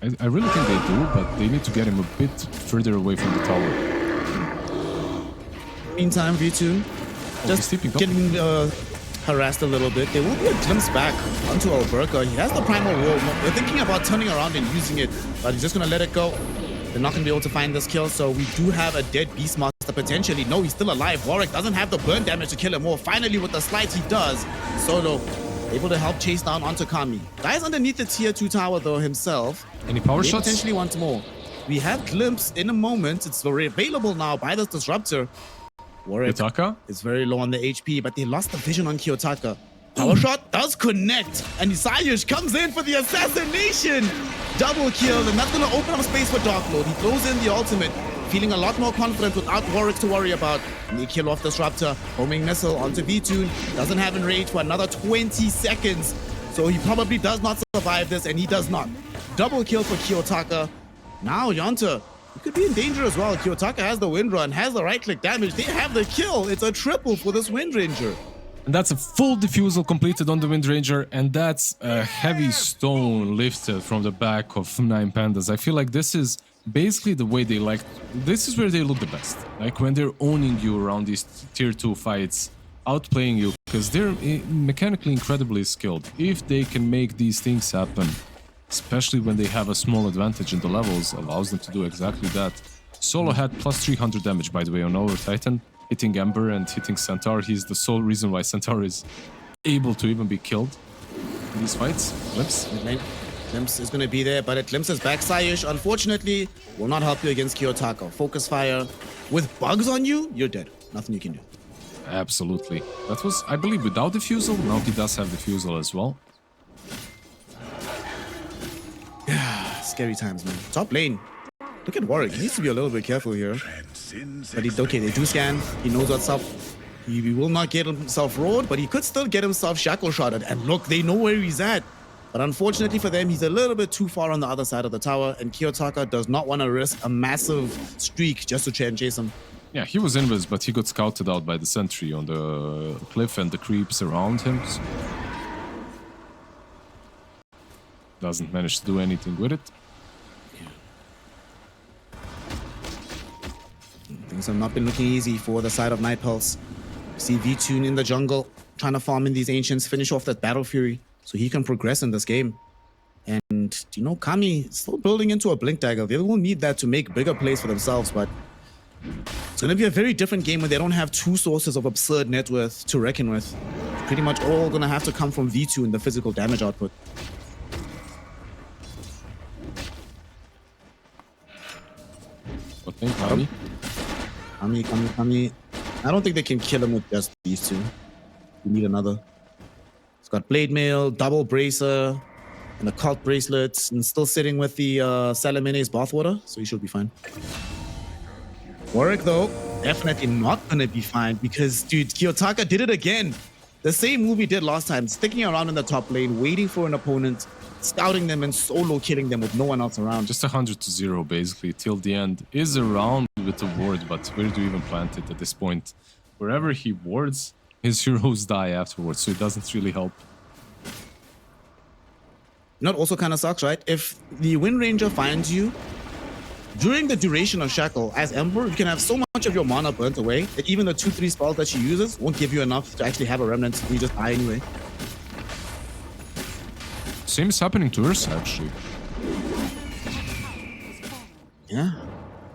I really think they do, but they need to get him a bit further away from the tower. Meantime, V2 just getting harassed a little bit. There will be a glimpse back onto Alberca. He has the Primal Roll. They're thinking about turning around and using it, but he's just going to let it go. They're not going to be able to find this kill, so we do have a dead Beastmaster potentially. No, he's still alive. Warwick doesn't have the burn damage to kill him more. Finally, with the slides, he does. Solo able to help chase down onto Kami. Guy's underneath the tier 2 tower, though, himself. Any power shots? Potentially wants more. We have Glimpse in a moment. It's very available now by this Disruptor. Warwick is very low on the HP, but they lost the vision on Kiyotaka. Power shot does connect, and Sayush comes in for the assassination. Double kill, and that's going to open up space for Dark Lord. He throws in the ultimate, feeling a lot more confident without Warwick to worry about. And they kill off Disruptor. Homing missile onto V2. Doesn't have enrage for another 20 seconds. So he probably does not survive this, and he does not. Double kill for Kiyotaka. Now Yonta, he could be in danger as well. Kiyotaka has the Wind Run, has the right-click damage. They have the kill. It's a triple for this Wind Ranger. And that's a full defusal completed on the Wind Ranger, and that's a heavy stone lifted from the back of 9 Pandas. I feel like this is basically the way they like... This is where they look the best. Like when they're owning you around these tier 2 fights, outplaying you, because they're mechanically incredibly skilled. If they can make these things happen, especially when they have a small advantage in the levels, allows them to do exactly that. Solo had plus 300 damage, by the way, on our Titan. Hitting Ember and hitting Centaur. He's the sole reason why Centaur is able to even be killed in these fights. Glimpse. Glimpse is going to be there, but it glimpses back. Sayush, unfortunately, will not help you against Kiyotaka. Focus fire. With bugs on you, you're dead. Nothing you can do. Absolutely. That was, I believe, without defusal. Now he does have defusal as well. Scary times, man. Top lane. Look at Warwick. He needs to be a little bit careful here. But he's okay. They do scan. He knows what's up. He will not get himself roared, but he could still get himself shackle shotted. And look, they know where he's at. But unfortunately for them, he's a little bit too far on the other side of the tower. And Kiyotaka does not want to risk a massive streak just to try and chase him. Yeah, he was invis, but he got scouted out by the sentry on the cliff and the creeps around him. So doesn't manage to do anything with it. Things have not been looking easy for the side of Night Pulse. See V-Tune in the jungle, trying to farm in these Ancients, finish off that Battle Fury so he can progress in this game. And, you know, Kami still building into a Blink Dagger. They will need that to make bigger plays for themselves, but It's going to be a very different game when they don't have two sources of absurd net worth to reckon with. It's pretty much all going to have to come from V2 in the physical damage output. What thing, Kami? Kami. I don't think they can kill him with just these two. We need another. It's got Blade Mail, Double Bracer, and a Cult Bracelet, and still sitting with the Salamene's Bathwater, so he should be fine. Warwick, though, definitely not going to be fine because, dude, Kiyotaka did it again. The same move he did last time, sticking around in the top lane, waiting for an opponent, scouting them and solo killing them with no one else around. Just 100-0 basically till the end. Is around with the ward, but where do you even plant it at this point? Wherever he wards, his heroes die afterwards, so it doesn't really help. You know what also kind of sucks, right? If the Wind Ranger finds you during the duration of Shackle as Emperor, you can have so much of your mana burnt away that even the 2-3 spells that she uses won't give you enough to actually have a remnant. You just die anyway. Same is happening to Ursa, actually. Yeah.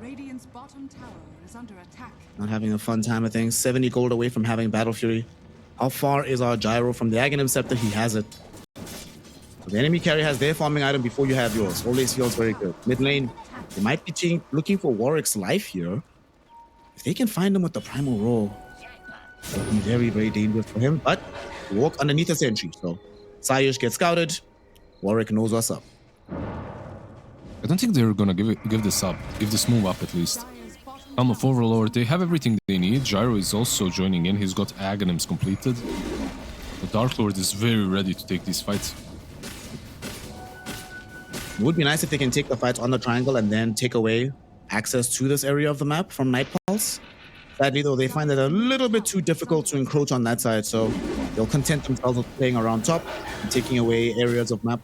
Radiant's bottom tower is under attack. Not having a fun time of things. 70 gold away from having Battle Fury. How far is our Gyro from the Aghanim Scepter? He has it. So the enemy carry has their farming item before you have yours. All these feels very good. Mid lane, they might be looking for Warwick's life here. If they can find him with the Primal Roar, that would be very, very dangerous for him. But he walk underneath a sentry. So Sayush gets scouted. Warwick knows what's up. I don't think they're gonna give this up. Give this move up at least. Helm of Overlord, they have everything they need. Gyro is also joining in. He's got Aghanims completed. The Dark Lord is very ready to take these fights. It would be nice if they can take the fights on the triangle and then take away access to this area of the map from Night Pulse. Sadly, though, they find it a little bit too difficult to encroach on that side, so they'll content themselves with playing around top and taking away areas of map.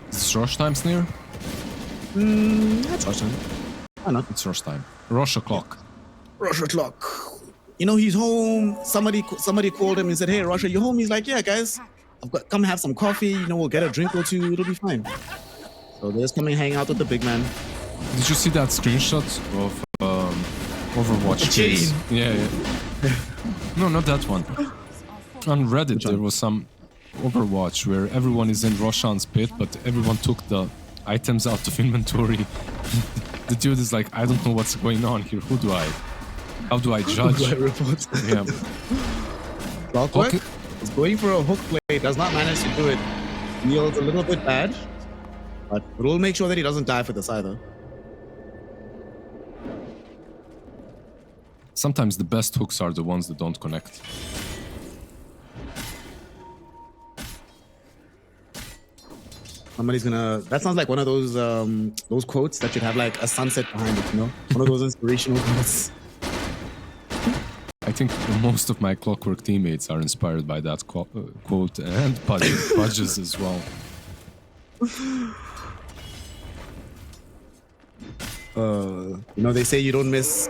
Is this rush time, Snare? That's awesome. Why not? It's rush time. Rush o'clock. Russia clock. You know, he's home. Somebody called him and said, "Hey, Russia, you home?" He's like, "Yeah, guys, come have some coffee. You know, we'll get a drink or two. It'll be fine." So they're just coming hang out with the big man. Did you see that screenshot of Overwatch? The chain. Case? Yeah. No, not that one. On Reddit, there was some Overwatch where everyone is in Roshan's pit, but everyone took the items out of inventory. The dude is like, I don't know what's going on here. How do I judge? Do I report? Yeah. Clockwork Okay. is going for a hook play, does not manage to do it. Neil's a little bit bad, but we'll make sure that he doesn't die for this either. Sometimes the best hooks are the ones that don't connect. Somebody's gonna. That sounds like one of those quotes that should have like a sunset behind it, you know? One of those inspirational quotes. I think most of my Clockwork teammates are inspired by that quote and Pudges as well. You know, they say you don't miss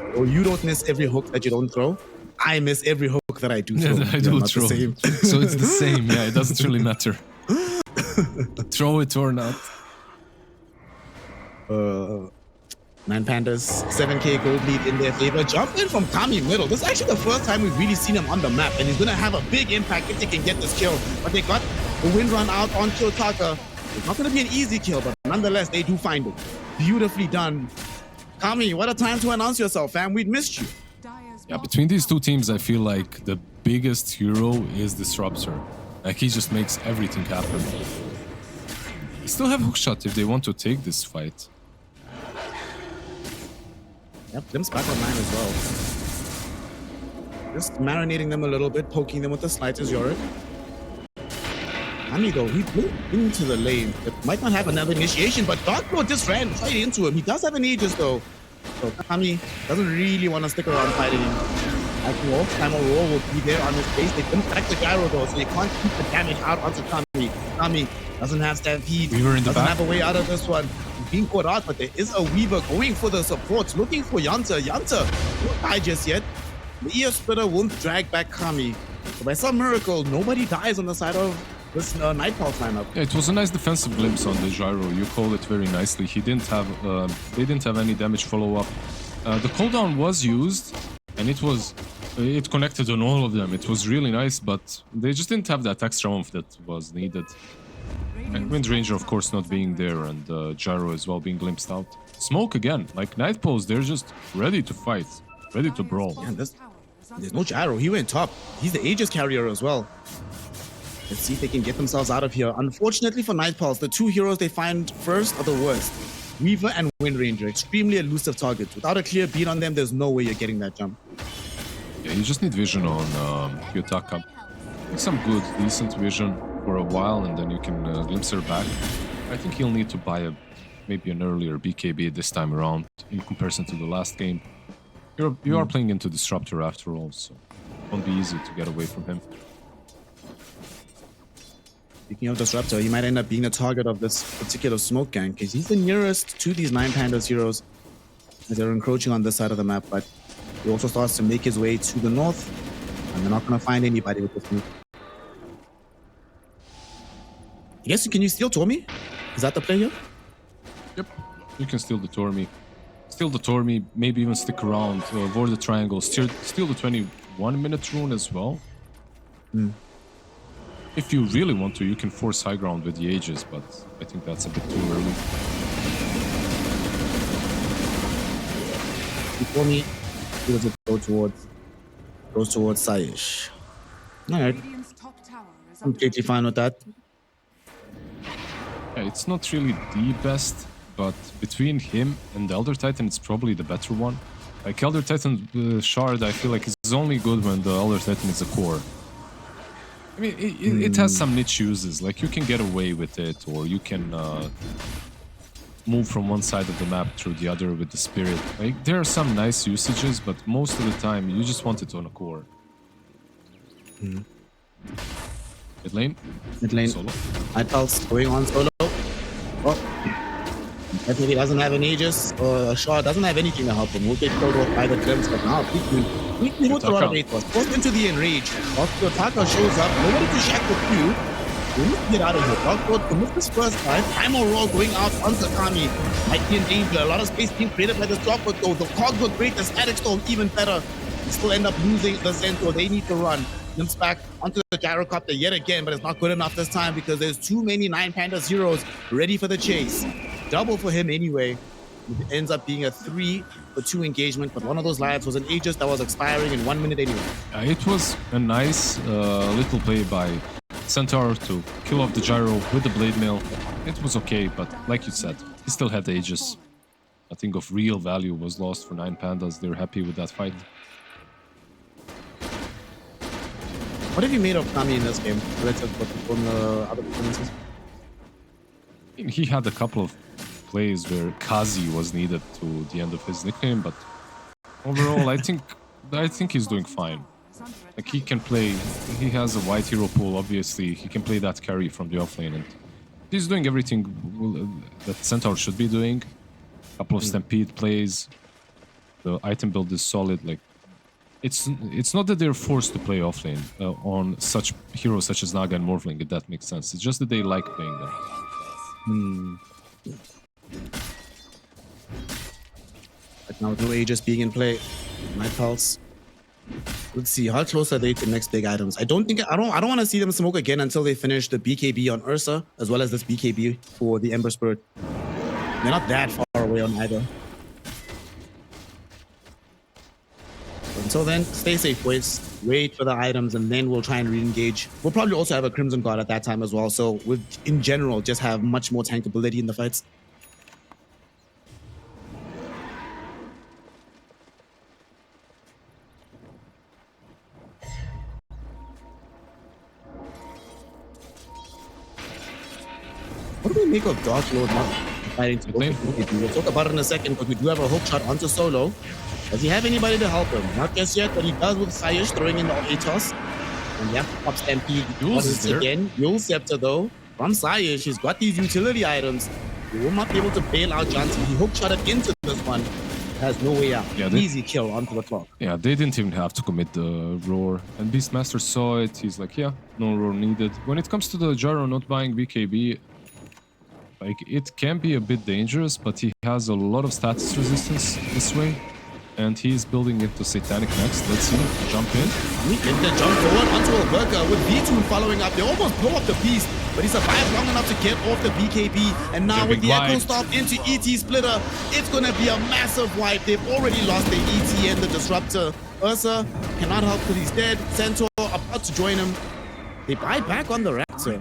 every hook that you don't throw. I miss every hook that I do throw. Yeah, I do not throw. the same. So it's the same. Yeah, it doesn't really matter. Throw it or not. Man Pandas, 7k gold lead in their favor. Jump in from Kami middle. This is actually the first time we've really seen him on the map, and he's gonna have a big impact if they can get this kill. But they got the wind run out on Kiyotaka. It's not gonna be an easy kill, but nonetheless, they do find it. Beautifully done. Kami, what a time to announce yourself, fam. We'd missed you. Yeah, between these two teams, I feel like the biggest hero is Disruptor. Like, he just makes everything happen. They still have hookshot if they want to take this fight. Yep, Glimpse back online as well. Just marinating them a little bit, poking them with the slightest Yorick. Kami though, he blew into the lane. It might not have another initiation, but Dark Lord just ran right into him. He does have an Aegis though. So Kami doesn't really want to stick around fighting him. After all, Primal Roar will be there on his face. They couldn't back the Gyro though, so they can't keep the damage out onto Kami. Kami doesn't have Stampede. Weaver in the doesn't back. have a way out of this one. He's being caught out, but there is a Weaver going for the support, looking for Yanta. Yanta won't die just yet. The EF Splitter won't drag back Kami. But by some miracle, nobody dies on the side of this Night Pulse lineup. Yeah, it was a nice defensive glimpse on the gyro. You called it very nicely. He didn't have, they didn't have any damage follow-up. The cooldown was used, and it connected on all of them. It was really nice, but they just didn't have that extra oomph that was needed. And Wind Ranger, of course, not being there, and gyro as well being glimpsed out. Smoke again, like Night Pulse, they're just ready to fight, ready to brawl. Man, there's no gyro. He went top. He's the Aegis carrier as well. Let's see if they can get themselves out of here. Unfortunately for Night Pulse, the two heroes they find first are the worst. Weaver and Wind Ranger, extremely elusive targets. Without a clear beat on them, there's no way you're getting that jump. Yeah, you just need vision on Kyotaka. Some good, decent vision for a while, and then you can glimpse her back. I think he'll need to buy maybe an earlier BKB this time around in comparison to the last game. You are playing into Disruptor after all, so it won't be easy to get away from him. Speaking of Disruptor, he might end up being the target of this particular smoke gang, because he's the nearest to these 9 Pandas heroes as they're encroaching on this side of the map, but he also starts to make his way to the north, and they're not going to find anybody with this move. Yes, can you steal Tormi? Is that the play here? Yep, you can steal the Tormi. Steal the Tormi, maybe even stick around, avoid the triangle, steal the 21-minute rune as well. If you really want to, you can force high ground with the Aegis, but I think that's a bit too early. Before me, he does goes towards Saish. Alright, Radiant's top tower is under completely fine with that. Yeah, it's not really the best, but between him and the Elder Titan, it's probably the better one. Like Elder Titan Shard, I feel like is only good when the Elder Titan is a core. I mean, it has some niche uses, like you can get away with it, or you can move from one side of the map through the other with the Spirit. Like, there are some nice usages, but most of the time, you just want it on a core. Mid lane? Mid lane. Solo. Night Pulse going on solo. Oh. Definitely doesn't have an Aegis or a shot, doesn't have anything to help him. We'll get killed off by the glimpse, but now quickly with a lot of Aethos. Forced into the enrage. Kyotaka shows up, nobody to shack with you. We need to get out of here. Dogwood commits this first time. Primal Roar going out on Sakami. Might be in danger. A lot of space being created by this Dogwood though. The cogs were great, the static storm even better. They still end up losing the Zento. They need to run. Limps back onto the gyrocopter yet again, but it's not good enough this time because there's too many 9 Pandas heroes ready for the chase. Double for him anyway. It ends up being a 3-for-2 engagement, but one of those lives was an Aegis that was expiring in 1 minute anyway. It was a nice little play by Centaur to kill off the gyro with the blade mail. It was okay, but like you said, he still had the Aegis. Nothing of real value was lost for 9 Pandas. They're happy with that fight. What have you made of Kami in this game relative to from the other performances? He had a couple of plays where Kazi was needed to the end of his nickname, but overall, I think he's doing fine. Like, he can play. He has a white hero pool. Obviously, he can play that carry from the offlane, and he's doing everything that Centaur should be doing. A couple of stampede plays. The item build is solid. Like, it's not that they're forced to play offlane on such heroes such as Naga and Morphling, if that makes sense. It's just that they like playing them. But now no Aegis being in play. Night Pulse. Let's see how close are they to next big items. I don't want to see them smoke again until they finish the BKB on Ursa as well as this BKB for the Ember Spirit. They're not that far away on either. Until then, stay safe, boys. Wait for the items, and then we'll try and re-engage. We'll probably also have a Crimson Guard at that time as well, so we'll, in general, just have much more tankability in the fights. What do we make of Dark Lord not fighting to go? We'll talk about it in a second, but we do have a hook shot onto Solo. Does he have anybody to help him? Not just yet, but he does with Saish throwing in the Aethos. And yeah, pop Stampede. Again, Yule Scepter though. From Saish, he's got these utility items. He will not be able to bail out Janssen. He hook shot it into this one. has no way out. Yeah, they- Easy kill onto the clock. Yeah, they didn't even have to commit the roar. And Beastmaster saw it. He's like, yeah, no roar needed. When it comes to the Gyro not buying BKB, like, it can be a bit dangerous, but he has a lot of status resistance this way. And he's building into Satanic next. Let's see. Jump in. We get the jump forward onto a worker with V2 following up. They almost blow up the beast, but he survived long enough to get off the BKB. And now with the Echo Stop into ET Splitter, it's going to be a massive wipe. They've already lost the ET and the Disruptor. Ursa cannot help because he's dead. Centaur about to join him. They buy back on the Raptor.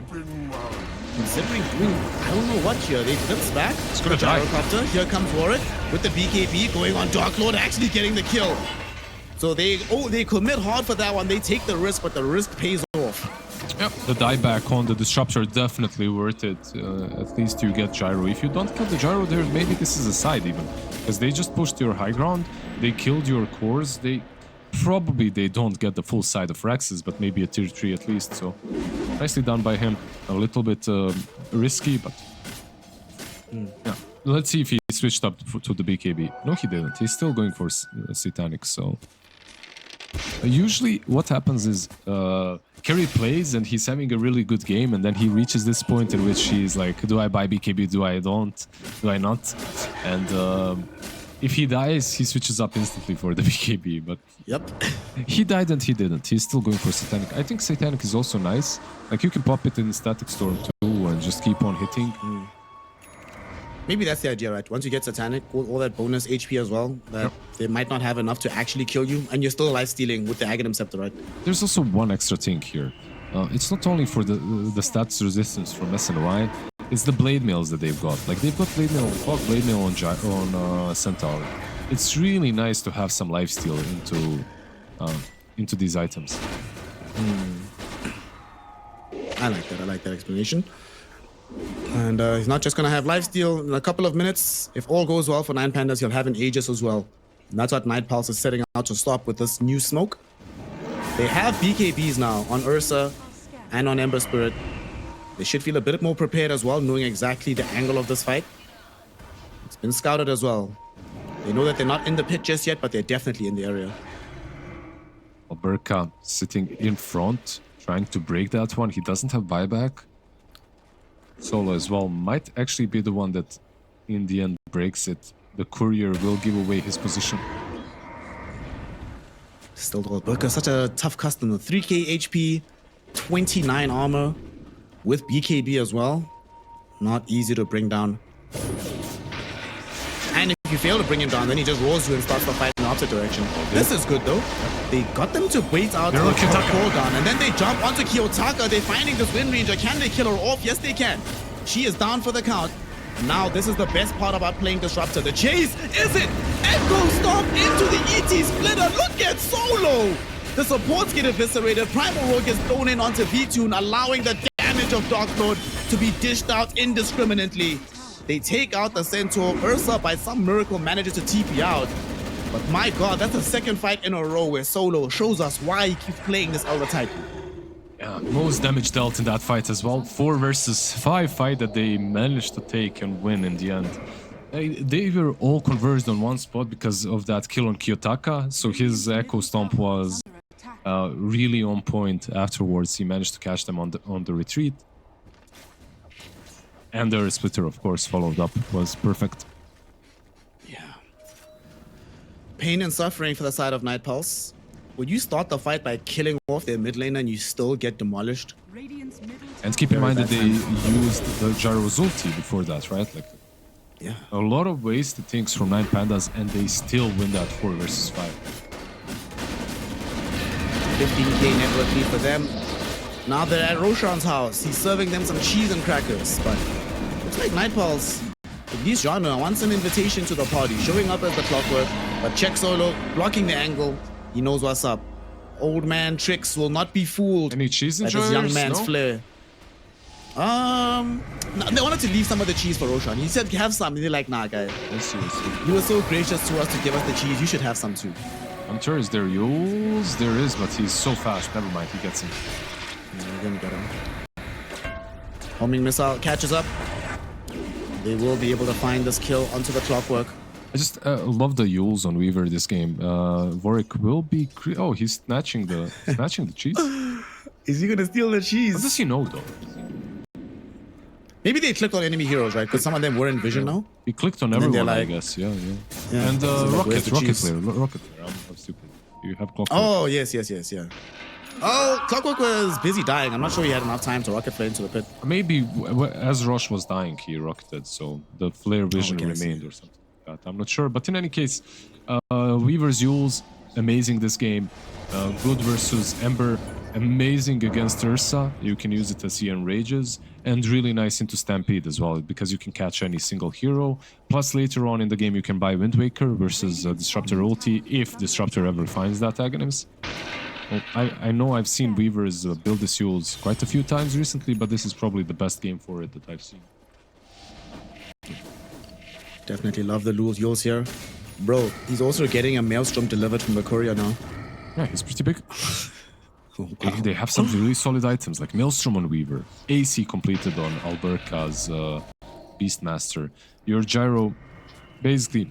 Considering doing, I don't know what here. They flips back. It's gonna the die. Gyrocopter. Here comes Warwick with the BKB going on Dark Lord, actually getting the kill. So they commit hard for that one. They take the risk, but the risk pays off. Yep. The dieback on the Disruptor definitely worth it. At least you get Gyro. If you don't kill the Gyro there, maybe this is a side even. Because they just pushed your high ground. They killed your cores. They don't get the full side of Rexes, but maybe a tier 3 at least. So nicely done by him. A little bit risky, but yeah. Let's see if he switched up to the BKB. No, he didn't. He's still going for Satanic. So usually what happens is Carry plays and he's having a really good game, and then he reaches this point in which he's like, do I buy BKB? Do I don't? Do I not? And if he dies, he switches up instantly for the BKB, but Yep. he died and he didn't. He's still going for Satanic. I think Satanic is also nice. Like, you can pop it in Static Storm too and just keep on hitting. Maybe that's the idea, right? Once you get Satanic, all that bonus HP as well, that they might not have enough to actually kill you, and you're still life-stealing with the Aghanim Scepter, right? There's also one extra thing here. It's not only for the stats resistance from SNY, it's the blade mails that they've got. Like, they've got blade mail on Fog, blade mail on Centaur. It's really nice to have some lifesteal into these items. I like that explanation. And he's not just going to have lifesteal in a couple of minutes. If all goes well for 9 Pandas, he'll have an Aegis as well. And that's what Night Pulse is setting out to stop with this new smoke. They have BKBs now on Ursa and on Ember Spirit. They should feel a bit more prepared as well, knowing exactly the angle of this fight. It's been scouted as well. They know that they're not in the pit just yet, but they're definitely in the area. Alberca sitting in front, trying to break that one. He doesn't have buyback. Solo as well might actually be the one that in the end breaks it. The courier will give away his position. Still, Alberca, such a tough customer. 3k HP, 29 armor with BKB as well. Not easy to bring down. And if you fail to bring him down, then he just rolls you and starts the fight in the opposite direction. This is good though. They got them to wait out the cooldown, and then they jump onto Kiyotaka. They're finding this Wind Ranger. Can they kill her off? Yes, they can. She is down for the count. Now, this is the best part about playing Disruptor. The chase, is it? Echo Stop into the ET Splitter. Look at Solo. The supports get eviscerated. Primal Rogue gets thrown in onto V-Tune, allowing the damage of Dark Lord to be dished out indiscriminately. They take out the Centaur. Ursa, by some miracle, manages to TP out. But my god, that's the second fight in a row where Solo shows us why he keeps playing this Elder Titan. Yeah, most damage dealt in that fight as well. 4 versus 5 fight that they managed to take and win in the end. They were all converged on one spot because of that kill on Kiyotaka, so his Echo Stomp was really on point afterwards. He managed to catch them on the retreat. And their splitter, of course, followed up. Was perfect. Yeah. Pain and suffering for the side of Night Pulse. Would you start the fight by killing off their mid laner and you still get demolished? And keep in mind that they used the Gyro's ulti before that, right? Like, yeah. A lot of wasted things from 9 Pandas, and they still win that 4 versus 5. 15k network lead for them. Now they're at Roshan's house. He's serving them some cheese and crackers. But looks like Night Pulse, at least genre, wants an invitation to the party, showing up as the clockwork. But check Solo, blocking the angle. He knows what's up. Old man Trix will not be fooled. Any cheese by enjoyers? this young man's No? flair. No, they wanted to leave some of the cheese for Roshan. He said, have some. And they're like, nah, guy. Let's see, let's see. You were so gracious to us to give us the cheese. You should have some too. Hunter, is there Yules? There is, but he's so fast. Never mind, he gets him. Yeah, we're gonna get him. Homing missile catches up. They will be able to find this kill onto the clockwork. I just love the Yules on Weaver this game. Warwick will be... Oh, he's snatching the cheese. Is he gonna steal the cheese? What does he know, though? Maybe they clicked on enemy heroes, right? Because some of them were in vision now. He clicked on And then they're everyone, I like- guess. Yeah. Yeah. And So like, where's the Rocket cheese? player. Rocket player. I'm stupid. You have clock. Oh, yes, yeah. Oh, Clockwork was busy dying. I'm not sure he had enough time to rocket flare into the pit. Maybe as Roche was dying, he rocketed, so the flare vision okay, I see. remained or something like that. I'm not sure. But in any case, Weaver's Yules, amazing this game. Good versus Ember, amazing against Ursa. You can use it as he enrages. And really nice into Stampede as well, because you can catch any single hero. Plus, later on in the game, you can buy Wind Waker versus Disruptor ulti, if Disruptor ever finds that Aghanim. Well, I know I've seen Weavers build the Yules quite a few times recently, but this is probably the best game for it that I've seen. Definitely love the Yules here. Bro, he's also getting a Maelstrom delivered from the courier now. Yeah, he's pretty big. Oh, wow. They have some really solid items, like Maelstrom on Weaver, AC completed on Alberca's Beastmaster. Your Gyro basically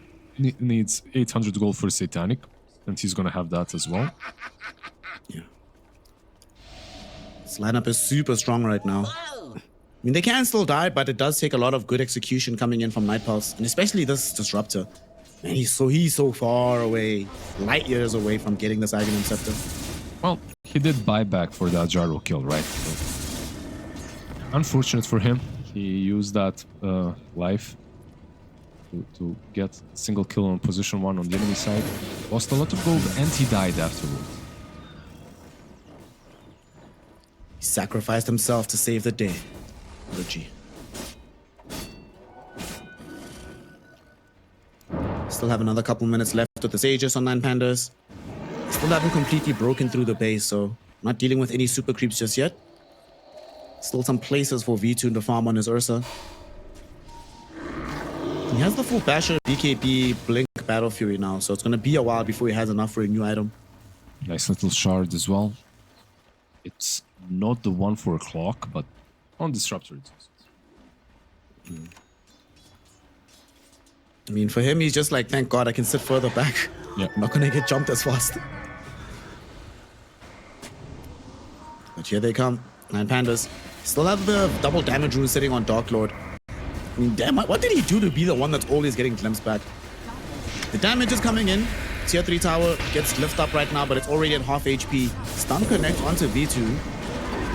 needs 800 gold for Satanic, and he's gonna have that as well. Yeah. This lineup is super strong right now. I mean, they can still die, but it does take a lot of good execution coming in from Night Pulse, and especially this Disruptor. Man, he's so far away, light years away from getting this Aghanim Scepter. Well, he did buyback for that Gyro kill, right? So, unfortunate for him. He used that life to get a single kill on position 1 on the enemy side. Lost a lot of gold and he died afterwards. He sacrificed himself to save the day. Luigi. Still have another couple minutes left with this Aegis on 9 Pandas. Still haven't completely broken through the base, so not dealing with any super creeps just yet. Still some places for V2 to farm on his Ursa. He has the full Basher, BKB, Blink, Battle Fury now, so it's going to be a while before he has enough for a new item. Nice little shard as well. It's not the one for a clock, but on Disruptor it is. I mean, for him, he's just like, thank God I can sit further back. Yeah. I'm not going to get jumped as fast. But here they come. 9 Pandas. Still have the double damage rune sitting on Dark Lord. I mean, damn, what did he do to be the one that's always getting glimpsed back? The damage is coming in. Tier 3 tower gets lifted up right now, but it's already at half HP. Stun connect onto V2.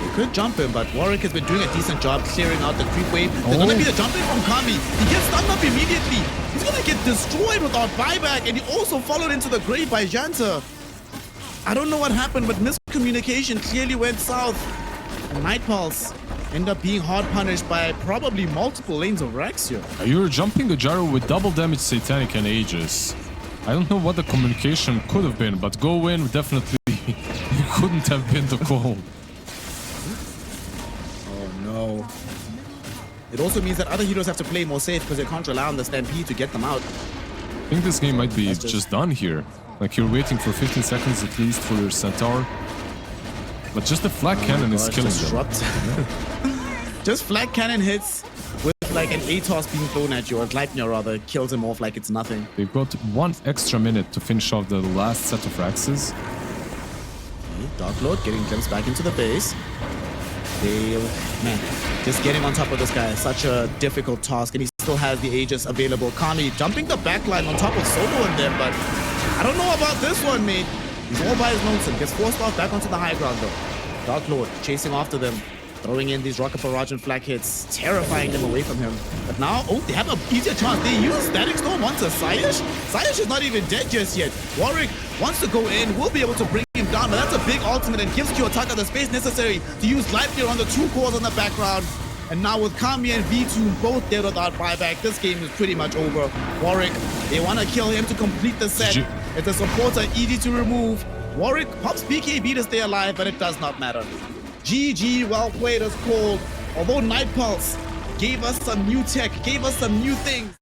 They could jump him, but Warwick has been doing a decent job clearing out the creep wave. There's gonna be the jumping from Kami. He gets stunned up immediately. He's gonna get destroyed without buyback, and he also followed into the grave by Janta. I don't know what happened, but miscommunication clearly went south. And Night Pulse end up being hard punished by probably multiple lanes of Rax here. You're jumping a Gyro with double damage Satanic and Aegis. I don't know what the communication could have been, but go in definitely couldn't have been the call. Oh no. It also means that other heroes have to play more safe because they can't rely on the Stampede to get them out. I think this game might be just done here. Like you're waiting for 15 seconds at least for your Centaur. But just the flag cannon is killing them. Just flag cannon hits with like an ATOS being thrown at you, or Gleipnir rather, kills him off like it's nothing. They've got 1 extra minute to finish off the last set of Raxes. Okay, Dark Lord getting glimpsed back into the base. Man, just getting on top of this guy is such a difficult task, and he still has the Aegis available. Kami jumping the backline on top of Solo in there, but I don't know about this one, mate. He's all by his lonesome, gets forced off back onto the high ground though. Dark Lord chasing after them, throwing in these rocket barrage and flag hits, terrifying them away from him. But now, oh, they have an easier chance. They use Static Storm onto Sayash. Sayash is not even dead just yet. Warwick wants to go in, will be able to bring him down, but that's a big ultimate and gives Kiyotaka the space necessary to use Gleipnir on the 2 cores on the background. And now with Kami and V2 both dead without buyback, this game is pretty much over. Warwick, they want to kill him to complete the set. If the supports are easy to remove, Warwick pops BKB to stay alive, but it does not matter. GG, well played as called. Although Night Pulse gave us some new tech, gave us some new things.